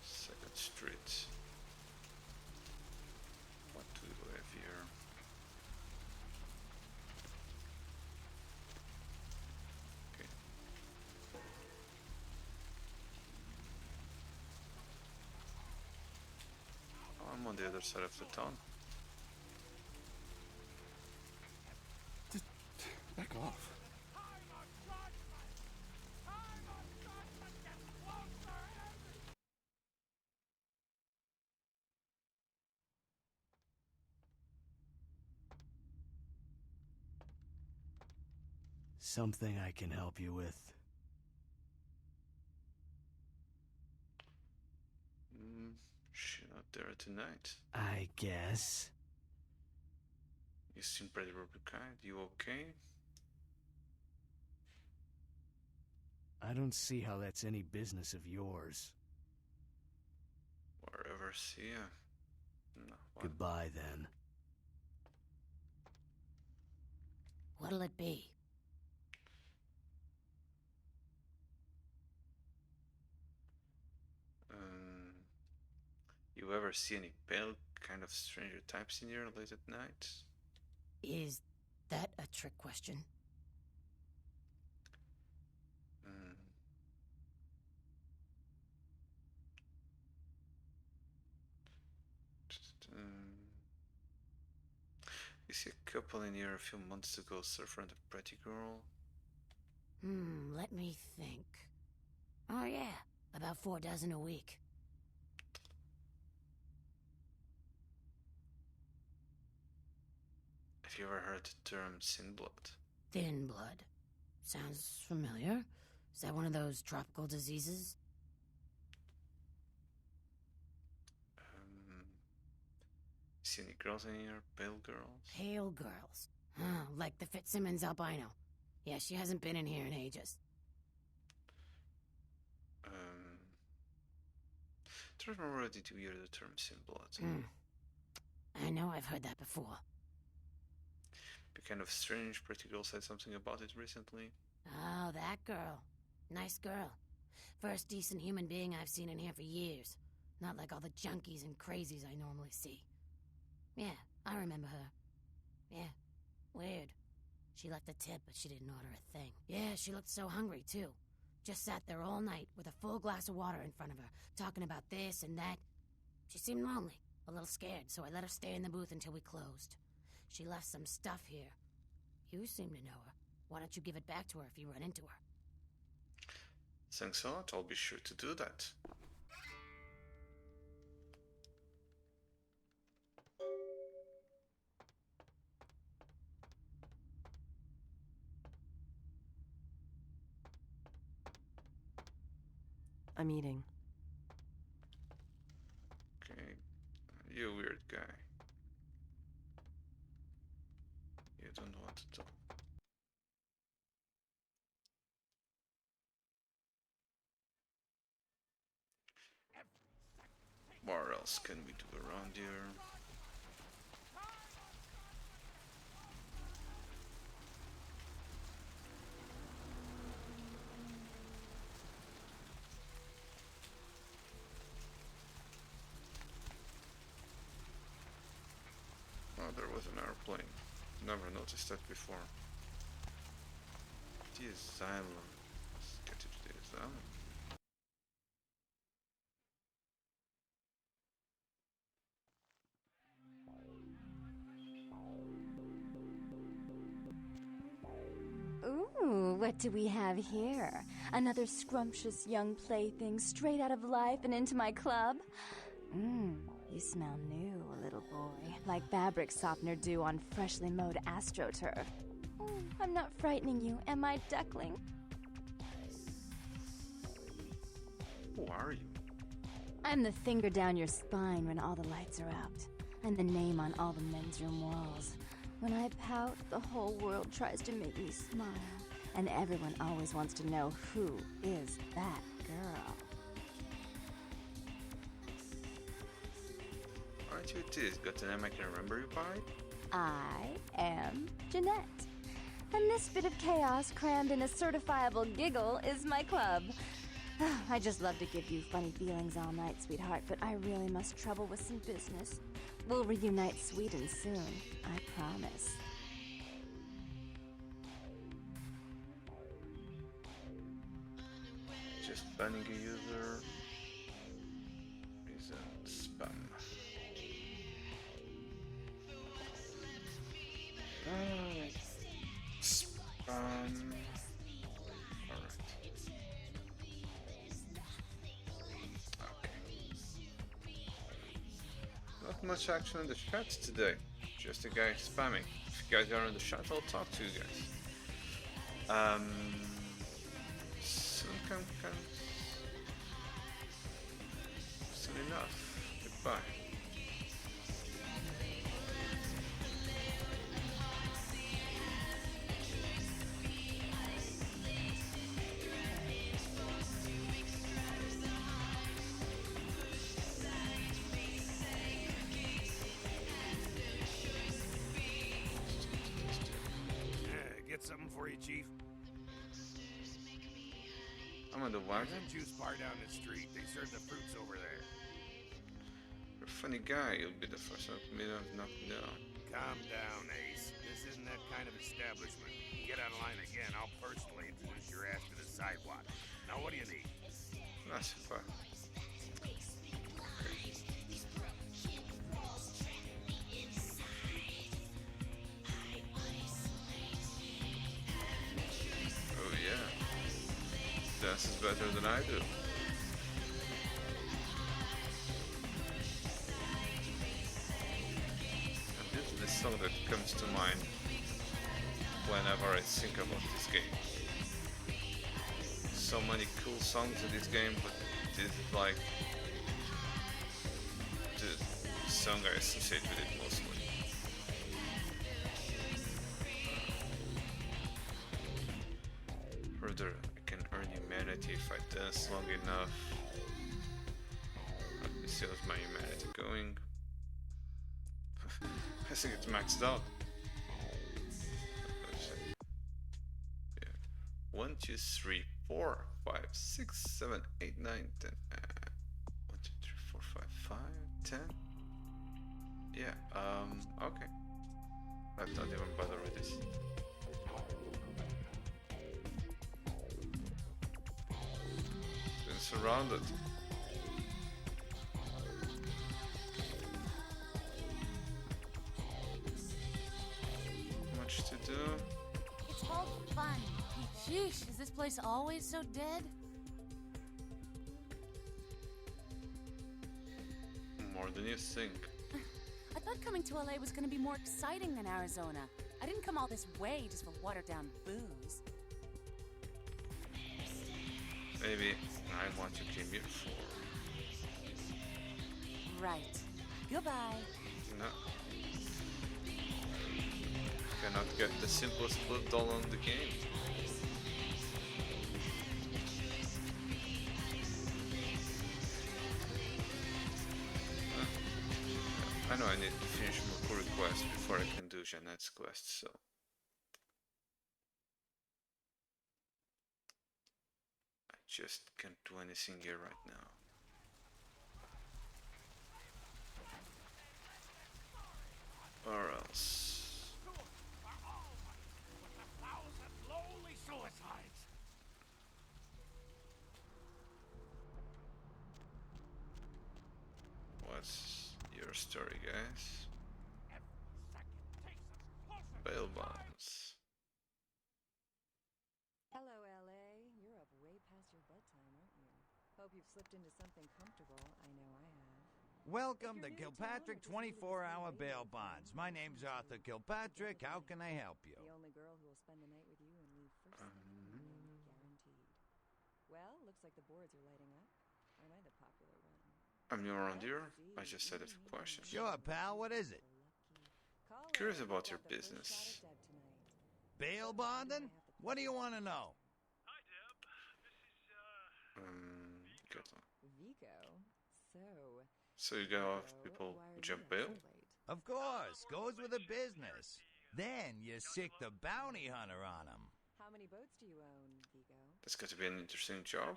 Second Street. What do we have here? Okay. Oh, I'm on the other side of the town. Just back off. Something I can help you with? She's not there tonight. I guess. You seem pretty kind. You okay? I don't see how that's any business of yours. Wherever, see ya. No, what? Goodbye, then. What'll it be? You ever see any pale kind of stranger types in here late at night? Is that a trick question? You see a couple in here a few months ago surfer and a pretty girl. Let me think. Oh yeah, about 4 dozen a week. Have you ever heard the term sin blood? Thin blood. Sounds familiar. Is that one of those tropical diseases? See any girls in here? Pale girls? Pale girls. Huh, like the Fitzsimmons albino. Yeah, she hasn't been in here in ages. Don't remember did you hear the term sin blood? I know I've heard that before. Be kind of strange. Pretty girl said something about it recently. Oh, that girl. Nice girl. First decent human being I've seen in here for years. Not like all the junkies and crazies I normally see. Yeah, I remember her. Yeah, weird. She left a tip, but she didn't order a thing. Yeah, she looked so hungry, too. Just sat there all night with a full glass of water in front of her, talking about this and that. She seemed lonely, a little scared, so I let her stay in the booth until we closed. She left some stuff here. You seem to know her. Why don't you give it back to her if you run into her? Thanks a lot. I'll be sure to do that. I'm eating. Okay. You weird guy. You don't know what to do. What else can we do around here? Oh, there was an airplane. Never noticed that before. The asylum. Let's get to the asylum. Ooh, what do we have here? Another scrumptious young plaything straight out of life and into my club? You smell new, little boy. Like fabric softener dew on freshly mowed astroturf. Ooh, I'm not frightening you, am I, duckling? Who are you? I'm the finger down your spine when all the lights are out. I'm the name on all the men's room walls. When I pout, the whole world tries to make me smile. And everyone always wants to know who is that girl. Alright, you it is. Got a name I can remember you by? I am Jeanette. And this bit of chaos crammed in a certifiable giggle is my club. I just love to give you funny feelings all night, sweetheart, but I really must trouble with some business. We'll reunite sweet and soon, I promise. Just banning a user isn't spam. Spam. Alright. Okay. Not much action in the chat today. Just a guy spamming. If you guys are in the chat, I'll talk to you guys. Soon soon enough. Goodbye. Get something for you, Chief? I'm on the wagon. There's a juice bar down the street. They serve the fruits over there. You're a funny guy. You'll be the first one to knock me down. Calm down, Ace. This isn't that kind of establishment. Get out of line again, I'll personally introduce your ass to the sidewalk. Now, what do you need? Not so far. Oh yeah. Dances better than I do. And this is the song that comes to mind whenever I think about this game. So many cool songs in this game, but this is like the song I associate with it mostly. Further, I can earn humanity if I dance long enough. Let me see how's my humanity going. I think it's maxed out. Yeah. 1, 2, 3, 4, 5, 6, 7, 8, 9, 10. 1, 2, 3, 4, 5, 5, 10. Yeah, okay. Let's not even bother with this. Been surrounded. Much to do. It's all fun. Sheesh, is this place always so dead? More than you think. I thought coming to LA was gonna be more exciting than Arizona. I didn't come all this way just for watered down booze. Maybe I want to came here for. Right. Goodbye. No. Cannot get the simplest blood doll on the game. I know I need to finish Mercurio quest before I can do Jeanette's quest, so. I just can't do anything here right now. Or else. Lonely suicides. What's your story, guys? Bail bonds. Hello, LA. You're up way past your bedtime, aren't you? Hope you've slipped into something comfortable. I know I have. Welcome to Kilpatrick 24-hour bail bonds. My name's Arthur Kilpatrick. How can I help you? The only girl who will spend the night with you and leave first thing in the morning, guaranteed. Well, looks like the boards are lighting up. Am I the popular one? I'm new around here. I just had a few questions. Sure, pal. What is it? Curious about your business. Bail bonding? What do you want to know? Good one. Vico. So, So you gotta have people who jump bail? Of course, goes with the business. Then you sick the bounty hunter on him. How many boats do you own, Vigo? That's got to be an interesting job.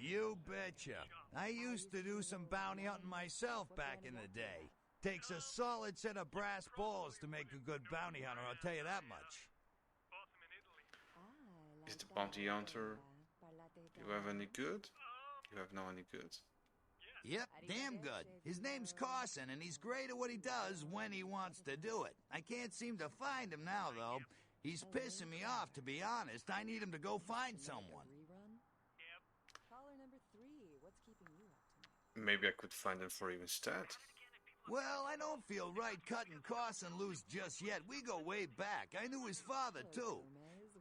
You betcha. I used to do some bounty hunting myself back in the day. Takes a solid set of brass balls to make a good bounty hunter, I'll tell you that much. Is the bounty hunter... You have any good? You have no any good. Yep, damn good. His name's Carson, and he's great at what he does when he wants to do it. I can't seem to find him now, though. He's pissing me off, to be honest. I need him to go find someone. Caller number 3, what's keeping you up tonight? Maybe I could find him for you instead. Well, I don't feel right cutting Carson loose just yet. We go way back. I knew his father, too.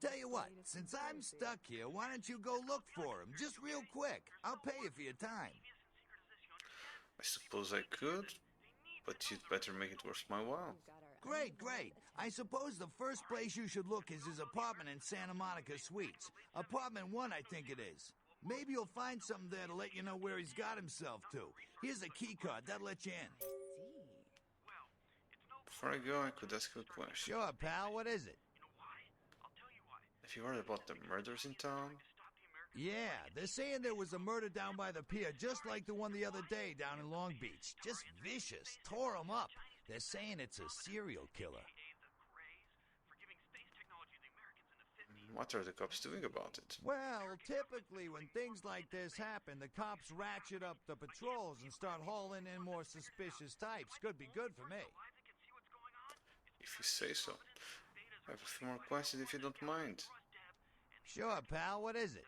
Tell you what, since I'm stuck here, why don't you go look for him? Just real quick. I'll pay you for your time. I suppose I could, but you'd better make it worth my while. Great, great. I suppose the first place you should look is his apartment in Santa Monica Suites. Apartment 1, I think it is. Maybe you'll find something there to let you know where he's got himself to. Here's a key card, that'll let you in. Before I go, I could ask you a question. Sure, pal, what is it? Have you heard about the murders in town? Yeah, they're saying there was a murder down by the pier, just like the one the other day down in Long Beach. Just vicious, tore 'em up. They're saying it's a serial killer. What are the cops doing about it? Well, typically when things like this happen, the cops ratchet up the patrols and start hauling in more suspicious types. Could be good for me. If you say so. I have a few more questions if you don't mind. Sure, pal, what is it?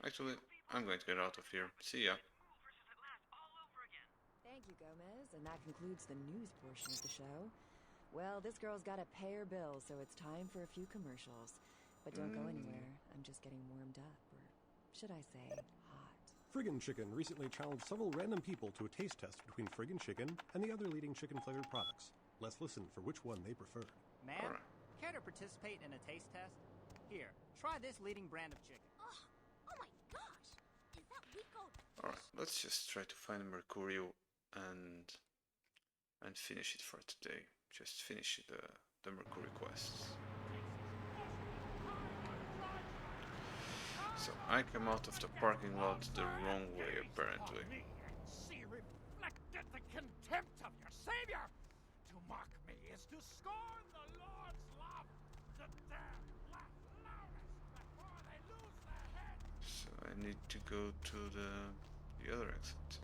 Actually, I'm going to get out of here. See ya. Thank you, Gomez, and that concludes the news portion of the show. Well, this girl's got to pay her bills, so it's time for a few commercials. But don't go anywhere. I'm just getting warmed up, or should I say, hot. Friggin' Chicken recently challenged several random people to a taste test between Friggin' Chicken and the other leading chicken-flavored products. Let's listen for which one they prefer. Ma'am, care to participate in a taste test? Here, try this leading brand of chicken. Oh my gosh! Is that Rico? Alright, let's just try to find Mercurio and finish it for today. Just finish the Mercurio quests. So I come out of the parking lot the wrong way, apparently. See reflected the contempt of your savior. To mock me is to scorn the Lord's love. The damned laugh loudest before they lose their heads. So I need to go to the other exit.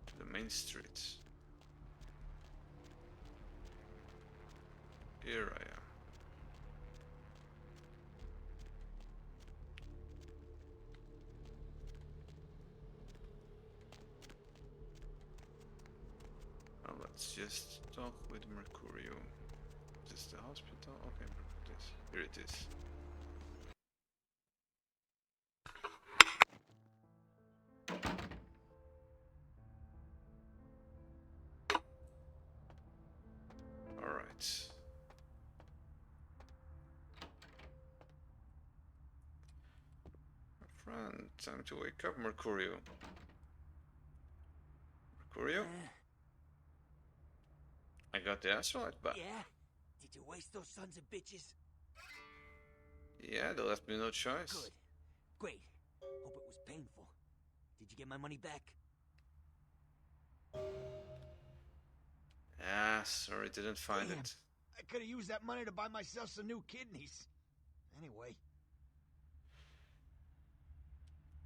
To the main street. Here I am. Now let's just talk with Mercurio. Is this the hospital? Okay, here it is. Alright. Friend, time to wake up, Mercurio. Mercurio? I got the astrolite back. Yeah? Did you waste those sons of bitches? Yeah, they left me no choice. Good. Great. Hope it was painful. Did you get my money back? Ah, sorry, didn't find it. I could have used that money to buy myself some new kidneys. Anyway.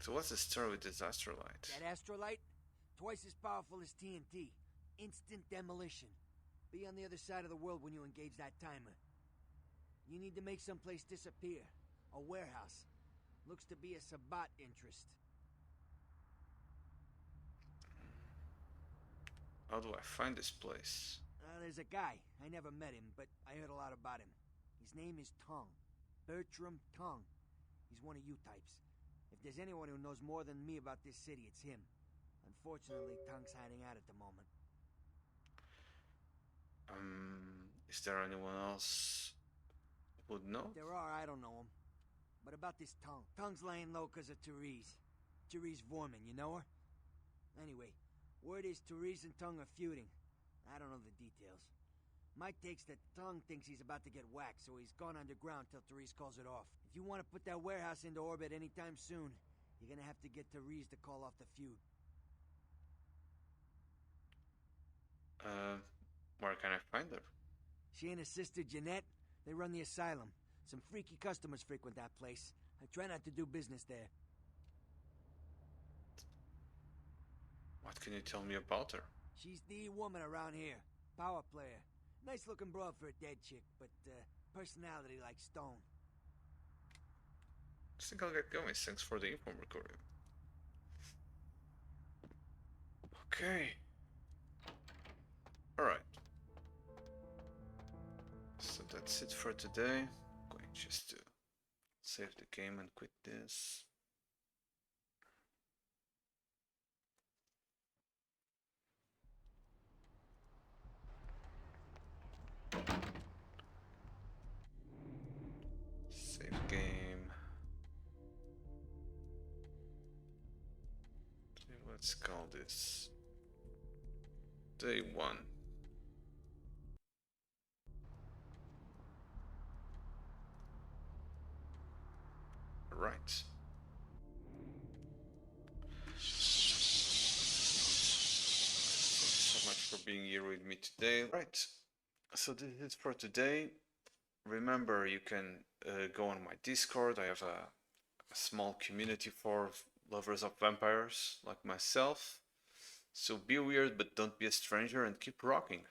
So what's the story with this astrolite? That astrolite? Twice as powerful as TNT. Instant demolition. Be on the other side of the world when you engage that timer. You need to make someplace disappear. A warehouse. Looks to be a Sabbat interest. How do I find this place? There's a guy. I never met him, but I heard a lot about him. His name is Tong. Bertram Tong. He's one of you types. If there's anyone who knows more than me about this city, it's him. Unfortunately, Tong's hiding out at the moment. Is there anyone else who would know? If there are, I don't know him. What about this Tongue? Tongue's laying low because of Therese. Therese Vorman, you know her? Anyway, word is Therese and Tongue are feuding. I don't know the details. My take's that Tongue thinks he's about to get whacked, so he's gone underground till Therese calls it off. If you want to put that warehouse into orbit anytime soon, you're gonna have to get Therese to call off the feud. Where can I find her? She and her sister Jeanette, they run the asylum. Some freaky customers frequent that place. I try not to do business there. What can you tell me about her? She's the woman around here. Power player. Nice looking broad for a dead chick, but personality like stone. I think I'll get going. Thanks for the info, Mercurio. Okay. Alright. So that's it for today. I'm going just to save the game and quit this. Save game. Okay, let's call this Day 1. Right. Thanks so much for being here with me today. Right. So this is for today. Remember, you can go on my Discord. I have a small community for lovers of vampires like myself. So be weird, but don't be a stranger, and keep rocking.